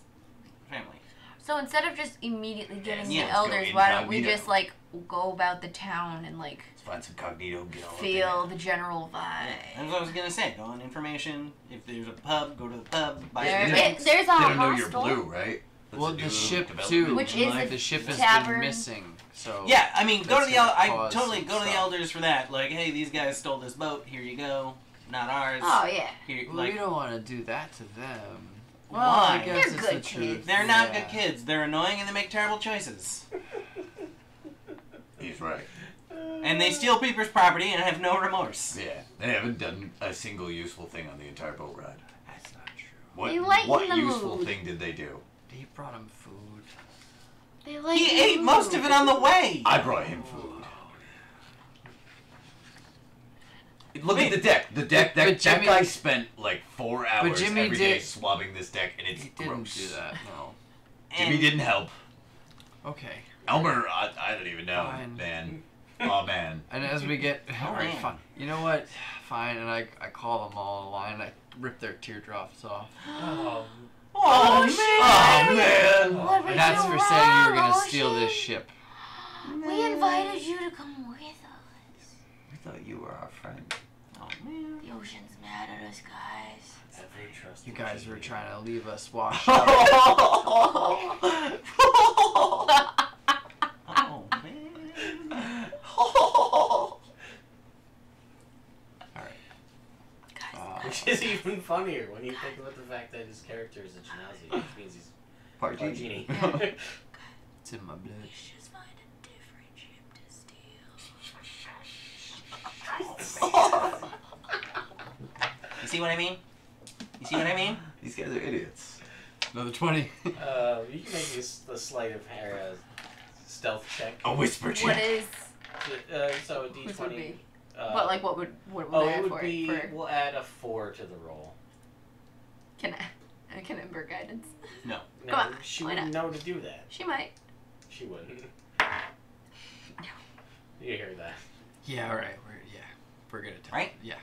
family. So instead of just immediately getting Yeah, the let's go elders, why don't we incognito. just, like, go about the town and, like, Let's find some cognito, get all up feel in the general vibe? That's what I was gonna say. Go on information. If there's a pub, go to the pub. Buy There, some Yeah. drinks. there's a They don't know you're hostel. blue, right? That's Well, a the new ship development. too. Which is like, a the ship has tavern. been missing. So Yeah, I mean, go to That's the I gonna cause totally some go to the stuff. elders for that. Like, hey, these guys stole this boat. Here you go. Not ours. Oh, yeah. Here, Well, like, we don't want to do that to them. Well, why? I guess They're it's good the truth. kids. They're not Yeah. good kids. They're annoying and they make terrible choices. He's right. And they steal people's property and have no remorse. Yeah, they haven't done a single useful thing on the entire boat ride. That's not true. What, They lighten what the useful mood. thing did they do? He brought him food. They like He ate most of it on the way. I brought him food. Look at the deck. The deck. But That Jimmy- guy spent like 4 hours Jimmy every day did- swabbing this deck, and it's He didn't gross. do that. No. Jimmy And- didn't help. Okay. Elmer, I don't even know, Fine. man. Oh man. And as we get, all right, man. fine. You know what? Fine. And I call them all in line. I rip their teardrops off. Oh, Oh, man. What we That's do for saying you were wrong, gonna steal Ocean? this ship. We invited you to come with us. We thought you were our friend. Oh, man. The ocean's mad at us, guys. every trust. You guys were trying to leave us washed Oh, up. Oh, man. Guys, Which is even funnier when you think about the fact that his character is a Janazi, which means he's Part part genie. genie. It's in my blood. we should just find a different ship to steal. You see what I mean? You see what I mean? These guys are idiots. Another 20. You can make this a sleight of hand stealth check. A whisper What check. is? So a Which would d20. be? But But what would I oh, add it would for be. it? For We'll add a 4 to the roll. can Ember guidance? No. No, Come on, she why wouldn't not? know to do that. She might. She wouldn't. You hear that? Yeah, all right. We're gonna tell. Right? Yeah.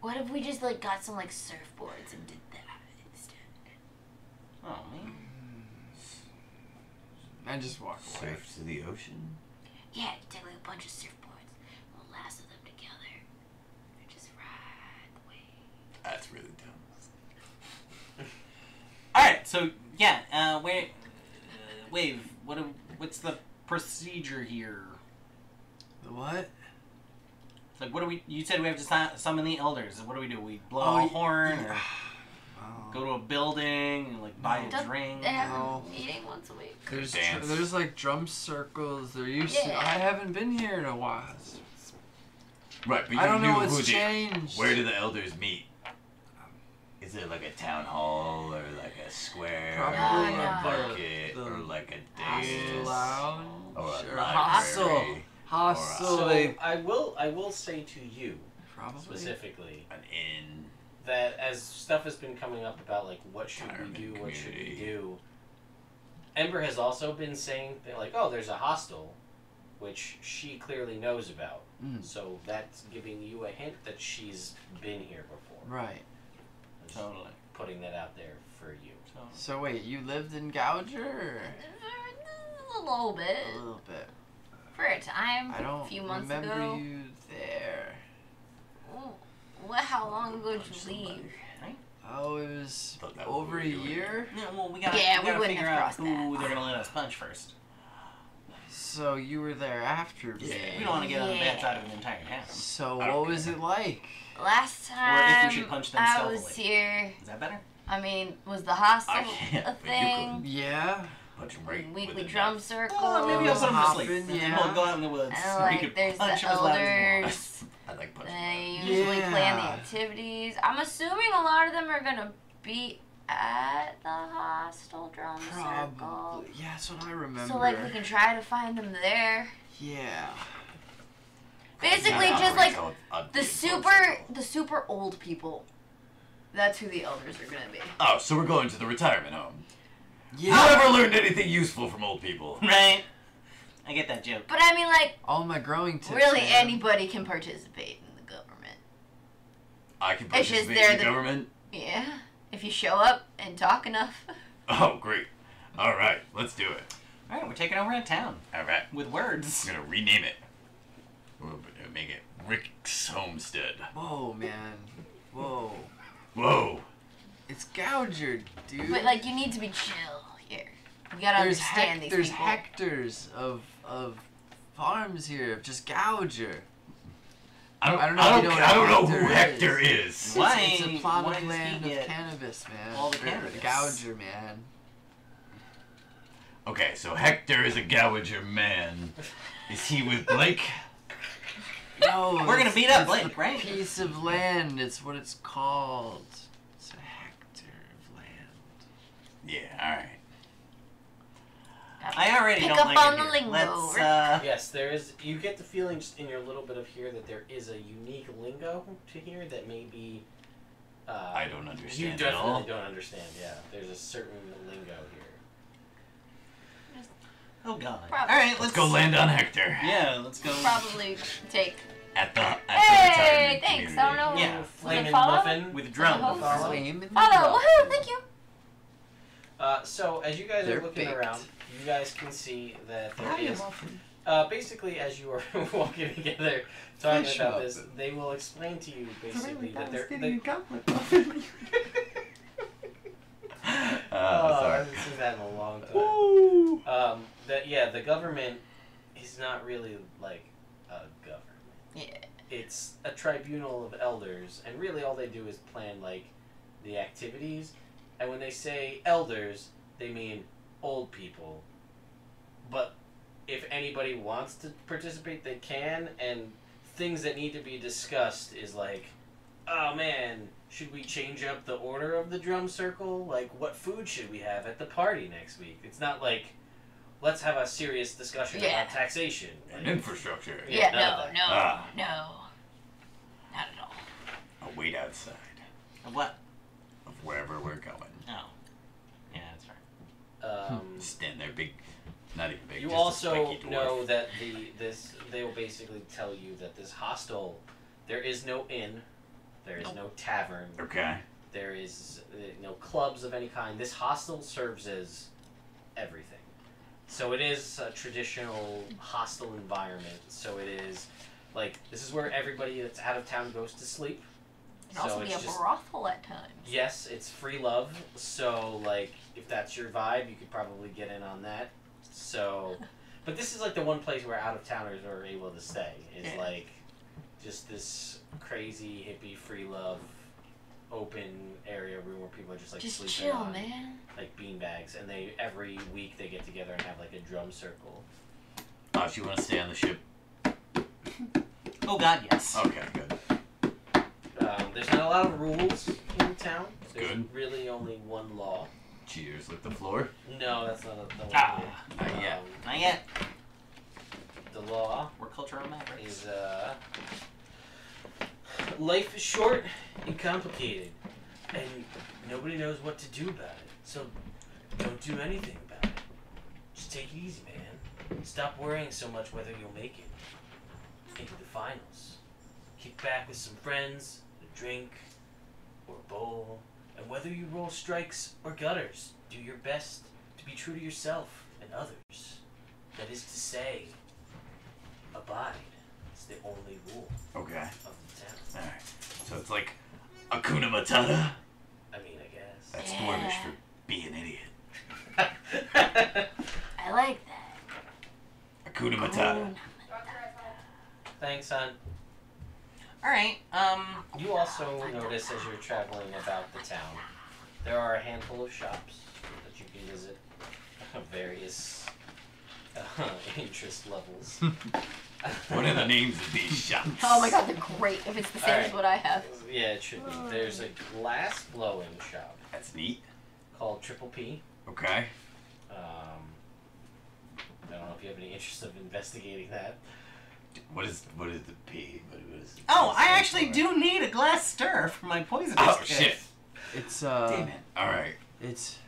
What if we just like got some like surfboards and did that instead? Oh, man. And just walk away. Surf to the ocean. Yeah, take like a bunch of surfboards, we'll lasso them together, and just ride the wave. That's really dumb. Alright, so, yeah, Wave, what's the procedure here? The what? Like, what do we... You said we have to summon the elders. What do? We blow Oh, a horn? yeah. Or Oh. go to a building and, like, buy a Don't drink? they have No. a meeting once a week? There's Dance. there's like drum circles. There used to. Yeah. I haven't been here in a while. Right, but you I don't know knew what's who the- changed. Where do the elders meet? Is it like a town hall or like a square Probably or a the- market the or like a Hostel dais lounge or a or library? hostel. Hostel. So They I will say to you probably. specifically An inn. that as stuff has been coming up about like what should we Retirement do, what should we community. do. Ember has also been saying that like, oh, there's a hostel, which she clearly knows about. Mm. So that's giving you a hint that she's been here before. Right. Just Totally. putting that out there for you. So wait, you lived in Gowager? A little bit. A little bit. For a time. I don't a few months remember ago. you there. Oh, what? How long ago did you leave? Oh, it was Thought that was over what a we were doing. year. Yeah, well, we gotta Yeah, we wouldn't figure have out crossed who that. they're gonna let us punch first. So you were there after me. We don't want to get on the bad Yeah. side of an entire town. So I don't what was care. it like? Last Or time if we should punch them I was stealthily. here, Is that better? I mean, was the hostel I can't, a but you thing? Yeah. Punch him right Weekly with a drum knife. circle. Oh, maybe I'll put him to Hopping, sleep. And then yeah. we'll go out in the woods. And We like, could there's the punch him as loud as we want. elders. I like punching. They usually plan the Yeah. activities. I'm assuming a lot of them are gonna be at the hostel drum circle. Probably. Yeah, that's what I remember. So like we can try to find them there. Yeah. Basically, Not just like operates on a the big super circle. the super old people. That's who the elders are gonna be. Oh, so we're going to the retirement home. Yeah. You ever learned anything useful from old people? Right? I get that joke. But I mean, like, All my growing tips. really, man. anybody can participate in the government. I can It's just participate they're in the the- government? Yeah, if you show up and talk enough. Oh, great. All right, let's do it. Alright, we're taking over a town. All right, With words. I'm going to rename it. We'll make it Rick's Homestead. Whoa, man. Whoa. Whoa. It's Gowager, dude. But like, you need to be chill here. You gotta understand these there's people. hectares of farms here of just Gowager. I I don't know if you know what I don't know who Hector Hector is. Why- It's a plot why of does he land of get cannabis, man. all the Or cannabis? Gowager, man. Okay, so Hector is a Gowager man. Is he with Blake? No, We're gonna it's- beat up it's Blake, the right? Piece of land. It's what it's called. It's a hectare of land. Yeah, all right. I already Pick don't up like on it the here. lingo, Let's, Rick. Yes, there is. You get the feeling just in your little bit of here that there is a unique lingo to here that may be. I don't You understand at definitely all. don't understand. Yeah, there's a certain lingo here. Oh God. Probably. All right, Let's go land on Hector. Yeah, let's go. Probably take. At the Hey, retirement thanks. community. I don't know. Yeah, Was it Flaming follow? muffin. With drone. Follow? Follow. Follow. Woohoo! Thank you. So as you guys They're are looking baked. around, you guys can see that there Hi, is. muffin. Basically, as you are walking together, talking Fish about muffin. this, they will explain to you basically that they're. I Sorry. haven't seen that in a long time. Ooh. That yeah, the government is not really like a government. Yeah. It's a tribunal of elders, and really all they do is plan like the activities. And when they say elders, they mean old people. But if anybody wants to participate, they can. And things that need to be discussed is like, oh man, should we change up the order of the drum circle? Like, what food should we have at the party next week? It's not like, let's have a serious discussion Yeah. about taxation. And Like, infrastructure. Yeah, Yeah. none of No. that. No. Ah. No. Not at all. I'll wait outside What? of wherever we're going. Oh. Yeah, that's right. Stand there, big. Not even big. You just a also spiky dwarf. know that they will basically tell you that this hostel, there is no inn, there is no tavern, Okay. there is no clubs of any kind. This hostel serves as everything. So it is a traditional hostel environment. So it is like this is where everybody that's out of town goes to sleep. It can also be a it's just brothel at times. yes, it's free love. So like if that's your vibe, you could probably get in on that. So, but this is like the one place where out of towners are able to stay. Is Yeah. like just this crazy hippie free love open area room where people are just like Just sleeping chill, on man. like beanbags, and they every week they get together and have like a drum circle. Oh, so you want to stay on the ship? Oh God, yes. Okay, good. There's not a lot of rules in town. There's Good. really only one law. Cheers, lick the floor. No, that's not the one. Ah, not yet. Not yet. The law We're cultural mavericks. is life is short and complicated, and nobody knows what to do about it. So don't do anything about it. Just take it easy, man. Stop worrying so much whether you'll make it into the finals. Kick back with some friends, a drink, or a bowl, and whether you roll strikes or gutters, do your best to be true to yourself and others. That is to say, abide. It's the only rule Okay. of the town. Alright. So it's like Akuna Matata. I mean, I guess. That's Yeah. Dwarvish for be an idiot. I like that. Akuna Matata. Thanks, son. All right. You also notice as you're traveling about the town, there are a handful of shops that you can visit of various interest levels. What are the names of these shops? Oh my god, they're great. If it's the same Alright. as what I have. Yeah, it should be. There's a glass blowing shop That's neat. called Triple P. Okay. I don't know if you have any interest of investigating that. What is the P? What is Oh, I actually do need a glass stir for my poisonous Oh kit. shit! It's Damn it! All right. It's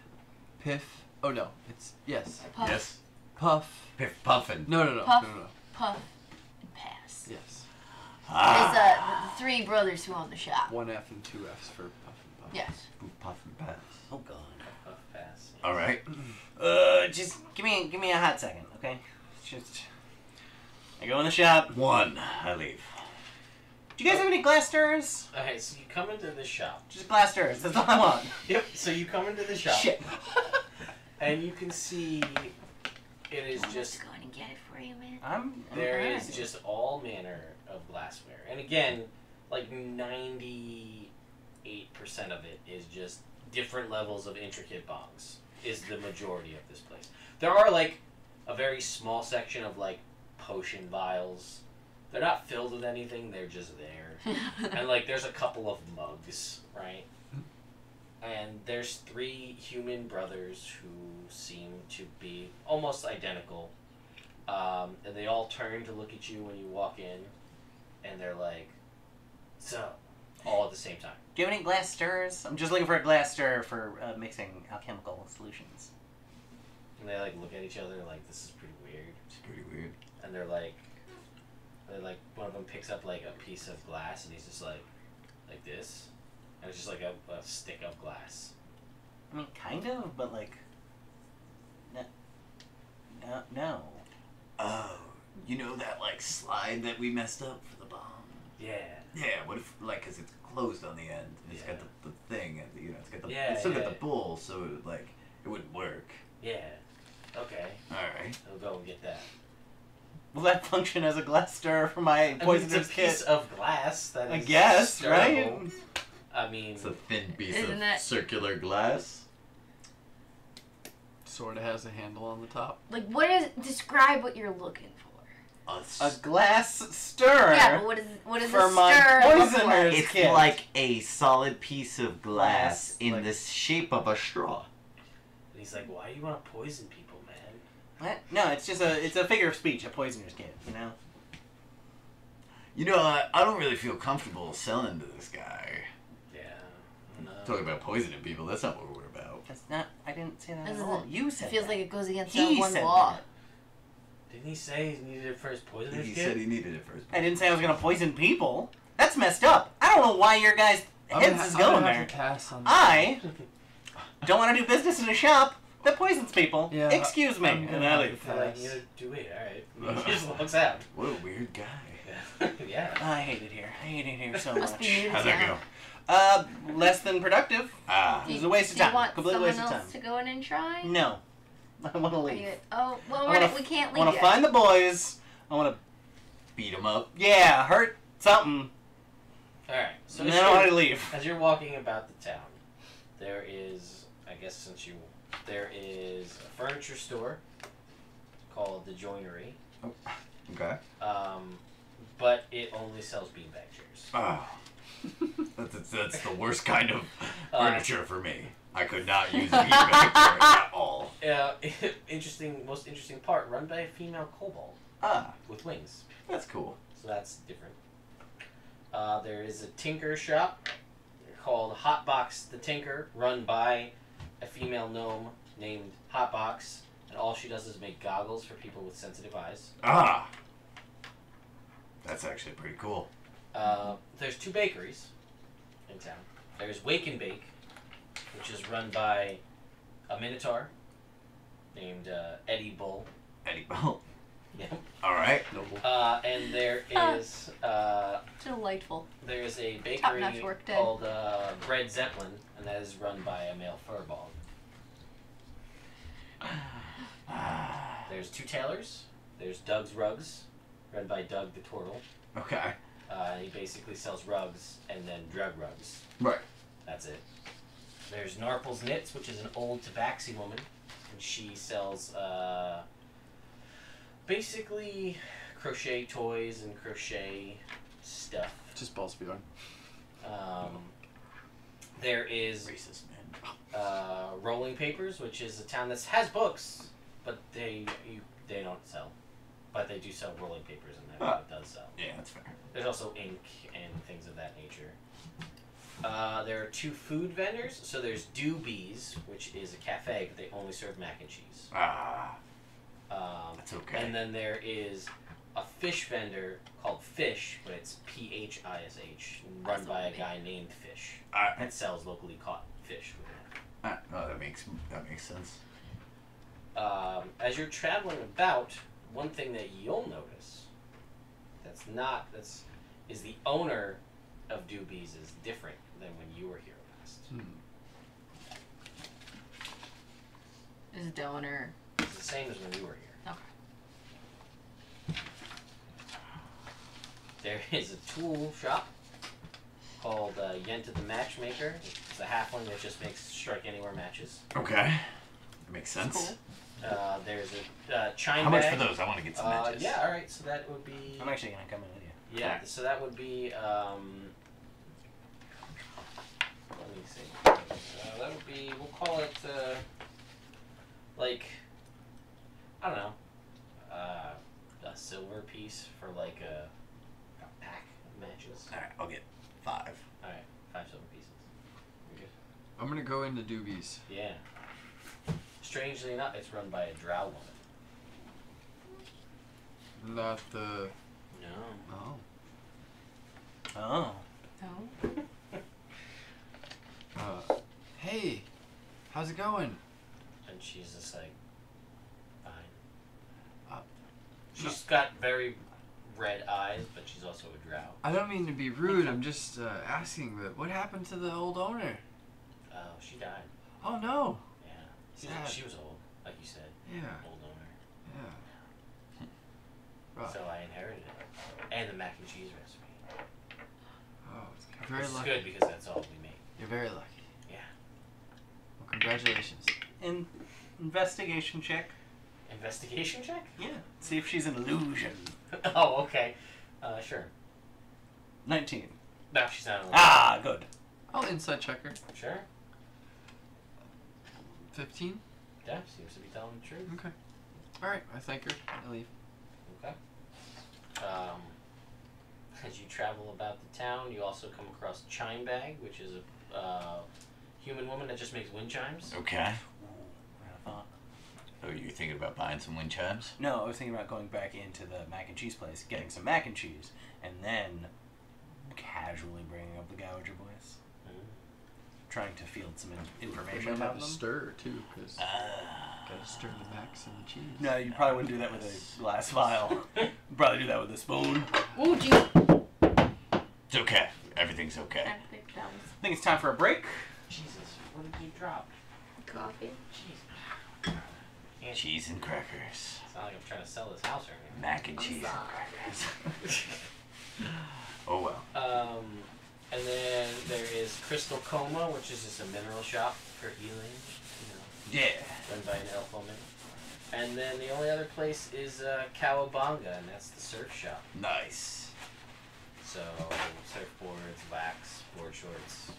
Piff. Oh no, it's yes. Puff, Yes. Puff. Piff Puffin. No, no, no, Puff. no, no. puff, and pass. Yes. Ah. There's the three brothers who own the shop. One F and two Fs for Puff and Puff. Yes. Puff and pass. Oh God. Puff pass. All right. Just give me a hot second, okay? Just I go in the shop. One. I leave. Do you guys have any glass stirrers? Okay, so you come into the shop. Just glass stirrers. That's all I want. Yep. So you come into the shop. Shit. And you can see it is I'm just going to get it for you, man. I'm there okay. is just all manner of glassware. And again, like 98% of it is just different levels of intricate bongs is the majority of this place. There are like a very small section of like potion vials. They're not filled with anything, they're just there. And like there's a couple of mugs, right? And there's three human brothers who seem to be almost identical. And they all turn to look at you when you walk in, and they're like, so, all at the same time. Do you have any glass stirrers? I'm just looking for a glass stirrer for mixing alchemical solutions. And they like look at each other like, this is pretty weird. It's pretty weird. And they're like, one of them picks up like a piece of glass and he's just like this. And it's just like a stick of glass. I mean, kind of, but like, no. Oh, you know that like slide that we messed up for the bomb? Yeah. Yeah. What if like, cause it's closed on the end. And it's got the thing, and you know, it's got the Yeah, it's still got yeah. the bull, so like it wouldn't work. Yeah. Okay. All right. I'll go and get that. Will that function as a glass stirrer for my poisonous it's a piece kit? of glass that I is guess, right? stirrable. I mean, It's a thin piece Isn't of that- circular glass. Sort of has a handle on the top. Like, what is? Describe what you're looking for. A glass stirrer. Yeah, but what is for the my stir look poisoner. like? It's kit. like a solid piece of glass Glass, in like- the shape of a straw. and he's like, why do you want to poison people, man? What? No, it's just it's a figure of speech, a poisoner's kit, you know? You know, I don't really feel comfortable selling to this guy. Yeah. No. Talking about poisoning people, that's not what we're about. That's not, I didn't say that This at is all. a- You said It feels that. like it goes against He that one said law. that. Didn't he say he needed it for his poisoner's He kit? said he needed it first. I didn't say I was gonna poison people. That's messed up. I don't know why your guys' heads is going there. Pass on I don't want to do business in a shop that poisons people. Yeah, Excuse me. I'm gonna And I have leave. to You're like, you know, do it, alright. He just walks out. What a weird guy. Yeah. I hate it here. I hate it here so Must be much. new to How'd that go? town. Less than productive. Ah. It was a waste of Do you time. want Complete someone waste of else time. to go in and try? No. I want to Are leave. you- oh, well, I wanna we can't I leave want to yet. find the boys. I want to, Beat him up. yeah, hurt something. Alright, so And then I want to leave. as you're walking about the town, there is, I guess there is a furniture store called The Joinery, Okay. but it only sells beanbag chairs. Ah. That's the worst kind of furniture for me. I could not use a beanbag chair at all. Most interesting part, run by a female kobold Ah, with wings. that's cool. So that's different. There is a tinker shop called Hotbox the Tinker, run by a female gnome named Hotbox, and all she does is make goggles for people with sensitive eyes. Ah. That's actually pretty cool. There's 2 bakeries in town. There's Wake and Bake, which is run by a minotaur named Eddie Bull. Eddie Bell. Yeah. All right. And there is Delightful. there is a bakery Top-notch work day. called Bread Zeppelin, and that is run by a male furball. There's 2 tailors. There's Doug's Rugs, run by Doug the Turtle. Okay. He basically sells rugs and then drug rugs. Right. That's it. There's Narple's Knits, which is an old tabaxi woman, and she sells basically crochet toys and crochet stuff. Just balls of yarn. There is Racist man. Rolling Papers, which is a town that has books, but they don't sell. But they do sell rolling papers, and that does sell. Yeah, that's fair. There's also ink and things of that nature. There are 2 food vendors. So there's Doobies, which is a cafe, but they only serve mac and cheese. Ah. That's okay. And then there is a fish vendor called Fish, but it's Phish, run by a guy named Fish that sells locally caught fish. Oh, that makes sense. As you're traveling about, one thing that you'll notice is the owner of Doobies is different than when you were here last. Is donor. It's the same as when you were here. Okay. There is a tool shop called Yenta the Matchmaker. It's a halfling that just makes strike anywhere matches. Okay. That makes sense. Cool. There's a chime How much bag. for those? I want to get some matches. Yeah, alright, so that would be... I'm actually going to come in with you. Yeah, so that would be, let me see. That would be, we'll call it, like, I don't know, a silver piece for like a pack of matches. All right, I'll get 5. Alright, 5 silver pieces. You're good. I'm gonna go into Doobies. Yeah. Just strangely enough, it's run by a drow woman. Not the. No. Oh. Oh. No. Hey, how's it going? And she's just like, fine. Uh, She's got very red eyes, but she's also a drow. I don't mean to be rude. I'm just asking, but what happened to the old owner? Oh, she died. Oh no. Yeah. Sad. She was old, like you said. Yeah. Old owner. Yeah. Right. So I inherited it. And the mac and cheese recipe. Oh, you're very Which lucky. is good because that's all we make. You're very lucky. Yeah. Well, congratulations. Investigation check. Investigation check? Yeah. See if she's an illusion. Oh, okay. Sure. 19. No, she's not. Ah, good. I'll inside check her. Sure. 15. Yeah, seems to be telling the truth. Okay. All right. I thank her. I leave. Okay. As you travel about the town, you also come across Chime Bag, which is a human woman that just makes wind chimes. Okay. Ooh, So you thinking about buying some wind chimes? no, I was thinking about going back into the mac and cheese place, getting some mac and cheese, and then casually bringing up the Gowager boys. Trying to field some information Might about have to them. stir too, because gotta stir the max and the cheese. No, you probably wouldn't do that with a glass vial. You'd probably do that with a spoon. Ooh, geez. It's okay. Everything's okay. I think that was I think it's time for a break. Jesus, what did you drop? coffee. Jeez. Can't- Cheese and crackers. It's not like I'm trying to sell this house or anything. Mac and cheese and crackers. Oh well. And then there is Crystal Coma, which is just a mineral shop for healing, Yeah. run by an elf woman. And then the only other place is Cowabunga, and that's the surf shop. Nice. So surfboards, wax, board shorts.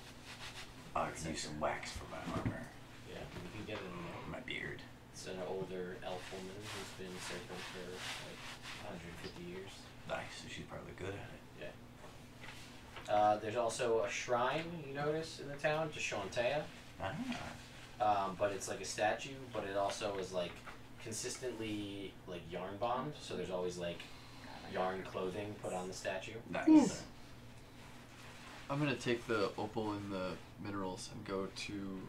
I could use some wax for my armor. Yeah, you can get it in there. My beard. It's an older elf woman who's been surfing for like 150 years. Nice. So she's probably good at it. There's also a shrine, you notice, in the town to Shantea. But it's like a statue, but it also is like consistently like yarn bombed, so there's always like yarn clothing put on the statue. Nice. So, I'm gonna take the opal and the minerals and go to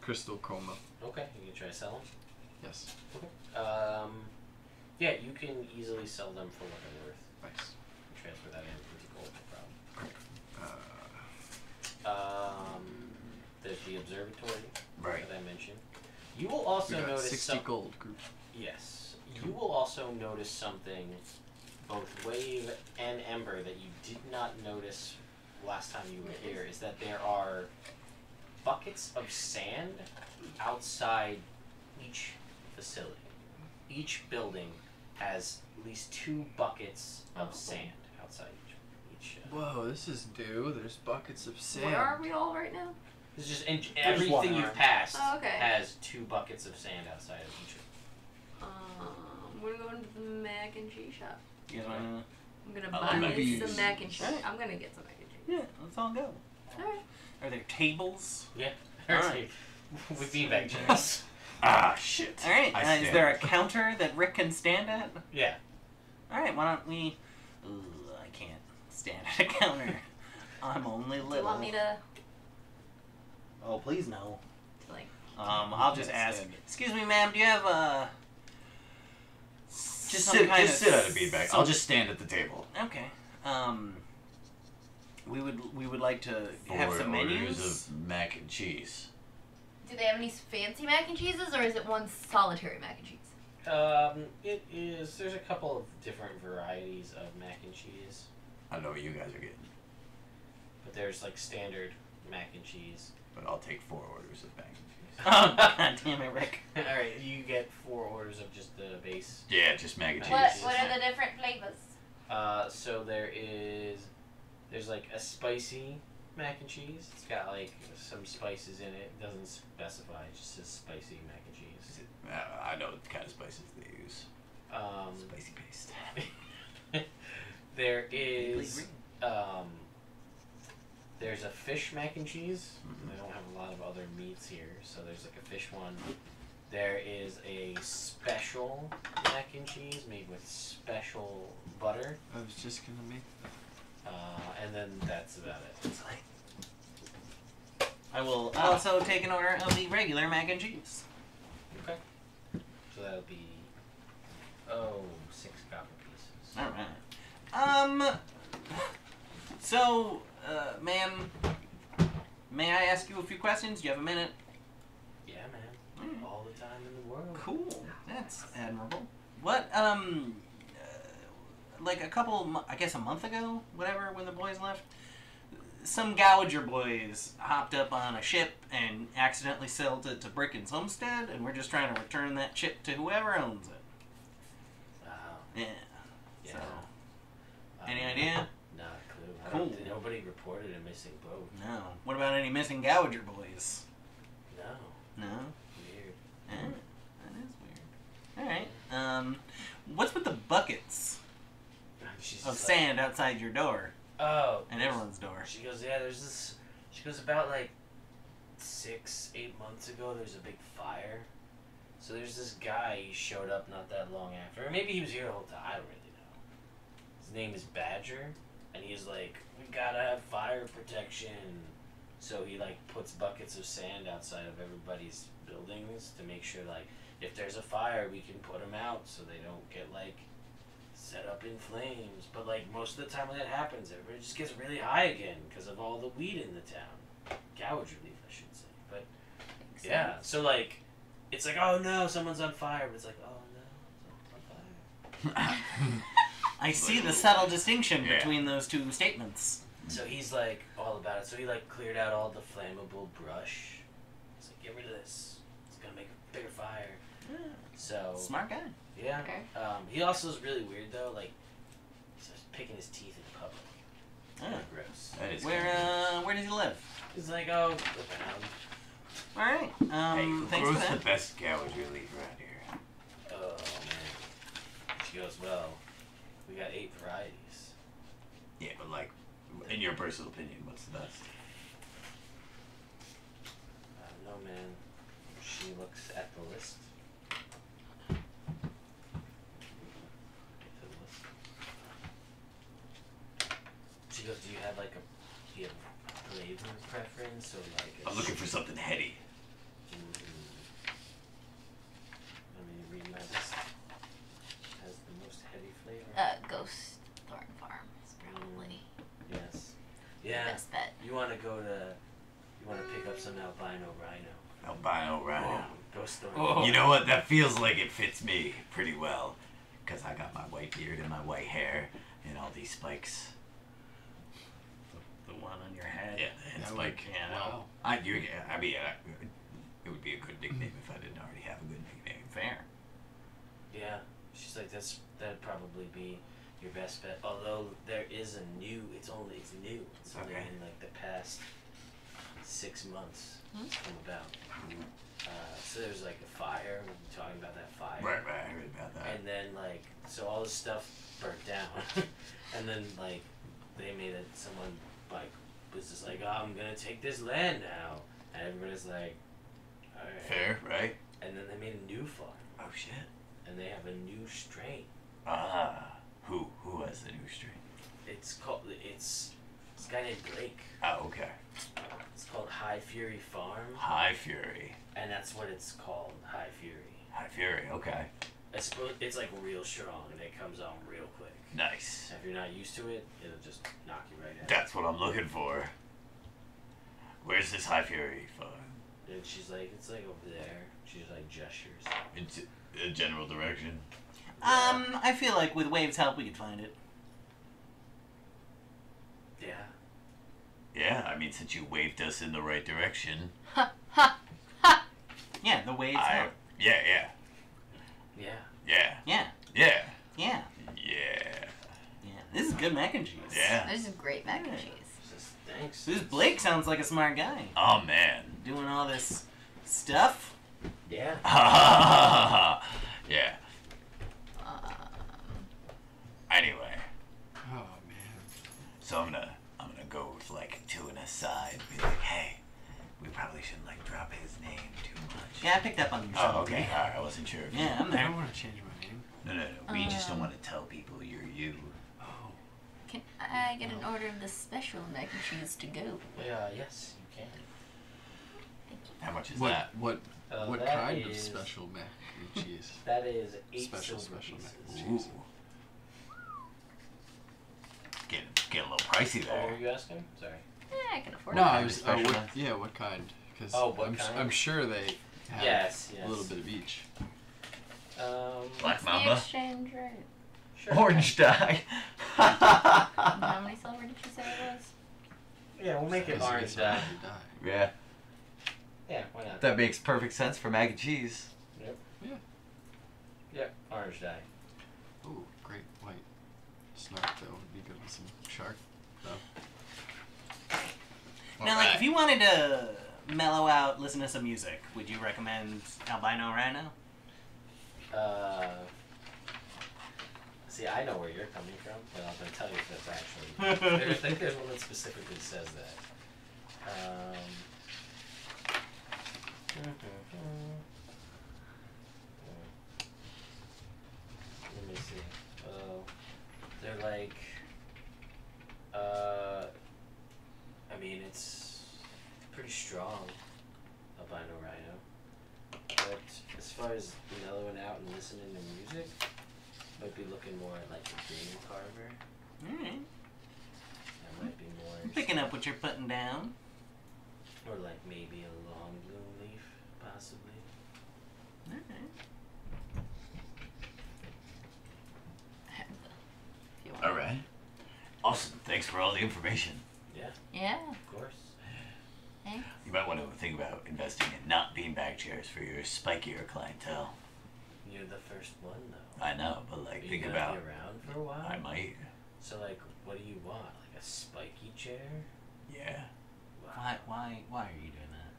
Crystal Coma. okay, you can try to sell them. Yes. Yeah, you can easily sell them for what they're worth. Nice. Transfer that in with the gold, no problem. There's the observatory Right. that I mentioned. You will also We got notice 60 gold group. Yes. You will also notice something, both Wave and Ember, that you did not notice last time you were here, is that there are buckets of sand outside each facility. Each building has at least 2 buckets of sand outside each Whoa, this is new. There's buckets of sand. Where are we all right now? It's just in, one everything you've arm. passed Oh, okay. has 2 buckets of sand outside of each. We're going to the mac and cheese shop. You guys wanna... I'm gonna I buy like these. some mac and cheese. Alright. I'm gonna get some mac and cheese. Yeah, let's all go. Alright. Are there tables? Yeah. Alright. With beanbag chairs. Ah, shit. All right. I Is stand. there a counter that Rick can stand at? Yeah. All right. Why don't we? Ugh, I can't stand at a counter. I'm only little. Do you want me to Oh, please no. like? I'll just can't ask. stand. Excuse me, ma'am. Do you have a? Just some sit, kind just of sit on a beanbag. some- I'll just stand at the table. Okay. We would like to have For some orders menus. of mac and cheese. Do they have any fancy mac and cheeses, or is it one solitary mac and cheese? It is. There's a couple of different varieties of mac and cheese, I don't know what you guys are getting, but there's like standard mac and cheese. but I'll take 4 orders of mac and cheese. Oh, God damn it, Rick. All right, you get 4 orders of just the base. Yeah, just mac and cheese. What are the different flavors? So there's like a spicy mac and cheese. It's got like some spices in it. It doesn't specify. It just says spicy mac and cheese. I know the kind of spices they use. Spicy paste. There is there's a fish mac and cheese. Mhm. They don't have a lot of other meats here, so there's like a fish one. There is a special mac and cheese made with special butter. I was just gonna make that. And then that's about it. It's like, I will also take an order of the regular mac and cheese. okay. So that'll be 6 copper pieces. All right. So, ma'am, may I ask you a few questions? Do you have a minute? Yeah, man. All the time in the world. Cool. That's admirable. What, like a month ago, whatever, when the boys left, some Gowager boys hopped up on a ship and accidentally sailed it to Brickon's Homestead, and we're just trying to return that ship to whoever owns it. Wow. Yeah. Yeah. So, any idea? Not a clue. Cool. Nobody reported a missing boat. No. What about any missing Gowager boys? No. No? Weird. That is weird. Alright. What's with the buckets She's of just sand outside your door like, oh. and everyone's door? She goes, yeah, there's this. She goes, about like 6-8 months ago, there's a big fire. So there's this guy, he showed up not that long after. Or maybe he was here the whole time. I don't really know. His name is Badger. And he's like, we gotta have fire protection. So he like puts buckets of sand outside of everybody's buildings to make sure like if there's a fire we can put them out so they don't get like set up in flames. But like most of the time when that happens, everybody just gets really high again because of all the weed in the town. Gowager leaf, I should say. But yeah, so like it's like, oh no, someone's on fire, but it's like, oh no, someone's on fire. I see the subtle distinction between those two statements. So he's like all about it. So he like cleared out all the flammable brush. He's like, get rid of this. It's gonna make a bigger fire. Yeah. So Smart guy. yeah. Okay. He also is really weird though. Like he's just picking his teeth in public. Oh. Gross. That is Where does he live? He's like, oh, look around. All right. Hey, Thanks for grows that. the best Gowager leaf around here. Oh man. She goes, well, we got 8 varieties. Yeah, but like, in your personal opinion, what's the best? I don't know, man. She looks at the list. She goes, do you have like a flavor preference or like a I'm looking for something heady. Let me read my list. Has the most heavy flavor. Ghost Thorn Farm is probably Yes. the Yeah. best bet. You want to pick up some albino rhino. Albino rhino. Ghost Thorn. Oh. You know what? That feels like it fits me pretty well. Because I got my white beard and my white hair and all these spikes. The one on your head. Yeah, and That spike. would- Yeah, wow. it would be a good nickname if I didn't already have a good nickname. Fair. Yeah. She's like, that'd probably be your best bet. Although there is a new, it's new. It's only Okay. in like the past 6 months it's come about. So there's like a fire. We'll be talking about that fire. Right, I heard about that. And then like, so all this stuff burnt down. And then like, they made it, someone like, was just like, oh, I'm gonna take this land now. And everybody's like, alright. Fair, right? And then they made a new farm. Oh shit. And they have a new strain. Who has the new strain? It's this guy named Blake. Oh, okay. It's called High Fury Farm. High Fury. And that's what it's called, High Fury. High Fury, okay. I suppose it's like real strong and it comes on real quick. Nice. If you're not used to it, it'll just knock you right out. That's what I'm looking for. Where's this High Fury farm? And she's like, it's like over there. She's like gestures. It's a general direction. I feel like with Wave's help we could find it. Yeah. Yeah, I mean, since you waved us in the right direction. Yeah, the Wave's help. Yeah. Yeah. Yeah. Yeah. Yeah. Yeah. Yeah. This is good mac and cheese. Yeah. This is great mac and cheese. Just, thanks. This Blake sounds like a smart guy. Oh, man. Doing all this stuff. Yeah. Yeah. Anyway, Oh man. so I'm gonna go with like to an aside, be like, hey, we probably shouldn't like drop his name too much. Yeah, I picked up on your Oh, subtlety. okay. Alright, I wasn't sure. Yeah, I'm I there. don't want to change my name. No. We just don't want to tell people you're you. Oh. Can I get an order of the special mac and cheese to go? Yes, you can. Thank you. How much is What that? what what That kind of is- special mac and cheese? That is 8 Special silver mac pieces. and cheese. Ooh. Get a little pricey Oh, what were there. you asking? Sorry. I can afford No, it. I kind was. of special What, mac? yeah, what kind? Because Oh, what kind? I'm sure they have Yes. a little bit of each. Black What's the Mamba. exchange rate? Sure. Orange dye. How many silver did you say it was? Yeah, we'll make it Because orange it's dye. Yeah, Yeah, why not? that makes perfect sense for mac and cheese. Yep, orange dye. Ooh, great white snark. That would be good with some shark. Now, like, if you wanted to mellow out, listen to some music, would you recommend Albino Rhino? See, I know where you're coming from, but I'm going to tell you if that's actually... I think there's one that specifically says that. Let me see. They're like... I mean, it's pretty strong, Albino Rhino. But as far as mellowing out and listening to music, might be looking more at like a Green Carver. Alright. That might be more. I'm picking up what you're putting down. Or like maybe a long bloom leaf, possibly. Alright. If you want. All right. Awesome. Thanks for all the information. Yeah, Yeah. of course. Thanks. You might want to think about investing in not beanbag chairs for your spikier clientele. You're the first one though. I know, but Are like you think gonna about. be around for a while? I might. So like, what do you want? Like a spiky chair? Yeah. Wow. Why are you doing that?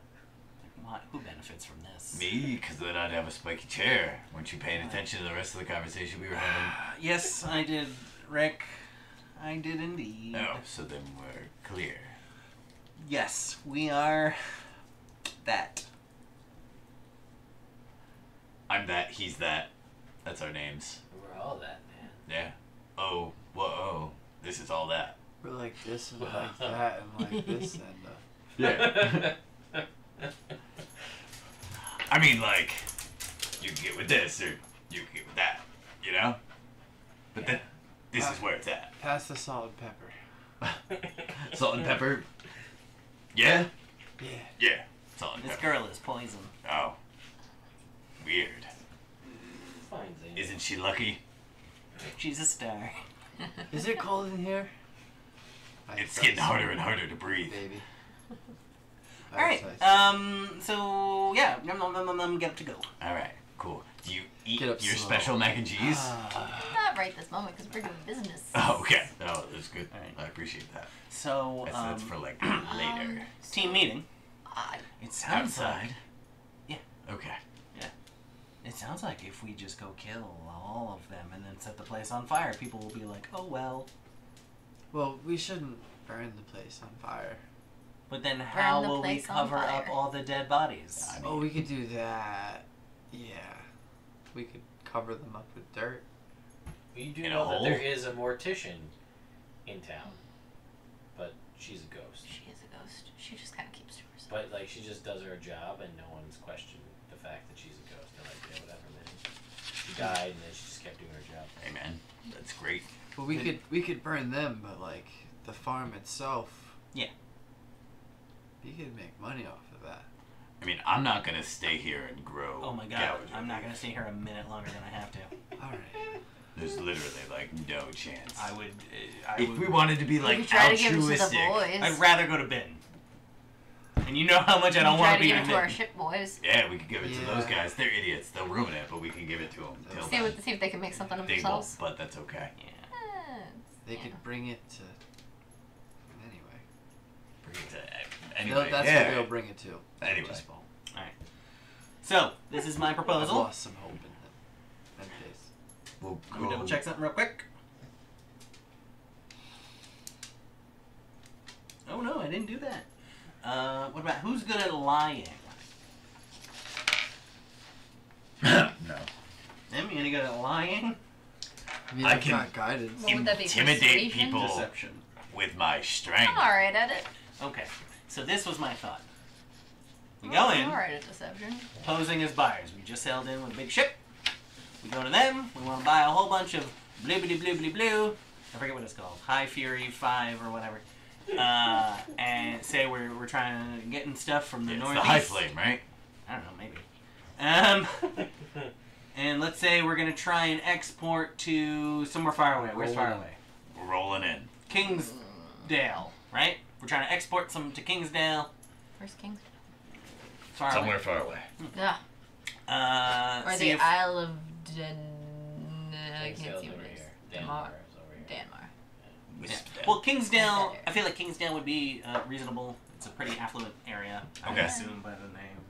Like, who benefits from this? Me, because then I'd have a spiky chair. Weren't you paying attention to the rest of the conversation we were having? Yes, I did, Rick. I did indeed. Oh, so then we're clear. Yes, we are that. I'm that, he's that. That's our names. We're all that, man. Yeah. Oh, whoa, this is all that. We're like this and like that and like this and. Yeah. I mean, like, you can get with this or you can get with that, you know? But then, this is where it's at. Pass the salt and pepper. Salt and pepper. Yeah? Yeah. Yeah. Salt and This pepper. girl is poison. Oh. Weird. Fine, Zane. Isn't she lucky? She's a star. Is it cold in here? It's getting harder and harder to breathe. Baby. Alright, Nice. so, yeah, get up to go. Alright, cool. Do you eat Get your up slow. special mac and cheese? Not right this moment because we're doing business. Oh, okay. No, that's good. Alright. I appreciate that. So, That's for like later. team meeting. I It sounds Outside? like, yeah. Okay. It sounds like if we just go kill all of them and then set the place on fire, people will be like, oh well. Well, we shouldn't burn the place on fire. But then how the will we place on cover up fire. all the dead bodies? I mean, Oh, we could do that. Yeah. We could cover them up with dirt. You do In a know that hole? there is a mortician in town, but she's a ghost. She is a ghost. She just kind of keeps to herself. But like, she just does her job, and no one's questioned the fact that she's a ghost. They're like, yeah, whatever, man. She died, and then she just kept doing her job. hey man, that's great. But we could burn them, but like the farm itself. Yeah. You could make money off of that. I mean, I'm not gonna stay here and grow. Oh my god, Gowager I'm not beef. going to stay here a minute longer than I have to. Alright. There's literally like no chance. I would. If we wanted to be We like could try to give it to the altruistic, boys. I'd rather go to Ben. And you know how much I We don't could want try to be give in it to our Ben. ship boys. yeah, we could give it to those Yeah. guys. They're idiots. They'll ruin it, but we can give it to them. See if they can make something of They won't, themselves. but that's okay. Yeah. They Yeah. could bring it to. Anyway. Bring it to- No, Anyway, that's yeah. what they'll bring it to. Anyway. Just ball. Alright. So, this is my I've proposal. lost some hope in them days. We'll Let me go- double check something real quick. Oh no, I didn't do that. What about who's good at lying? No. Em, you gonna go to lying? I can got guidance. What would that be, intimidate persuasion? people Deception. with my strength. I'm alright at it. Okay, so this was my thought. We go I'm in, alright at deception. posing as buyers. We just sailed in with a big ship. We go to them. We want to buy a whole bunch of blue. I forget what it's called. High Fury 5 or whatever. And say we're trying to get in stuff from the It's northeast. the high flame, right? I don't know, maybe. And let's say we're gonna try and export to somewhere far away. Where's far away? We're rolling in. Kingsdale, right? We're trying to export some to Kingsdale. Where's Kings? Far Somewhere away. far away. Yeah. Or See the if- Isle of I Kingsdale's can't see what over it is. here. Denmark. Danmar's over here. Denmark. Yeah. Well, Kingsdale, Better. I feel like Kingsdale would be reasonable. It's a pretty affluent area, I Okay. assume by the name.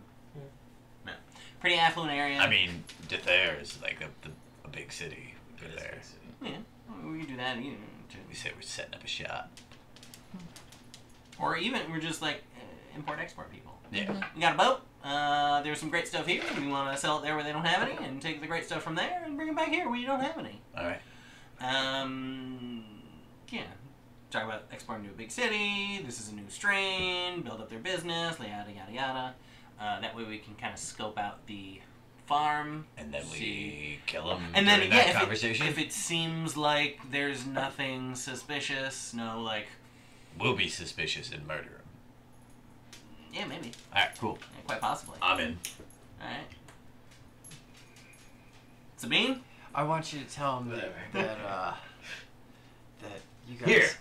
No. Pretty affluent area. I mean, Dethair is like a big city. It is There. big city. yeah, we can do that either. We say we're setting up a shop. Or even we're just like import-export people. Yeah. We got a boat. There's some great stuff here. We want to sell it there where they don't have any, and take the great stuff from there and bring it back here where you don't have any. All right. Yeah. Talk about exporting to a big city. This is a new strain. Build up their business. Yada yada yada. That way we can kind of scope out the farm. And then we see. kill him And then during yeah, that conversation. if it seems like there's nothing suspicious, no like. We'll be suspicious and murder him. Yeah, maybe. All right, cool. Yeah, quite possibly. I'm in. All right. Sabine. I want you to tell him Whatever. that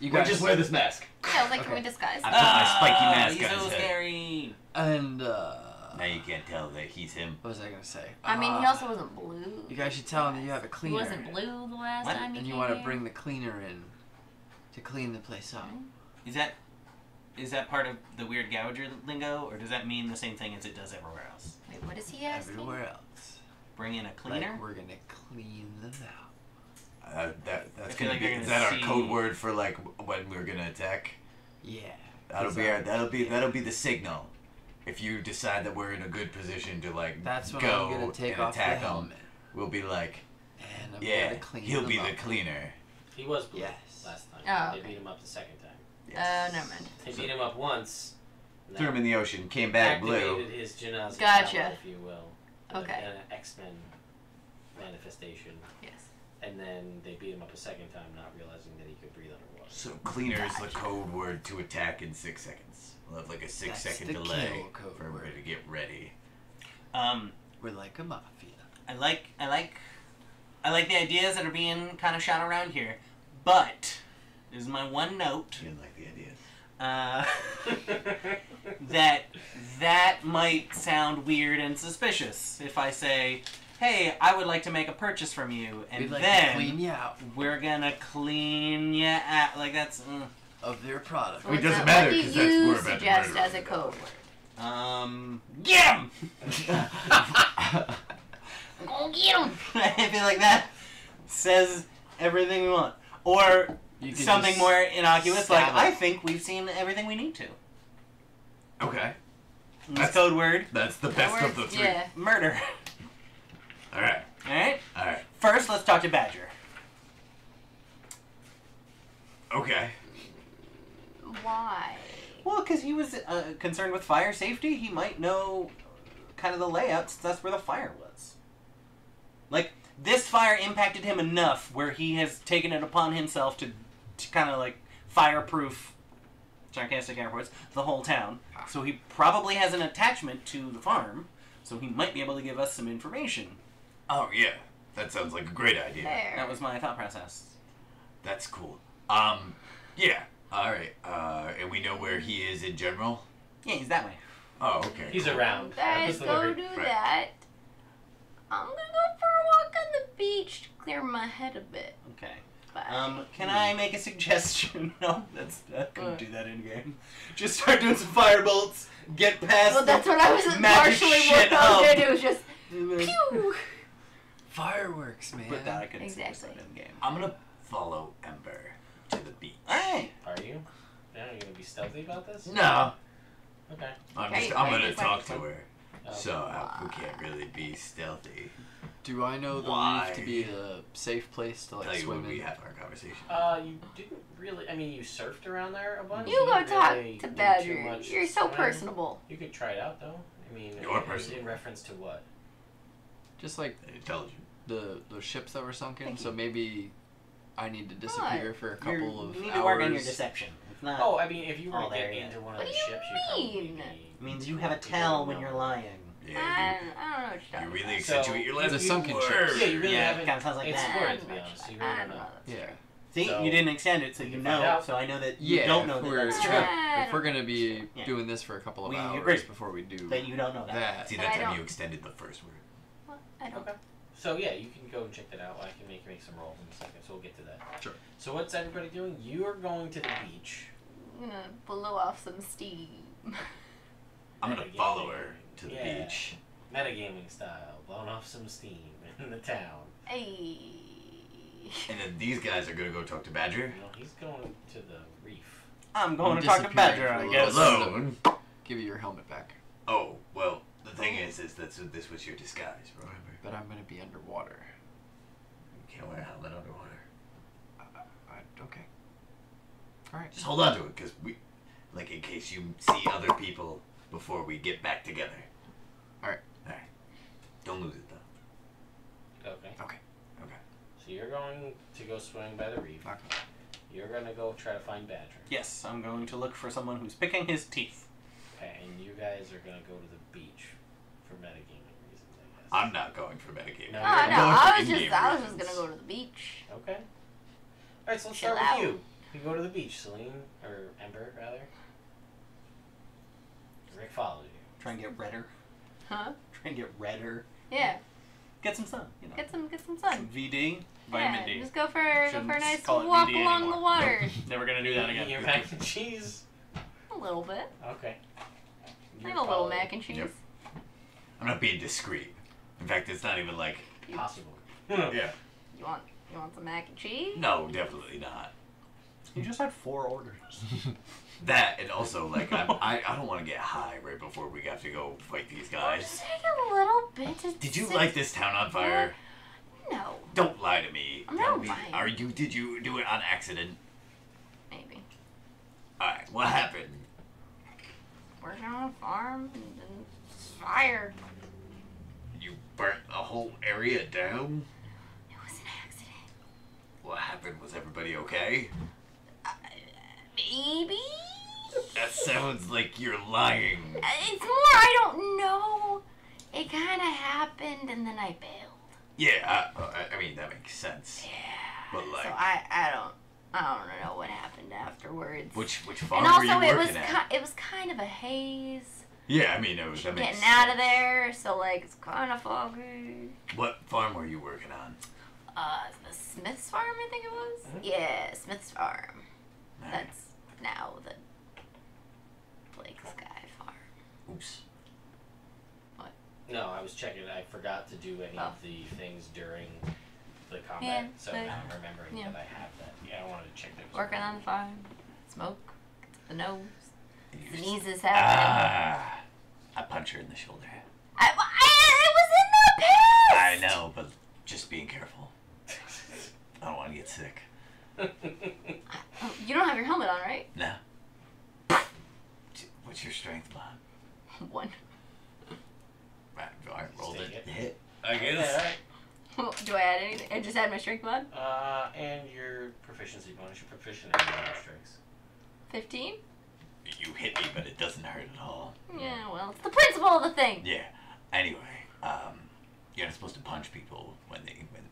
you guys just wear this mask. Yeah, like, Okay. can we disguise? I put my spiky mask He's on so his head. scary. and Now you can't tell that he's him. what was I gonna say? I mean, he also wasn't blue. You guys should tell him that you have a He cleaner. wasn't blue the last What? time he And came you want to here. bring the cleaner in to clean the place up. Is that part of the weird Gowager lingo, or does that mean the same thing as it does everywhere else? Wait, what is he asking? Everywhere else. Bring in a cleaner? Like we're gonna clean them out. That's I feel gonna like be. you're Is gonna that our see- code word for like when we're gonna attack? Yeah. That'll be our. That'll be the signal. If you decide that we're in a good position to like That's when go I'm gonna take and off the attack him, helmet. we'll be like, And I'm yeah, gonna clean he'll them be up. the cleaner. He was blue Yes. last time. Oh, They okay. beat him up the second time. Never mind. They beat him up once. and Threw him in the ocean, came back blue. activated his Janaza Gotcha. power, if you will. Okay. An X-Men manifestation. Yes. And then they beat him up a second time, not realizing that he could breathe underwater. So cleaner is the code word to attack in 6 seconds. We'll have like a 6 That's second the delay kill code for everybody word. to get ready. We're like a mafia. I like the ideas that are being kind of shot around here, but this is my one note. You didn't like the ideas. That might sound weird and suspicious if I say, "Hey, I would like to make a purchase from you," and We'd like then to clean you out we're gonna clean you out. Like that's. of their product. I mean, it What's doesn't that- matter, What 'cause do that's you we're about to suggest murder as a them. code word? Get him! Go get him! I feel like that says everything we want, or You could something just more innocuous, like stab I it. think we've seen everything we need to. Okay. This That's- code word: That's the best of the three. Yeah. murder. Alright. All right. Alright. First, let's talk to Badger. Okay. Why? Well, because he was concerned with fire safety, he might know kind of the layouts. That's where the fire was. Like, this fire impacted him enough where he has taken it upon himself to kind of like fireproof, sarcastic air quotes, the whole town. So he probably has an attachment to the farm, so he might be able to give us some information. Oh yeah. That sounds like a great idea. There. That was my thought process. That's cool. Yeah. Alright. And we know where he is in general? Yeah, he's that way. Oh, okay. He's cool. around. That Guys, was the go word. do Right. that. I'm gonna go for a walk on the beach to clear my head a bit. Okay. Bye. Can I make a suggestion? No, I couldn't do that in game. Just start doing some fire bolts. Get past. Well, that's what I was magic partially shit what I was up. gonna do. Was just pew. Fireworks, man. But that I couldn't Exactly. in game. I'm gonna follow Ember to the beach. All right. Are you? Yeah, are you gonna be stealthy about this? No. Okay. I'm Okay, gonna right, talk to right. her. So we can't really be stealthy. Do I know the Why? reef to be a safe place to like Tell you swim when we in? have our conversation. You didn't really. I mean, you surfed around there a bunch. You go didn't talk really to do too Badger. much You're so swimming. personable. You could try it out though. I mean, You're personable. in reference to what? Just like Intelligent. the ships that were sunken. Thank So you. maybe I need to disappear for a couple of You need hours. to work on your deception. It's not. Oh, I mean, if you were all to get there yet. into one of What the do you ships, you'd probably mean? be. It means you have a tell when you're lying. Yeah, I don't know what you're talking you really about. accentuate your The last sunken words. ships. Yeah, you really Yeah, haven't. kinda sounds like it's that. word, to be honest. You really I don't don't know. know. Yeah. See, So, you didn't extend it, so you you can know. find out. So I know that Yeah, you don't know if that we're, that's true. true. if we're gonna be Yeah. doing this for a couple of We hours agree. before we do That you don't know that. that. See, But that I time don't- you extended the first word. Well, I don't. Okay. So yeah, you can go and check that out. I can make some rolls in a second, so we'll get to that. Sure. So what's everybody doing? You are going to the beach. I'm gonna blow off some steam. I'm gonna Metagaming. follow her to the Yeah. beach. Metagaming style, blowing off some steam in the town. Hey. And then these guys are gonna go talk to Badger. No, he's going to the reef. I'm going I'm to talk to disappearing Badger, for a I little guess. bit. Alone? Give you your helmet back. Oh, well, the thing is that this was your disguise, remember? But I'm gonna be underwater. You can't wear a helmet underwater. Okay. All right. Just hold on to it, because like, in case you see other people before we get back together. Alright. Alright. Don't lose it, though. Okay. Okay. So you're going to go swimming by the reef. Okay. You're gonna go try to find Badger. Yes, I'm going to look for someone who's picking his teeth. Okay, and you guys are gonna go to the beach for metagaming reasons, I guess. I'm not going for metagaming. No, Oh, you're no, going for I was in-game just reasons. gonna go to the beach. Okay. Alright, so let's Chill start out. with you. You go to the beach, Celine, or Ember, rather. Rick follows you. Try and get redder. Huh? Try and get redder. Yeah. Get some sun, you know. Get some Some sun. VD, vitamin Yeah, D. just go for a Shouldn't nice call it walk VD along anymore. the water. Never gonna do that You eat again. your mac and cheese. A little bit. Okay. I have a little mac and cheese. Yep. I'm not being discreet. In fact, it's not even like, Possible. yeah. You want some mac and cheese? No, definitely not. You just had 4 orders. That, and also, like, I don't want to get high right before we have to go fight these Just guys. take a little bit. To Did you sit- light this town on fire? No, Don't lie to me. I'm Tell not me, lying. did you do it on accident? maybe. Alright, what happened? Working on a farm and then fire. You burnt the whole area down? It was an accident. What happened? Was everybody okay? Maybe. That sounds like you're lying. It's more I don't know. It kind of happened and then I bailed. Yeah, I mean, that makes sense. Yeah. But, like, So I don't know what happened afterwards. which farm And were you also it was working at? it was kind of a haze. Yeah, I mean, that makes Getting out of sense. there, so like it's kind of foggy. What farm were you working on? The Smith's farm, I think it was. Mhm. Yeah, Smith's farm. Alright. That's now the Blake Sky farm. Oops. No, I was checking. I forgot to do any Oh. of the things during the combat, Yeah, so but- now I'm remembering yeah. that I have that. Yeah, I wanted to check that. it was Working right. on the farm. Smoke. The nose. You Sneezes happening. I punch her in the shoulder. It was in the past! I know, but just being careful. I don't want to get sick. Oh, you don't have your helmet on, right? No. What's your strength, Bob? 1. I rolled Just it. take it. Hit. I Yeah, guess. Oh, do I add anything? I just add my strength mod? and your proficiency bonus. You're proficient in your strikes. 15? You hit me, but it doesn't hurt at all. Yeah, well, it's the principle of the thing. Yeah. Anyway, you're not supposed to punch people when they when.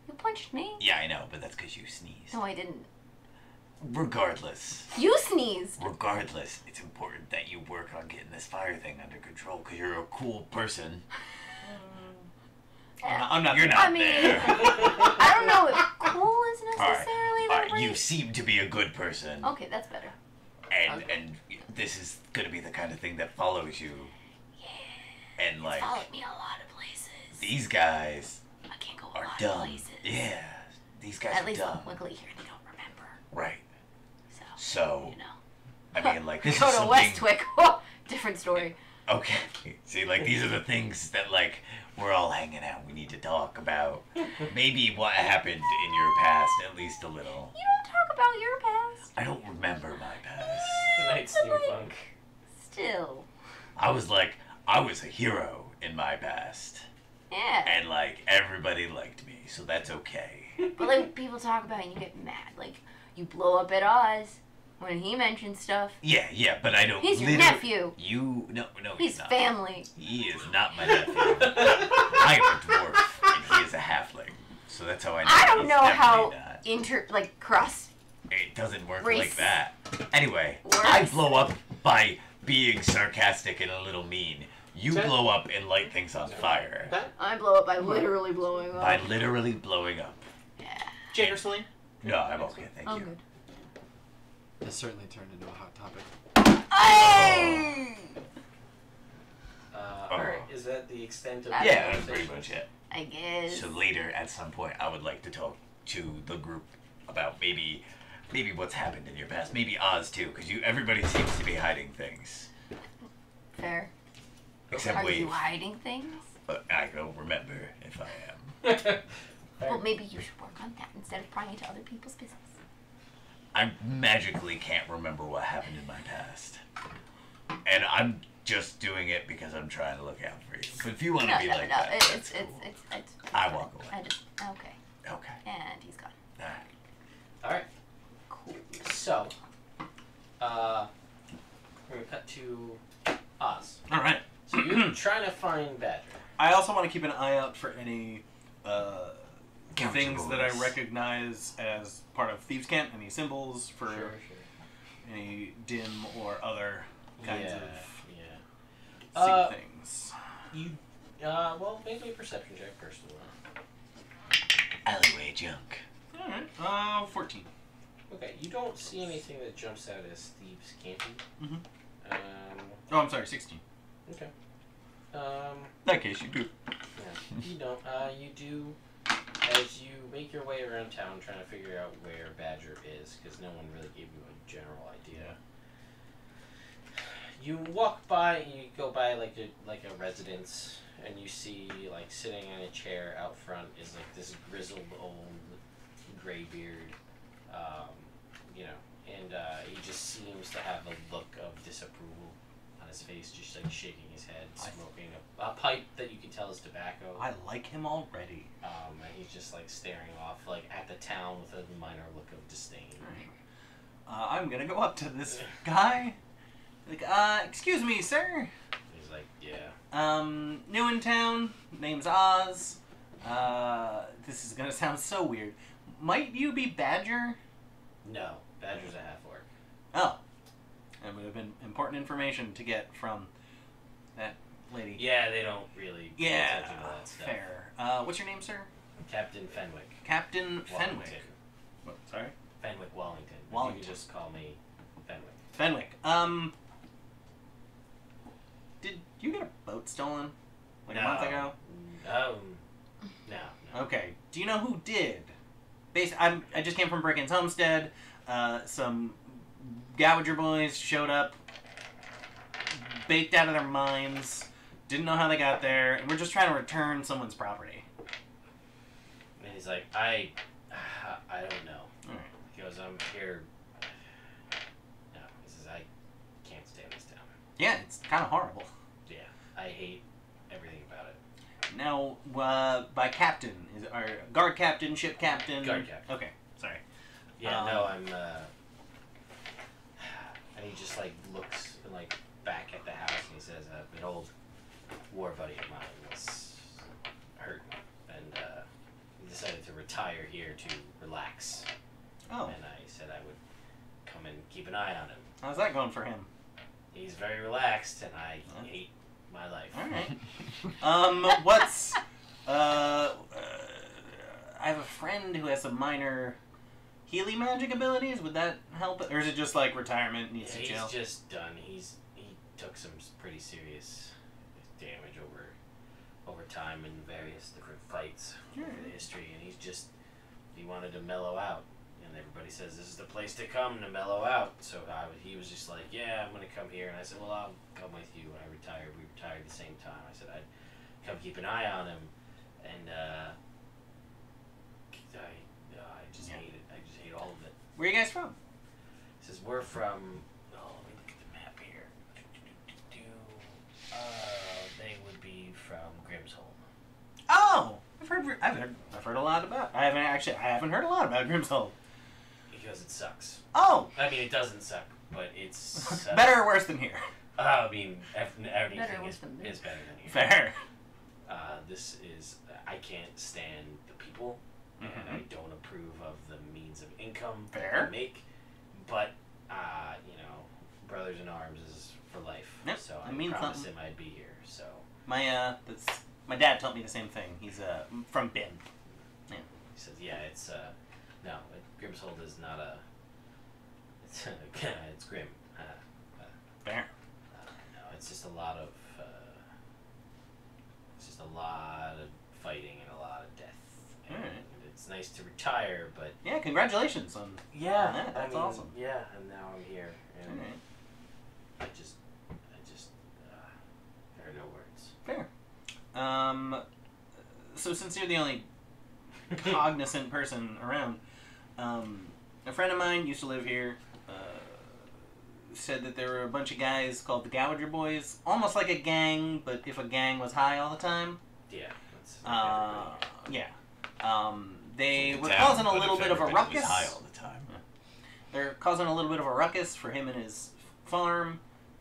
You punched me? Yeah, I know, but that's because you sneezed. No, I didn't. Regardless, You sneezed. it's important that you work on getting this fire thing under control because you're a cool person. I'm not. You're there. not I mean, there. I don't know if cool is necessarily All the right, right. you seem to be a good person, Okay, that's better. and this is gonna be the kind of thing that follows you. Yeah. And like Followed me a lot of places. these guys I can't go a are lot of dumb. places. Yeah, these guys At are least dumb. luckily here they don't remember. Right. So, So you know. I mean, like this Go is to something. Westwick. Oh, different story. Okay. See, like, these are the things that, like, we're all hanging out. We need to talk about maybe what happened in your past, at least a little. You don't talk about your past. I don't remember my past. Tonight's steampunk. Still. I was a hero in my past. Yeah. And, like, everybody liked me, so that's okay. But like people talk about it and you get mad. Like you blow up at Oz when he mentions stuff. Yeah, but I don't. He's your nephew. No, He's not. family. He is not my nephew. I am a dwarf, and he is a halfling. So that's how I know. I don't he's know how not. cross. It doesn't work race like that. Anyway, works. I blow up by being sarcastic and a little mean. You blow up and light things on fire. I blow up by literally blowing up. By literally blowing up. Jake or Celine? No, I'm okay, thank you. Good. This certainly turned into a hot topic. Hey! Alright, is that the extent of Yeah, that's pretty much it. I guess. So later, at some point, I would like to talk to the group about maybe what's happened in your past. Maybe Oz too, because everybody seems to be hiding things. Fair. Except Are Wave. you hiding things? I don't remember if I am. Well, maybe you should work on that instead of prying into other people's business. I magically can't remember what happened in my past. And I'm just doing it because I'm trying to look out for you. But if you want to be like that, It's I walk away. Okay. Okay. And he's gone. Alright. Cool. So, we're going to cut to Oz. Alright. So you're trying to find Badger. I also want to keep an eye out for any things Counterboys. that I recognize as part of Thieves' Cant. Any symbols for Sure. any dim or other kinds of Yeah. secret things. You, well, make me a perception check first of all. Alleyway junk. Alright. 14. Okay, you don't see anything that jumps out as Thieves' Canty. Mhm. Um, I'm sorry, 16. okay. In that case, you do. Yeah, you don't. You do, as you make your way around town trying to figure out where Badger is, because no one really gave you a general idea. You walk by, you go by like a residence, and you see like sitting in a chair out front is like this grizzled old graybeard, and he just seems to have a look of disapproval on his face, just like shaking his head, smoking a pipe that you can tell is tobacco. I like him already. And he's just like staring off like at the town with a minor look of disdain. I'm gonna go up to this guy. Like, excuse me, sir. He's like, yeah. New in town. Name's Oz. This is gonna sound so weird. Might you be Badger? No, Badger's a half-orc. Oh. That would have been important information to get from that lady. Yeah, they don't really pay attention to that stuff. Fair. What's your name, sir? Captain Fenwick. Captain Fenwick. Wallington. What, sorry? Fenwick Wallington. Wallington. You can just call me Fenwick. Fenwick. Did you get a boat stolen? Like a month ago? No. Okay. Do you know who did? I just came from Brickon's Homestead. Some Gowager boys showed up, baked out of their minds, didn't know how they got there, and we're just trying to return someone's property. And he's like, I don't know. Alright. He goes, I'm here. No, he says, I can't stay in this town. Yeah, it's kind of horrible. Yeah, I hate everything about it. Now, by captain, is our guard captain, ship captain? Guard captain. Okay, sorry. Yeah, no, I'm, and he just, like, looks, like, back at the house, and he says, an old war buddy of mine was hurt, and, he decided to retire here to relax. Oh. And I said I would come and keep an eye on him. How's that going for him? He's very relaxed, and I hate my life. Alright. What's, I have a friend who has some minor healing magic abilities. Would that help? Or is it just like retirement, needs to chill? He's just done. He took some pretty serious damage over time in various different fights over the history, and he wanted to mellow out. and everybody says this is the place to come to mellow out. So he was just like, yeah, I'm gonna come here, and I said, well, I'll come with you. When I retired, we retired at the same time. I said I'd come keep an eye on him, and I just hate it. I just hate all of it. Where are you guys from? He says we're from. Oh, let me look at the map here. They would be from Grimsholm. Oh, I've heard a lot about. I haven't heard a lot about Grimsholm. Because it sucks. Oh, I mean, it doesn't suck, but it's better or worse than here? I mean, everything Better is than better than here. Fair. This is I can't stand the people, and I don't approve of the means of income Fair. they make. But Brothers in Arms is for life. Yep, So that I means promised something. him I'd be here. So My dad told me the same thing. He's from Bin. he says, yeah, it's no, Grimshold is not a. It's grim. Fair. No, it's just a lot of. It's just a lot of fighting and a lot of death. And Alright. it's nice to retire, but Yeah, congratulations on. yeah, Yeah, that's awesome. Yeah, and now I'm here, and Alright. I just, there are no words. Fair. So since you're the only cognizant person around, a friend of mine used to live here. Said that there were a bunch of guys called the Gowager Boys, almost like a gang, but if a gang was high all the time. Yeah. That's everybody. Yeah. They were Down, causing a but little if bit of a everybody was ruckus. high all the time. They're causing a little bit of a ruckus for him and his farm.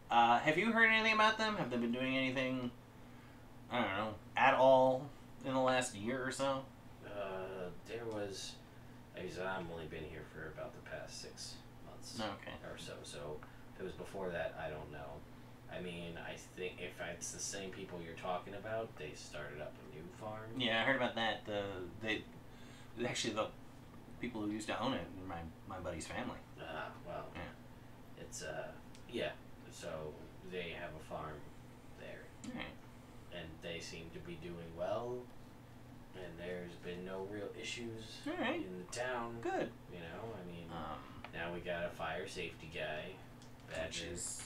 Have you heard anything about them? Have they been doing anything, I don't know, at all in the last year or so? There was. I've only been here for about the past 6 months. Okay. Or so. So if it was before that, I don't know. I mean, I think if it's the same people you're talking about, they started up a new farm. Yeah, I heard about that. The people who used to own it were my buddy's family. Well, Yeah. it's yeah. So they have a farm there, Alright. and they seem to be doing well. And there's been no real issues Alright. in the town. Good. I mean, now we got a fire safety guy. Which is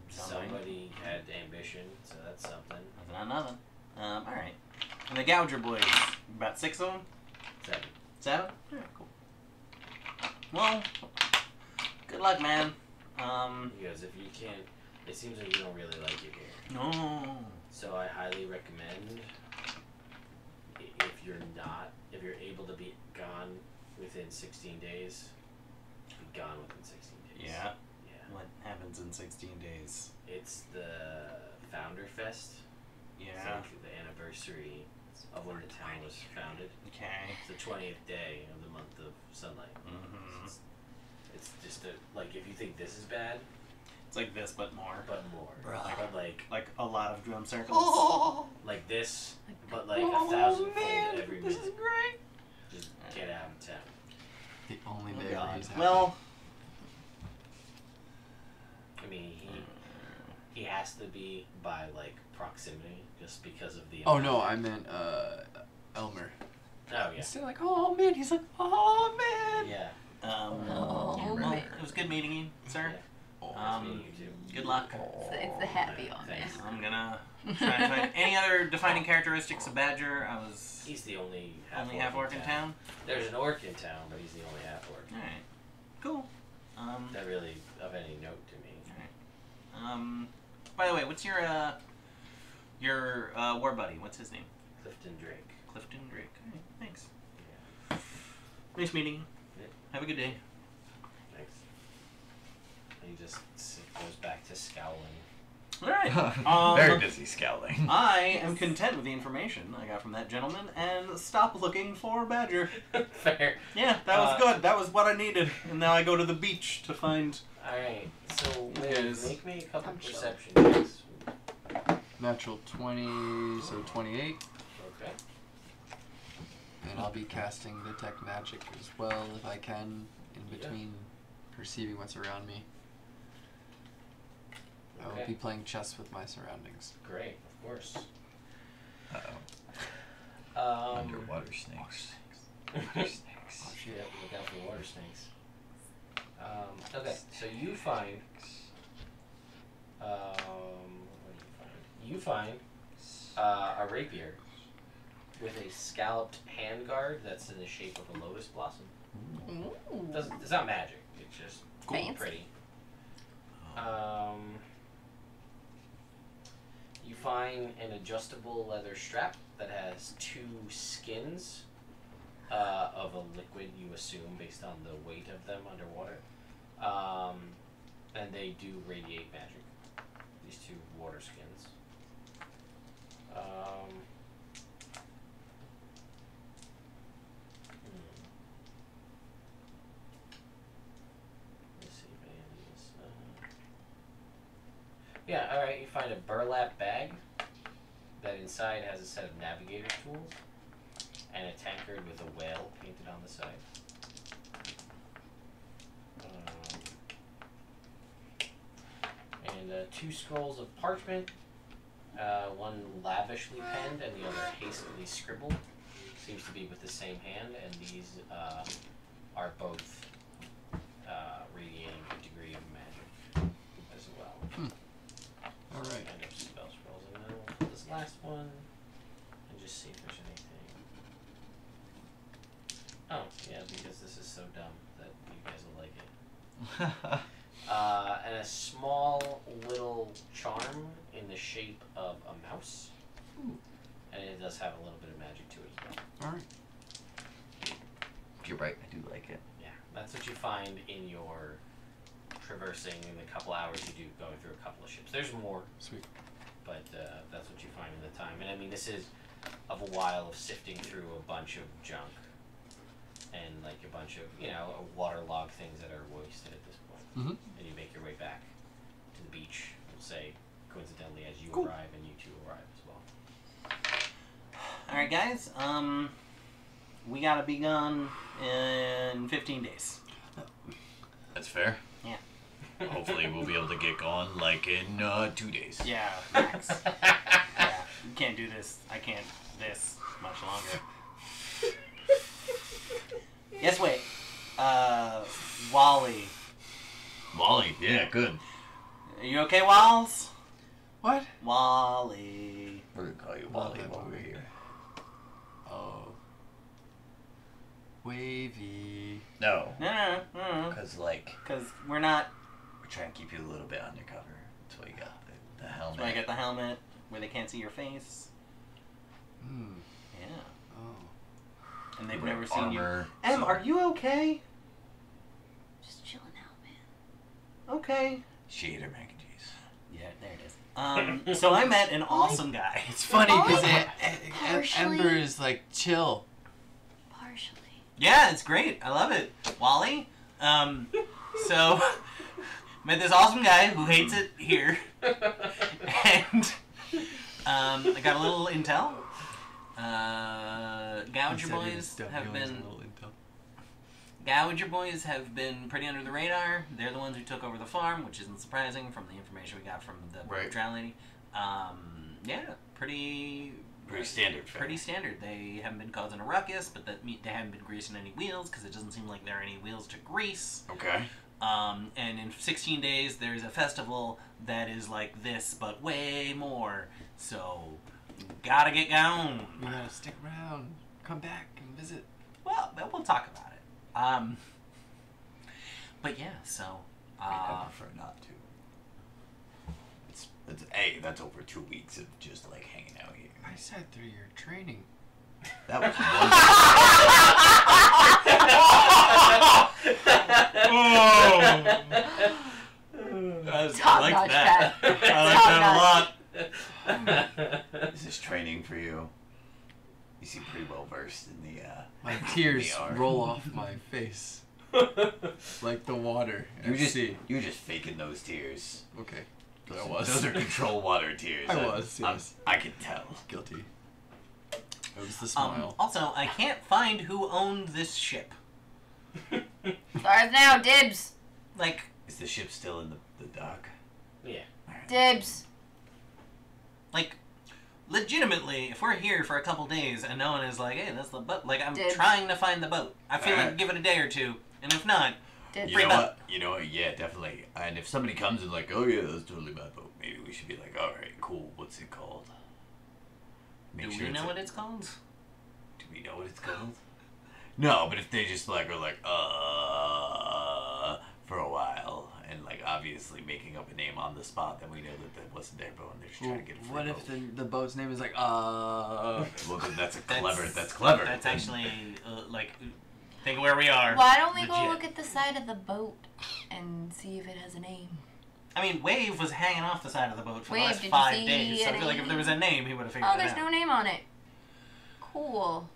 Somebody had ambition, so that's something. That's not nothing. Alright. And the Gowager Boys, about 6 of them? 7. 7? Yeah, cool. Well, good luck, man. Because if you can't, it seems like you don't really like it here. No. So I highly recommend if you're able to be gone within 16 days, be gone within 16 days. Yeah. Yeah. What happens in 16 days? It's the Founder Fest. It's Yeah. like the anniversary of when the town was founded. Okay. It's the 20th day of the month of sunlight. Mm-hmm. It's just like if you think this is bad, It's like this, but more. but more. Bruh. But like Like a lot of drum circles. like this, but like 1,000-fold every this minute. is great. Just get out of town. The only Oh, day God. where he's happy. Well, I mean, he has to be by like proximity, just because of the. Oh no, I meant Elmer. Oh yeah. Instead of like, oh man, he's like, oh man. Yeah. Oh, well, man. it was good meeting you, sir. Yeah. Nice Um, meeting you too. Good luck. It's the happy on Thanks. there. I'm gonna try to find any other defining characteristics of Badger. I was He's the only half orc in town. There's an orc in town, but he's the only half orc. Alright. Cool. That really of any note to me. Alright. By the way, what's your war buddy? What's his name? Clifton Drake. Clifton Drake. Alright, thanks. Yeah. Nice meeting you. Yeah. Have a good day. Thanks. He just goes back to scowling. Alright. Very busy scowling. I am content with the information I got from that gentleman and stop looking for Badger. Fair. Yeah, that was good. That was what I needed. And now I go to the beach to find... Alright, so Yes. make me a couple I'm sure. perception checks. Natural 20, so 28. Okay. And I'll be casting Detect Magic as well if I can, in between perceiving what's around me. I will Okay. be playing chess with my surroundings. Great, of course. Uh-oh. Underwater snakes. Water snakes. Yeah, look out for water snakes. So you find. What do you find? You find a rapier with a scalloped handguard that's in the shape of a lotus blossom. Ooh. It's not magic. It's just Fancy. pretty. You find an adjustable leather strap that has 2 skins of a liquid, you assume, based on the weight of them underwater. And they do radiate magic. These 2 water skins. Let's see if any of these. Yeah, alright, you find a burlap bag that inside has a set of navigator tools and a tankard with a whale painted on the side. And 2 scrolls of parchment, one lavishly penned and the other hastily scribbled. Seems to be with the same hand, and these are both radiating a degree of magic as well. Alright. Kind of spell scrolls, and then we'll put this last one and just see if there's anything. Oh, yeah, because this is so dumb that you guys will like it. And a small little charm in the shape of a mouse. Ooh. And it does have a little bit of magic to it as well. Alright. You're right, I do like it. Yeah, that's what you find in your traversing in the couple hours you do going through a couple of ships. There's more, Sweet. but that's what you find in the time. And I mean, this is of a while of sifting through a bunch of junk and like a bunch of, waterlogged things that are wasted at this point. Mm-hmm. And you make your way back to the beach, we'll say, coincidentally, as you Cool. arrive and you 2 arrive as well. Alright, guys. We gotta be gone in 15 days. That's fair. Yeah. Hopefully we'll be able to get going like in 2 days. Yeah, max. Yeah, you can't do this. I can't this much longer. Yes, wait. Wally. Wally, yeah, good. Are you okay, Walls? What? Wally. We're gonna call you Wally while we're here. Oh. Wavy. No, No. because like Because we're not. we're trying to keep you a little bit undercover. That's why you got the helmet. So I get the helmet where they can't see your face. Hmm. Yeah. Oh. And they've Wear never seen you. armor, Em, so- are you okay? Just chilling out, man. Okay. She ate her mac and cheese. Yeah, there it is. So I met an awesome guy. It's funny because Partially. Ember is like chill. Partially. Yeah, it's great. I love it. Wally. So met this awesome guy who hates it here. And I got a little intel. Gowager boys have been pretty under the radar. They're the ones who took over the farm, which isn't surprising from the information we got from the Right. drow lady. Yeah, pretty standard. fare. Pretty standard. They haven't been causing a ruckus, but they haven't been greasing any wheels because it doesn't seem like there are any wheels to grease. Okay. And in 16 days, there's a festival that is like this, but way more. So, gotta get going. You gotta stick around. Come back and visit. Well, we'll talk about it. But yeah, so. I prefer not to. That's over 2 weeks of just like hanging out here. I sat through your training. That was wonderful. Top notch, Pat. I like that a lot. Is this training for you? You seem pretty well versed in the. My tears the art. roll off my face like the water. You at just sea. you're just faking those tears. Okay. I was. Those are control water tears. I was, yes. I can tell. Guilty. It was the smile. Also, I can't find who owned this ship. Stars now, dibs. Like, Is the ship still in the dock? Yeah. Dibs. legitimately, if we're here for a couple days and no one is like, hey, that's the boat. Like, I'm Dibs. trying to find the boat. I feel like Alright. give it a day or two, and if not, It's You know what? You know what? Yeah, definitely. And if somebody comes and like, oh yeah, that's totally my boat, maybe we should be like, all right, cool. What's it called? Do we know what it's called? Do we know what it's called? No, but if they just like are like, for a while, and like obviously making up a name on the spot, then we know that wasn't their boat and they're just trying to get a free What boat. if the boat's name is like Well, then that's clever. That's actually like, think of where we are. Why don't we go Legit. look at the side of the boat and see if it has a name? I mean, Wave was hanging off the side of the boat for Wave, the last did you 5 see days, so I a feel like if name? there was a name, he would have figured Oh, it there's out. no name on it. Cool.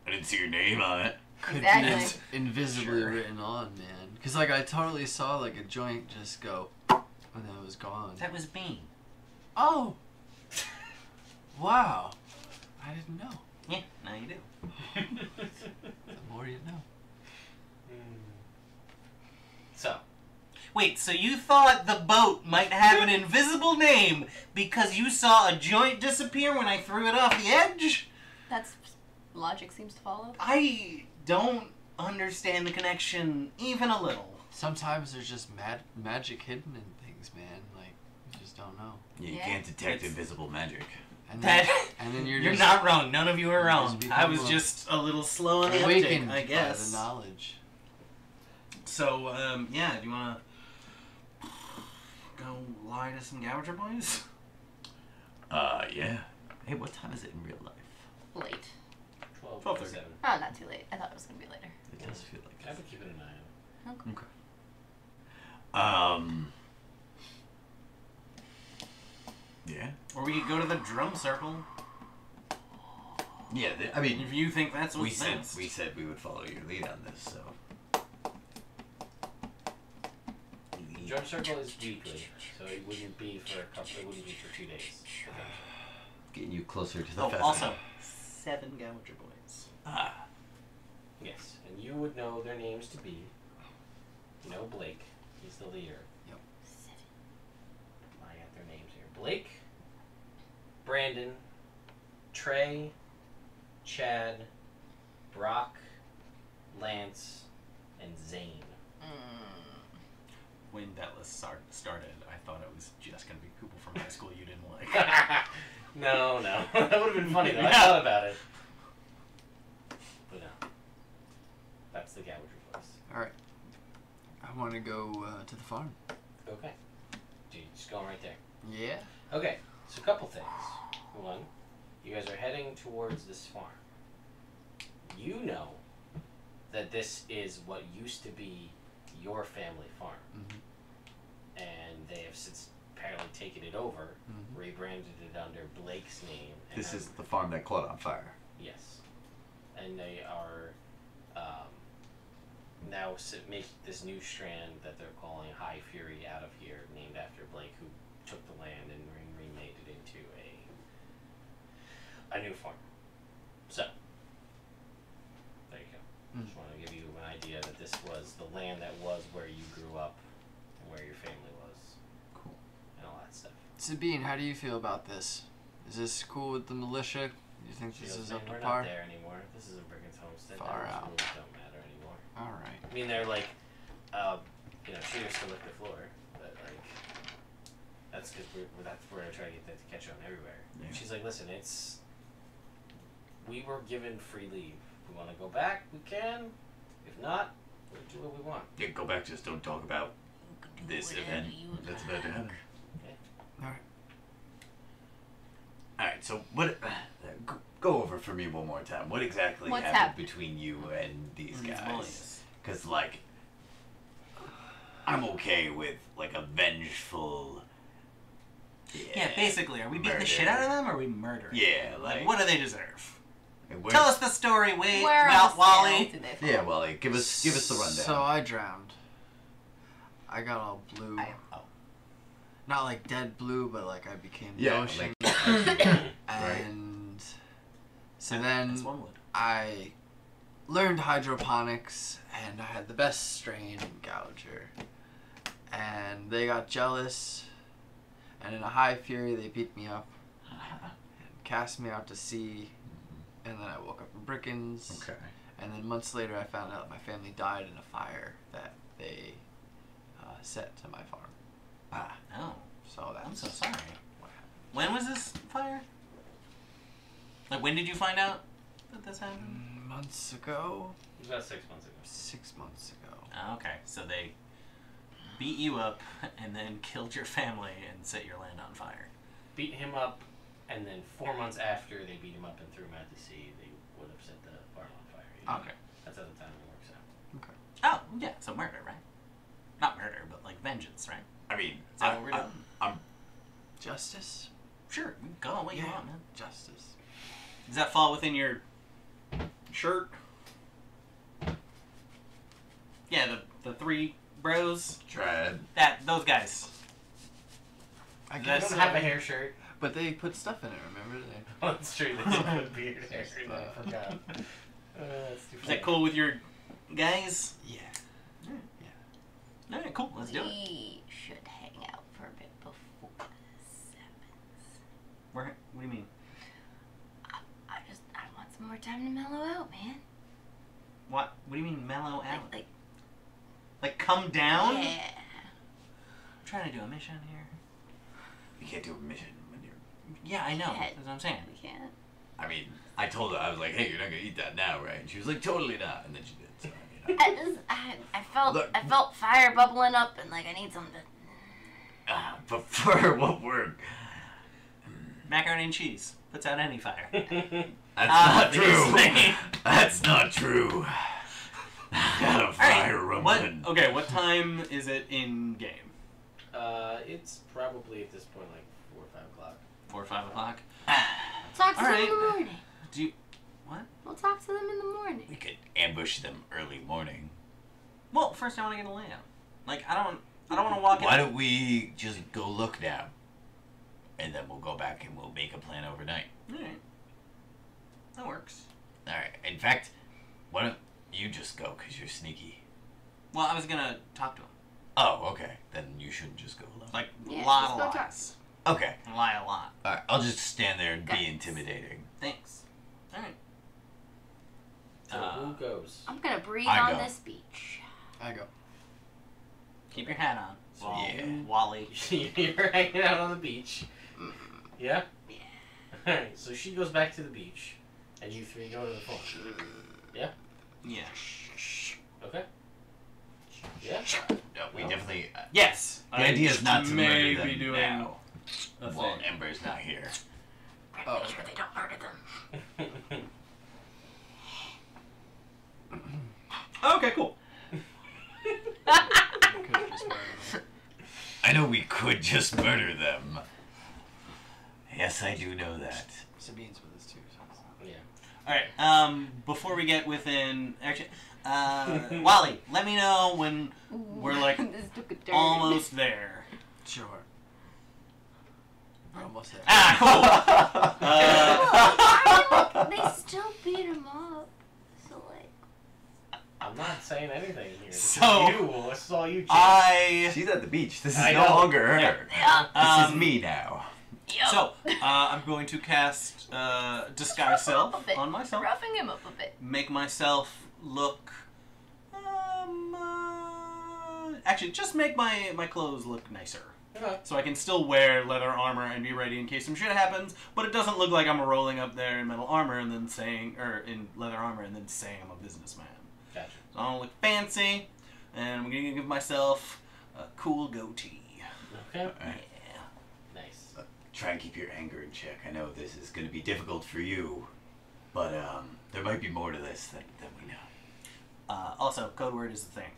I didn't see your name on it. Exactly. it's invisibly Sure. written on, man? Because like I totally saw like a joint just go, and then it was gone. That was me. Oh. Wow. I didn't know. Yeah, now you do. The more you know. So, Wait, so you thought the boat might have an invisible name because you saw a joint disappear when I threw it off the edge? That's logic seems to follow. I don't understand the connection even a little. Sometimes there's just magic hidden in things, man. Like you just don't know. Yeah, you Yeah. can't detect It's- invisible magic. And then, That, and then you're you're just not wrong. None of you are you wrong. just I become was a- just a little slow on the awakened uptake, I guess. by the knowledge. So, yeah, do you want to go lie to some Gowager boys? Yeah. Hey, what time is it in real life? Late. 12:30. Oh, not too late. I thought it was gonna be later. It does feel like I've been keeping an eye on it. Okay. Yeah. Or we could go to the drum circle Yeah, I mean, if you think that's we what's said best. we would follow your lead on this, so. Drum circle is weekly, so it wouldn't be for a couple. It wouldn't be for 2 days. Getting you closer to the Oh, festival. also, 7 Gowager boys. Ah. Yes, and you would know their names to be. You know Blake. He's the leader. I got their names here. Blake, Brandon, Trey, Chad, Brock, Lance, and Zane. When that list started, I thought it was just going to be people from high school you didn't like. No. That would have been funny though. I Yeah. thought about it. But no. That's the Gowager voice. All right. I want to go to the farm. Okay. Dude, just going right there. Yeah. Okay, so a couple things. One, you guys are heading towards this farm. You know that this is what used to be your family farm. Mhm. And they have since apparently taken it over, Mhm. rebranded it under Blake's name. And This are- is the farm that caught on fire. Yes. And they are now make this new strand that they're calling High Fury out of here, named after Blake, who took the land and remade it into a new farm. So, there you go. Just want to give you an idea that this was the land that was where you grew up and where your family was. Cool. And all that stuff. Sabine, how do you feel about this? Is this cool with the militia? Do you think this is up to We're par? not there anymore. This is a Brickon's Homestead. Far Those out. rules don't matter anymore. All right. I mean, they're like, shooters to lick the floor, but like, that's because we're gonna try to get that to catch on everywhere. Yeah. And she's like, listen, we were given free leave. If we want to go back, we can. If not, we'll do what we want. Yeah, go back, just don't talk about this event that's about to happen. All right. Alright, so what. Go over for me one more time. What exactly What's happened happened? between you and these These guys? boys. Because, like, I'm okay with, like, a vengeful. Yeah, basically, are we beating the shit out of them or are we murdering Yeah, them? like- what do they deserve? And where- Tell us the story, Wade, Where about else Wally. did they fall? Yeah, Wally, give us the rundown. So I drowned. I got all blue. Not like dead blue, but like I became the Yeah, ocean. like- And so then As one would. I learned hydroponics, and I had the best strain in Gowager. And they got jealous, and in a high fury, they beat me up and cast me out to sea. And then I woke up in Brickons. Okay. And then months later, I found out my family died in a fire that they set to my farm. Oh, So that's I'm so sorry. what happened. When was this fire? Like, when did you find out that this happened? Months ago? It was about 6 months ago. 6 months ago. Oh, okay, so they beat you up and then killed your family and set your land on fire. Beat him up, and then 4 months after they beat him up and threw him out to sea, they would have set the farm on fire. Yeah. Okay. That's how the timing works out. Okay. Oh, yeah, so murder, right? Not murder, but like vengeance, right? I mean, Is that what we're doing? I'm Justice? Sure, you go what you want, man. Justice. Does that fall within your shirt? Yeah, the three bros. tried. Those guys. I I guess don't have a hair shirt. But they put stuff in it, remember? Oh, that's true. They did put beard hair. I forgot. That's too Is funny. that cool with your guys? Yeah. All right, cool. Let's do it. We should hang out for a bit before the sevens. What do you mean? I want some more time to mellow out, man. What do you mean mellow out? Like come down? yeah. I'm trying to do a mission here. You can't do a mission when you're. Yeah, I know. Yeah. That's what I'm saying. We can't. I mean, I told her, I was like, hey, you're not gonna eat that now, right? And she was like, totally not. And then she did. So, I mean, I felt fire bubbling up and like I need something to. but for what we're. Macaroni and cheese puts out any fire. That's not true. obviously. That's not true. I got a fire rumbling. What time is it in game? It's probably at this point like 4 or 5 o'clock. 4 or 5 o'clock. Talk to All them right. in the morning. Do you what? We'll talk to them in the morning. We could ambush them early morning. Well, first I want to get a layout. Like I don't want to walk in. Why don't we just go look now? And then we'll go back and we'll make a plan overnight. All right. That works. Alright, in fact, why don't you just go, because you're sneaky. Well, I was gonna talk to him. Oh, okay. Then you shouldn't just go alone. Like Yeah, lie just a go lot. talk. Okay. Lie a lot. Alright, I'll just stand there and Guys. be intimidating. Thanks. All right. So who goes? I'm gonna breathe I on go. this beach. I go. Keep your hat on. Yeah. Wally. You're hanging out on the beach. Yeah? Yeah. Alright, so she goes back to the beach, and you three go to the phone. Yeah? Yeah. Okay. Yeah? No, we definitely... Yes. the idea is not to may murder them be doing now. a Well, thing. Ember's not here. Oh, Make sure they don't murder them. Okay, cool. could've just murdered them. I know we could just murder them. Yes, I do know that. Sabine's with us too. So it's not- Yeah. All right. Before we get within, actually, Wally, let me know when we're like This took a turn. almost there. Sure. We're almost there. Ah, cool. I mean, like, they still beat him up. So like. I'm not saying anything here. This So, is you. This is all you, Jake. She's at the beach. This is I no know. longer her. Yeah. This is me now. Yep. So, I'm going to cast Disguise Self A bit. on myself. Roughing him up a bit. Make myself look. Actually, just make my clothes look nicer. Okay. So I can still wear leather armor and be ready in case some shit happens, but it doesn't look like I'm rolling up there in metal armor and then saying, or in leather armor and then saying I'm a businessman. Gotcha. So I don't look fancy, and I'm gonna give myself a cool goatee. Okay. Alright. Nice. Try and keep your anger in check. I know this is going to be difficult for you, but there might be more to this than we know. Also, code word is the thing.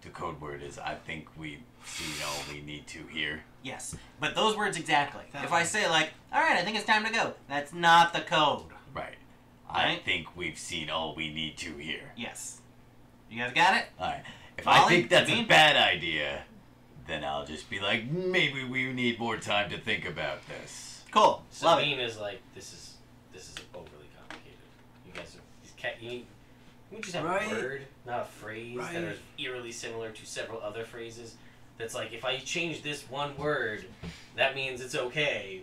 The code word is, I think we've seen all we need to here. Yes, but those words exactly. That If I one. say like, all right, I think it's time to go, that's not the code. Right. I Right. think we've seen all we need to here. Yes. You guys got it? Alright. If I Molly, think that's a Sabine? bad idea, then I'll just be like, maybe we need more time to think about this. Cool. Love it. Sabine is like, this is overly complicated. You guys are, you just have Right. a word, not a phrase that Right. is eerily similar to several other phrases. That's like, if I change this one word, that means it's okay.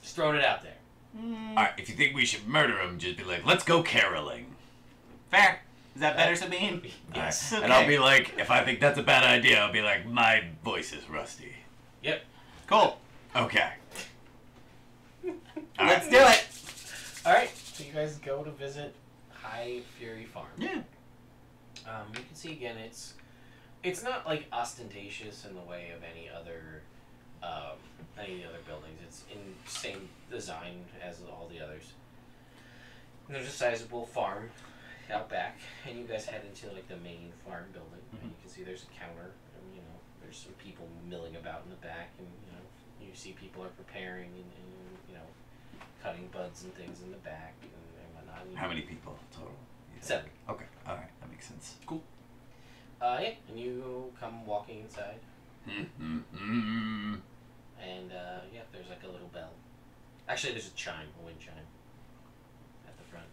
Just throwing it out there. Alright, if you think we should murder him, just be like, let's go caroling. Fair. Is that better, Sabine? Yes. Okay. And I'll be like, if I think that's a bad idea, I'll be like, my voice is rusty. Yep. Cool. Okay. Let's do it. All right. So you guys go to visit High Fury Farm. Yeah. You can see again, it's not like ostentatious in the way of any other buildings. It's in same design as all the others. And there's a sizable farm out back, and you guys head into like the main farm building, and you can see there's a counter, and there's some people milling about in the back, and you see people are preparing and cutting buds and things in the back and whatnot. How many people total? 7. Okay, alright, that makes sense. Cool. Yeah, and you come walking inside, and there's like a little bell. Actually, there's a chime, a wind chime, at the front.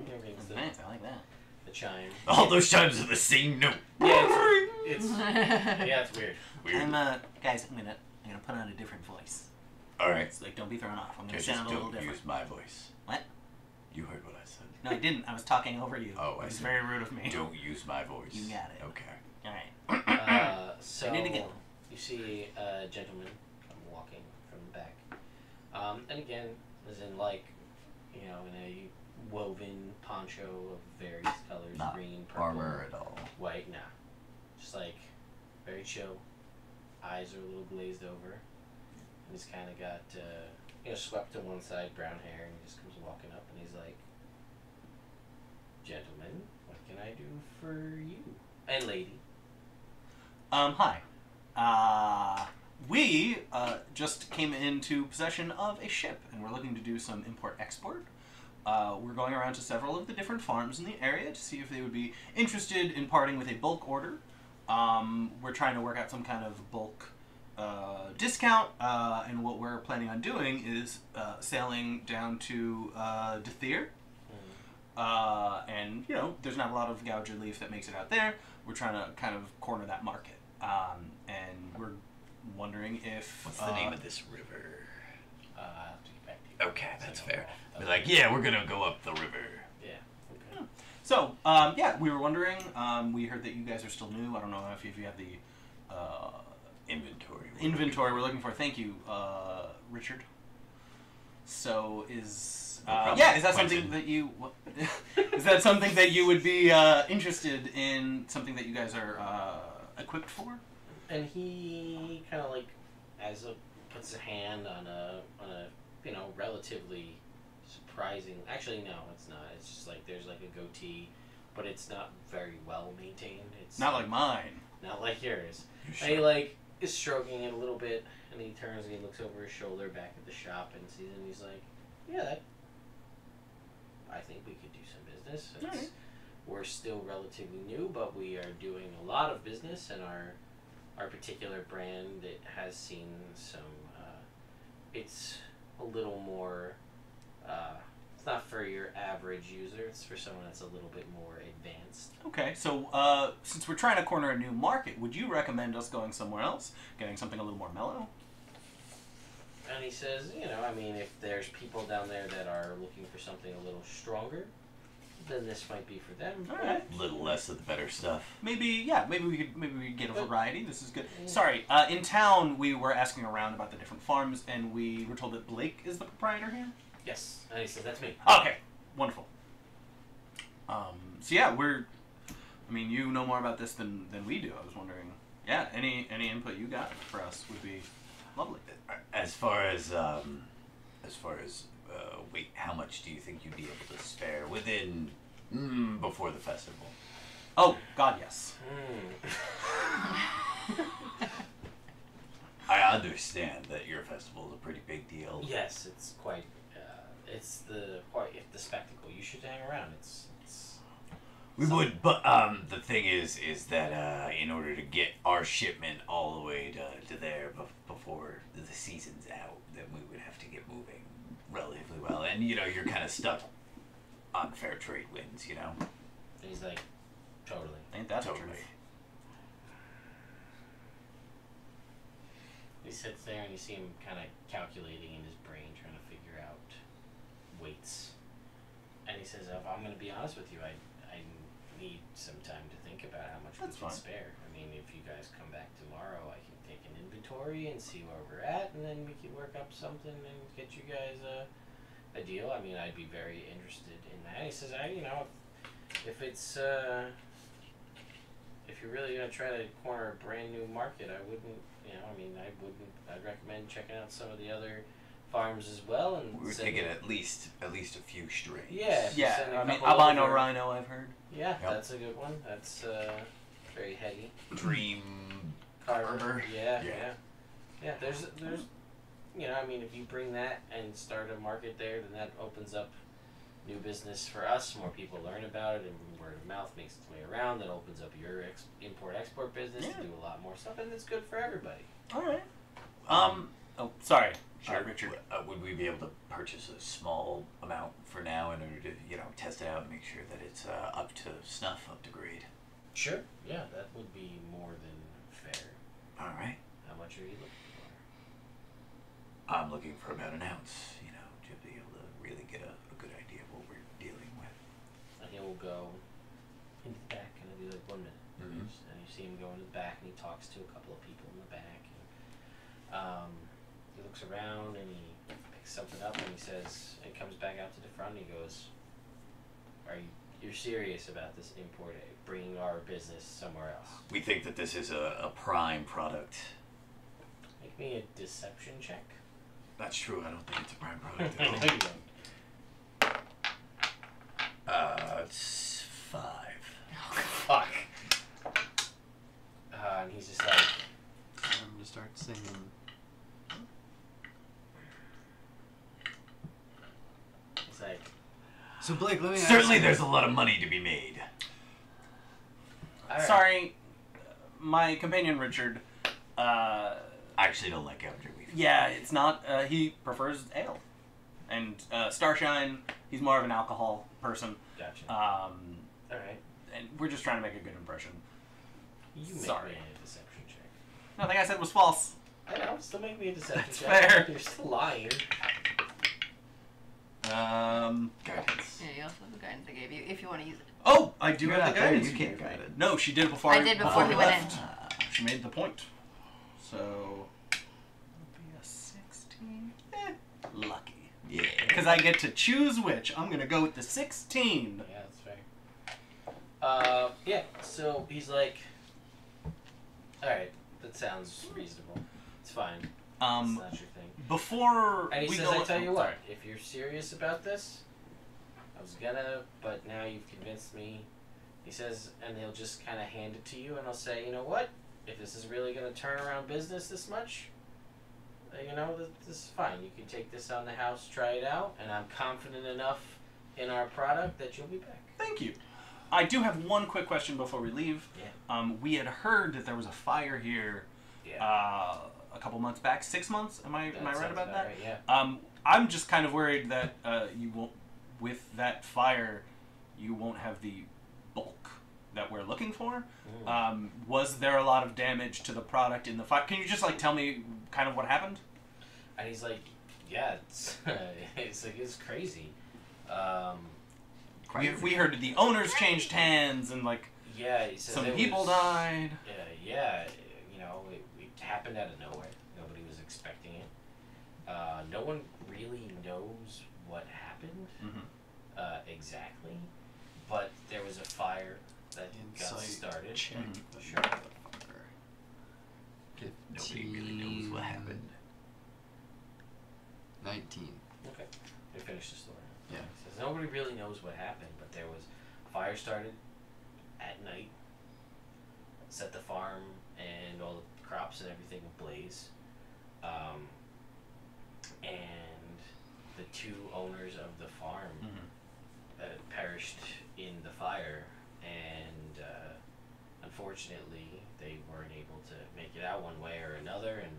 It rings That's nice. I like that. the chime. All those chimes are the same note. Yeah, it's weird. I'm guys, I'm gonna put on a different voice. Alright. It's like, don't be thrown off. I'm gonna Just sound a little don't different. use my voice. What? You heard what I said. No, I didn't. I was talking over you. Oh, I It was see. very rude of me. Don't use my voice. You got it. Okay. All right. So I need to get- you see a gentleman come walking from the back, and again, is in like, in a woven poncho of various colors, Not green, purple, armor at all. white. Nah, just like very chill. Eyes are a little glazed over, and he's kind of got swept to one side, brown hair, and he just comes walking up, and he's like, "Gentlemen, what can I do for you and lady?" Hi. We just came into possession of a ship, and we're looking to do some import-export. We're going around to several of the different farms in the area to see if they would be interested in parting with a bulk order. We're trying to work out some kind of bulk discount, and what we're planning on doing is sailing down to Dethier. And, there's not a lot of Gouger leaf that makes it out there. We're trying to kind of corner that market. And we're wondering if... What's the name of this river? I'll have to get back to you. Okay, that's So, fair. Be like, yeah, we're gonna go up the river. Yeah. Okay. So, we were wondering, we heard that you guys are still new. I don't know if you have the Inventory. we're looking for. Thank you, Richard. So, is problem. is that Quentin. something that you is that something that you would be interested in? Something that you guys are equipped for? And he kind of like, puts a hand on a relatively surprising. Actually, no, it's not. It's just like there's like a goatee, but it's not very well maintained. It's Not like mine. not like yours. You And he sure? like is stroking it a little bit, and he turns and he looks over his shoulder back at the shop and sees it, and he's like, "Yeah, I think we could do some business. Alright. We're still relatively new, but we are doing a lot of business, and our particular brand, it has seen some. It's a little more. It's not for your average user. It's for someone that's a little bit more advanced." Okay, so since we're trying to corner a new market, would you recommend us going somewhere else, getting something a little more mellow? And he says, if there's people down there that are looking for something a little stronger, then this might be for them. All right. A little less of the better stuff. Maybe we could get a But- variety. This is good. Sorry, in town we were asking around about the different farms, and we were told that Blake is the proprietor here. Yes. And he says, "That's me." Okay, wonderful. So yeah, you know more about this than we do. I was wondering, any input you got for us would be lovely. As far as wait, how much do you think you'd be able to spare within before the festival? Oh God, yes. I understand that your festival is a pretty big deal. Yes, it's quite. It's the spectacle. You should hang around. It's We would, but the thing is that in order to get our shipment all the way to there before the season's out, then we would have to get moving relatively well. And you're kind of stuck on fair trade winds, And he's like, "Totally." Ain't that the Totally. truth? He sits there and you see him kind of calculating in his brain, trying to figure out weights. And he says, if I'm going to be honest with you, I need some time to think about how much we can spare. I mean, if you guys come back tomorrow, I can take an inventory and see where we're at, and then we can work up something and get you guys a deal. I mean, I'd be very interested in that. He says, if it's if you're really gonna try to corner a brand new market, I wouldn't. I'd recommend checking out some of the other farms as well. And we were thinking at least a few strains. Yeah. Yeah. I mean, albino rhino, I've heard. Yeah, that's a good one. That's very heady. Dream Carver. Yeah. There's if you bring that and start a market there, then that opens up new business for us. More people learn about it, and word of mouth makes its way around. That opens up your import-export business to do a lot more stuff, and it's good for everybody. All right. Oh, sorry. Sure, Richard. Would we be able to purchase a small amount for now in order to, test it out and make sure that it's up to snuff, up to grade? Sure. Yeah, that would be more than fair. All right. How much are you looking for? I'm looking for about an ounce, to be able to really get a good idea of what we're dealing with. And he will go into the back, and it'll be like 1 minute. Mm-hmm. And you see him go into the back, and he talks to a couple of people in the back. And, he looks around, and he picks something up, and he says, and comes back out to the front, and he goes, you're serious about this import, bringing our business somewhere else? We think that this is a prime product. Make me a deception check. That's true. I don't think it's a prime product I at know all. you don't. It's 5. Fuck. And he's just like... I'm going to start singing. He's like... So Blake, let me ask Certainly you. there's a lot of money to be made. All right. Sorry, my companion Richard. I actually don't like Gowager beef. Yeah, it's not. He prefers ale, and Starshine. He's more of an alcohol person. Gotcha. All right. And we're just trying to make a good impression. You make Sorry. me a deception check. Nothing I said was false. I know. Still make me a deception That's check. fair. You're still lying. Guidance. Yeah, you also have the guidance I gave you if you want to use it. Oh, I do You're have not the there, guidance. you can't guide it. No, she did it before. I did before he we went left. in. She made the point. So it'll be a 16. Lucky. Yeah. Because I get to choose which. I'm gonna go with the 16. Yeah, that's fair. Yeah. So he's like, all right, that sounds reasonable. It's fine. It's not your thing. Before And he we says, go, I tell you what, if you're serious about this, I was gonna, but now you've convinced me. He says, and he'll just kind of hand it to you, and I'll say, you know what? If this is really gonna turn around business this much, this is fine. You can take this on the house, try it out, and I'm confident enough in our product that you'll be back. Thank you. I do have one quick question before we leave. Yeah. We had heard that there was a fire here a couple months back. 6 months? Am I right about that? Right, yeah. I'm just kind of worried that you won't, with that fire, you won't have the bulk that we're looking for. Was there a lot of damage to the product in the fire? Can you just tell me kind of what happened? And he's like, yeah, it's crazy. We heard the owners changed hands and yeah, he says some people died. Yeah, it happened out of nowhere. Nobody was expecting it. No one really knows what happened exactly, but there was a fire that got started. Check. Sure. Nobody really knows what happened. 19. Okay. They finished the story. Yeah. It says nobody really knows what happened, but there was a fire started at night, set the farm and all the crops and everything ablaze. And the 2 owners of the farm perished in the fire, and unfortunately they weren't able to make it out one way or another, and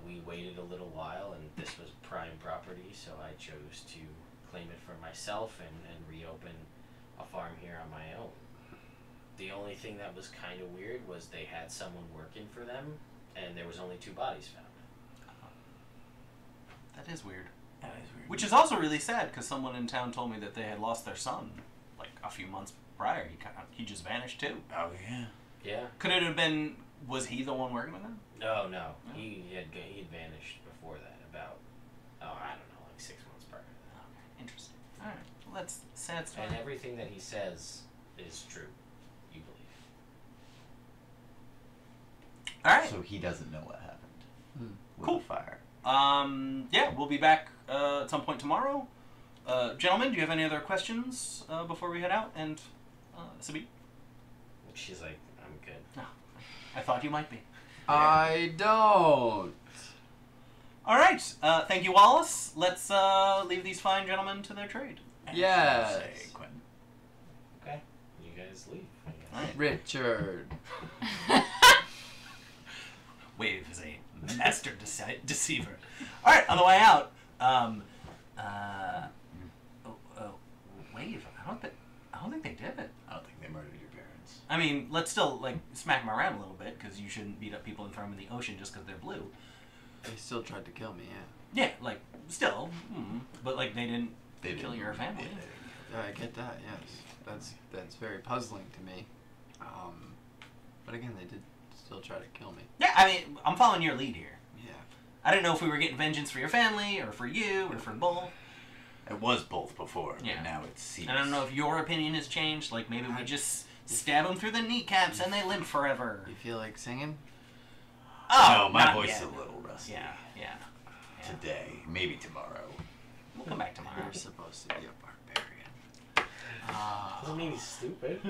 we waited a little while, and this was prime property, so I chose to claim it for myself and reopen a farm here on my own. The only thing that was kind of weird was they had someone working for them, and there was only 2 bodies found. is weird. That is weird. Which is also really sad because someone in town told me that they had lost their son like a few months prior. He just vanished too. Oh yeah. Yeah. Could it have been? Was he the one working with them? No. He had vanished before that. About I don't know, like 6 months prior to that. Okay, interesting. All right, well, that's sad story. And everything that he says is true. You believe. All right. So he doesn't know what happened. With Cool. the fire. Yeah, we'll be back at some point tomorrow. Gentlemen, do you have any other questions before we head out? And Sabine? She's like, I'm good. I thought you might be. I don't. All right. Thank you, Wallace. Let's leave these fine gentlemen to their trade. Yes. Say, Quentin. Okay. You guys leave, I guess. All right. Richard. Wave is a master deceiver. All right, on the way out. Wave. I don't think they did it. I don't think they murdered your parents. I mean, let's still like smack them around a little bit because you shouldn't beat up people and throw them in the ocean just because they're blue. They still tried to kill me, yeah. Yeah, like still, but like they didn't kill your family. Yeah, I get that, yes. That's very puzzling to me. But again, they did still try to kill me. Yeah, I mean, I'm following your lead here. Yeah. I didn't know if we were getting vengeance for your family or for you or for both. It was both before, Yeah. but now it seems. And I don't know if your opinion has changed. Like maybe we just stab them through the kneecaps and they limp forever. You feel like singing? Oh, No, my not voice yet. is a little rusty. Yeah. Today, maybe tomorrow. We'll come back tomorrow. You're supposed to be a barbarian. Doesn't mean he's stupid.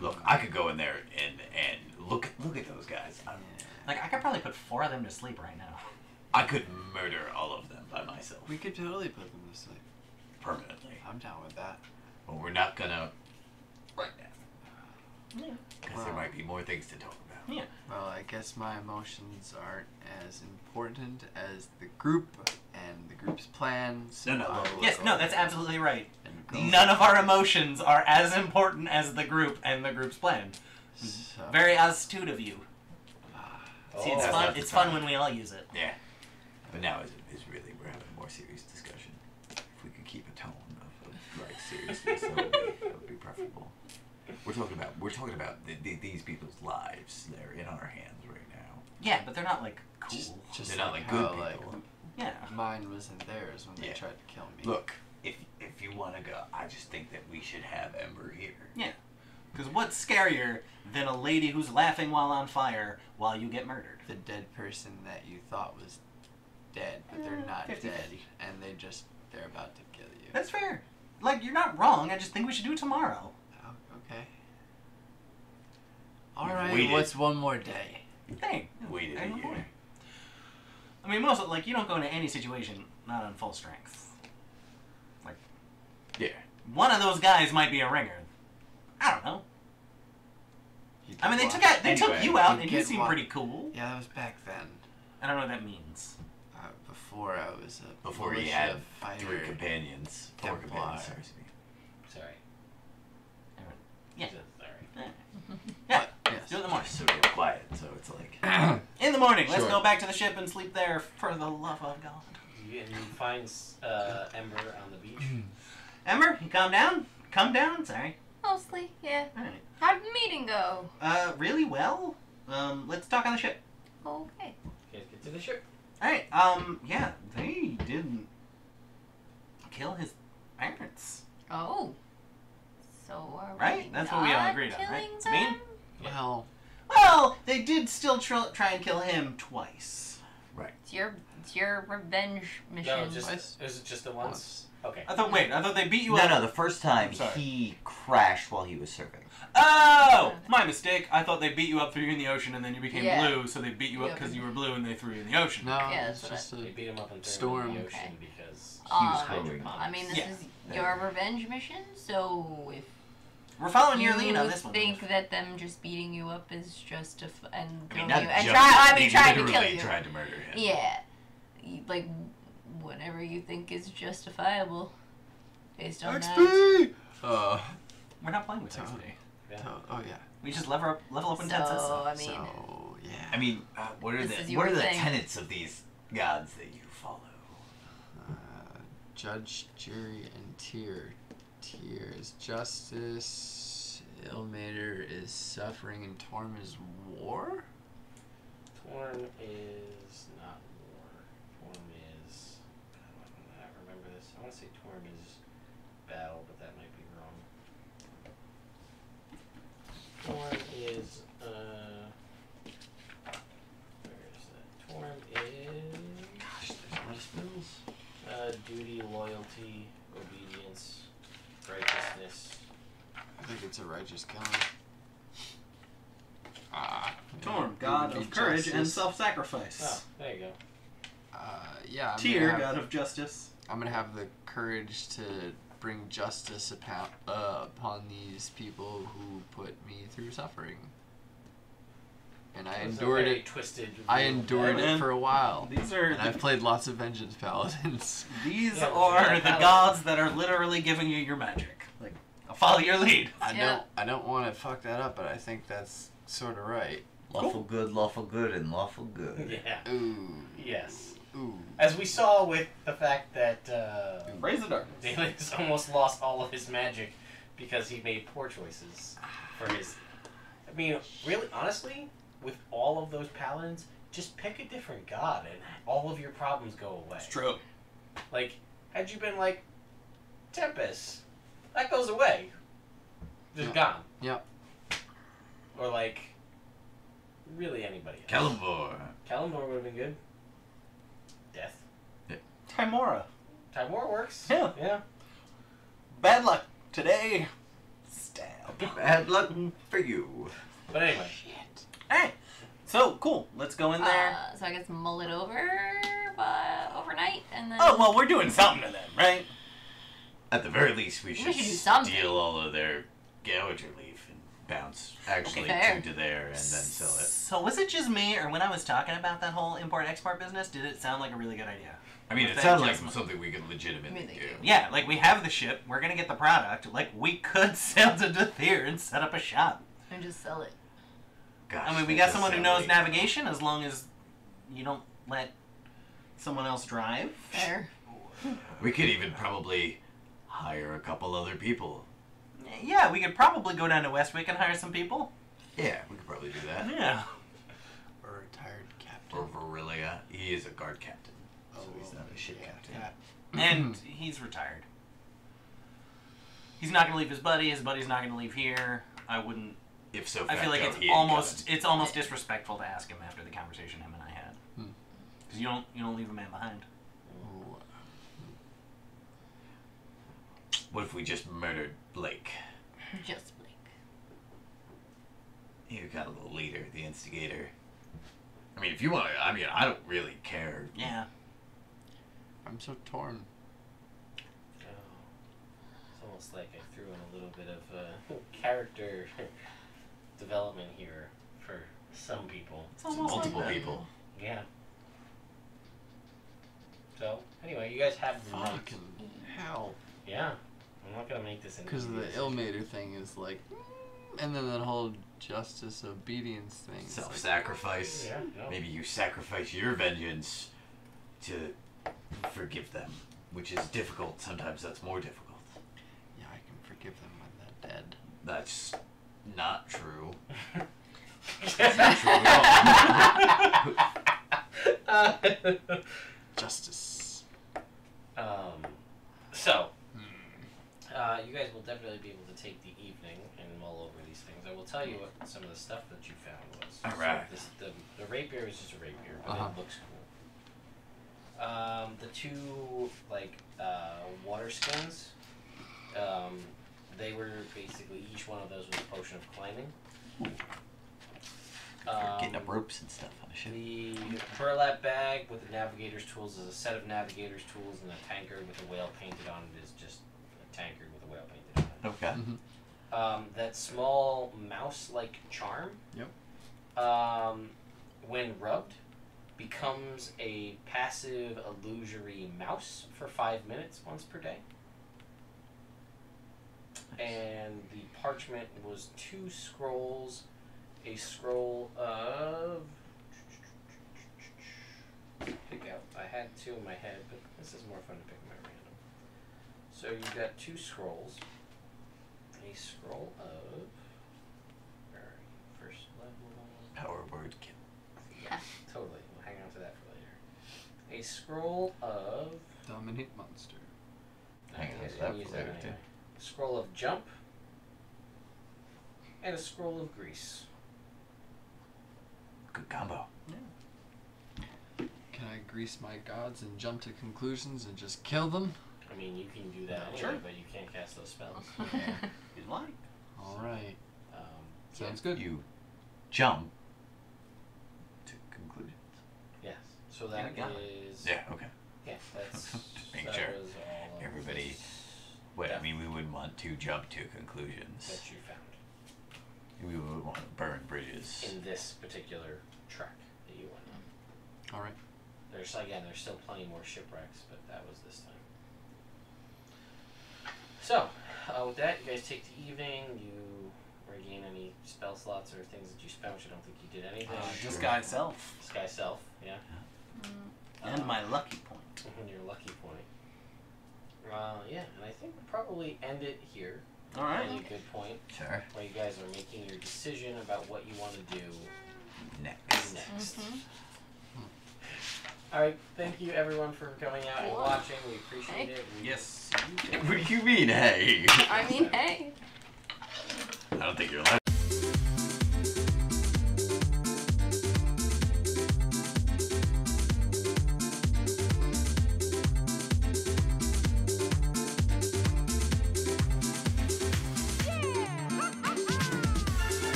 Look, I could go in there and look at those guys. Like I could probably put 4 of them to sleep right now. I could murder all of them by myself We could totally put them to sleep. permanently. I'm down with that. But we're not gonna right now. Yeah. Because there might be more things to talk about. Yeah. Well, I guess my emotions aren't as important as the group and the group's plans. No, I will Yes, go no, that's absolutely right. and go. None of our emotions are as important as the group and the group's plan. So, Very astute of you. See, it's Oh. fun. That's It's the fun time. when we all use it. Yeah. But now is really we're having a more serious discussion. If we could keep a tone of like seriousness, that would be preferable. We're talking about these people's lives. They're in our hands right now. Yeah, but they're not like cool. just They're not like how, good like, people. Yeah. mine wasn't theirs when they Yeah. tried to kill me. Look, if you want to go, I just think that we should have Ember here. Yeah. Because what's scarier than a lady who's laughing while on fire while you get murdered? The dead person that you thought was dead, but they're not 50-50. dead, and they're about to kill you. That's fair. Like, you're not wrong. I just think we should do it tomorrow. Oh, okay. All You've right. waited. What's one more day? Hey. Waited a Hang on. year. I mean, most like you don't go into any situation not on full strength. Like, Yeah. one of those guys might be a ringer. I don't know. You I mean, could they watch- took Anyway, you out, you and you get seemed one. pretty cool. Yeah, that was back then. I don't know what that means. Before I was a Before you militia had fighter. 4 companions. Templar. Sorry, Steve. Sorry. Yeah. Just sorry. Yeah. Yes. Do it in the morning. So damn quiet. So it's like. In the morning. Let's Sure. go back to the ship and sleep there for the love of God. You find Ember on the beach. Ember, you calm down? Come down? Sorry. Mostly, yeah. Alright. How'd the meeting go? Really well. Let's talk on the ship. Okay. You guys get to the ship. Alright, yeah, they didn't kill his parents. Oh. So are Right? we That's what we all not agreed on, right? killing Sabine? them? Well, Well, they did still try and kill him twice. Right. It's your revenge mission. No, just Twice. is it just the once? Okay. I thought they beat you No, up. no. The first time Sorry. he crashed while he was surfing. Oh! My mistake. I thought they beat you up, threw you in the ocean, and then you became Yeah. blue, so they beat you up Yeah. because you were blue and they threw you in the ocean. no, Yeah, it's that's just They a beat him up and threw Storm. him in the ocean Okay. because He was Uh, hungry. I mean, this Yeah. is your revenge mission, so if We're following you your lead on this one. think that them just beating you up is and I killing mean, not you and just, trying they to kill literally you. tried to murder him. Yeah. Like whatever you think is justifiable based on that. XP. We're not playing with So- XP. yeah. Oh yeah. We just level up when Ted says So so. I mean, So yeah. I mean, what are This is the your what are the thing. tenets of these gods that you follow? Judge, jury, and tier. Tier is justice. Ilmater is suffering, and Torm is war? Torm is not war. Torm is... I remember this. I want to say Torm is battle, but that might be wrong. Torm is... where is that? Torm is... Gosh, there's a lot of spells. Duty, loyalty, obedience, righteousness. I think it's a righteous killing. Torm, god of courage and self-sacrifice. Oh, there you go. Yeah. Tyr, god of justice. I'm gonna have the courage to bring justice upon these people who put me through suffering. And I endured it. Twisted. I endured it for a while. These are. And I've played lots of Vengeance Paladins. These Yeah, are the paladins. gods that are literally giving you your magic. Like, I'll follow your lead. Yeah. I don't want to fuck that up, but I think that's sort of right. Lawful good, and lawful good. Yeah. Ooh. Yes. Ooh. As we saw with the fact that Raise the darkness. Daleks almost lost all of his magic because he made poor choices for his. I mean, really, honestly, with all of those paladins, just pick a different god and all of your problems go away. It's true. Like, had you been like Tempest, that goes away. Just gone. Yep. Or like, really anybody else. Calimbor. Kalimdor would have been good. Death. Timora. Timor works. Yeah. Yeah. Bad luck today. Stab. Bad luck for you. But anyway. Alright. So, cool. Let's go in there. So I guess mull it over overnight, and then... Oh, well, we're doing something to them, right? At the very least, we We should should do something. steal all of their Gowager leaf and bounce actually fair. to there and then sell it. So, was it just me, or when I was talking about that whole import-export business, did it sound like a really good idea? I mean, Was it that sounds like just- something we could legitimately Really do. do. Yeah, like, we have the ship, we're gonna get the product, like, we could sail to Dathir and set up a shop. And just sell it. Gosh, I mean, we that got does someone who sound knows like- navigation, as long as you don't let someone else drive. Fair. We could even probably hire a couple other people. Yeah, we could probably go down to Westwick and hire some people. Yeah, we could probably do that. Yeah. Or a retired captain. Or Verilia. He is a guard captain. So Oh, he's not a ship captain. And he's retired. He's not gonna leave his buddy. His buddy's not gonna leave here. I wouldn't. If so, I feel like facto, it's he ain't almost disrespectful to ask him after the conversation him and I had. Hmm. Because you don't leave a man behind. Ooh. coming. What if we just murdered Blake? Just Blake. You're kind of the leader, the instigator. I mean, if you want to, I mean, I don't really care. Yeah. I'm so torn. It's almost like I threw in a little bit of character development here for some people. It's almost Multiple like that. people. Yeah. So, anyway, you guys have the night. Fucking hell. Yeah. I'm not going to make this an Because easy the decision. Ilmater thing is like, and then that whole justice obedience thing. is like, Self-sacrifice. Yeah, no. Maybe you sacrifice your vengeance to forgive them, which is difficult. Sometimes that's more difficult. yeah, I can forgive them when they're dead. That's not true. Justice. So, you guys will definitely be able to take the evening and mull over these things. I will tell you what some of the stuff that you found was. Alright. So the rapier is just a rapier, but Uh-huh. it looks cool. The two, water skins, they were basically, each one of those was a potion of climbing. Getting up ropes and stuff on a ship. The burlap bag with the navigator's tools is a set of navigator's tools, and a tankard with a whale painted on it is just a tankard with a whale painted on it. Okay. Mm-hmm. That small mouse-like charm, Yep. when rubbed, becomes a passive illusory mouse for 5 minutes once per day. And the parchment was 2 scrolls, a scroll of pick out. I had 2 in my head, but this is more fun to pick them at random. So you've got 2 scrolls. A scroll of. Where are you? First level. Power word kill. Yeah, totally. We'll hang on to that for later. A scroll of. Dominate monster. Hang on I to guess that we'll use for later, anyway. A scroll of jump. And a scroll of grease. Good combo. Can I grease my gods and jump to conclusions and just kill them? I mean, you can do that anyway, Sure. but you can't cast those spells. You like? All right. Yeah, Sounds good. You jump to conclusions. yes. So that Yeah. is. Yeah, okay. Yeah, that's. Just making that sure was all of everybody- this Wait, I stuff mean, we wouldn't want to jump to conclusions. that you found We would want to burn bridges. in this particular trek that you went on. All right. There's still plenty more shipwrecks, but that was this time. So, with that, you guys take the evening. You regain any spell slots or things that you spent, which I don't think you did anything. Disguise self. Sky Self, yeah. And my lucky point. Your lucky point. Yeah, and I think we'll probably end it here. Alright. Probably a good point Sure. where you guys are making your decision about what you want to do Next. next. All right, thank you everyone for coming out and watching. We appreciate it. We Yes. What do you mean, hey? I mean, hey. I don't think you're allowed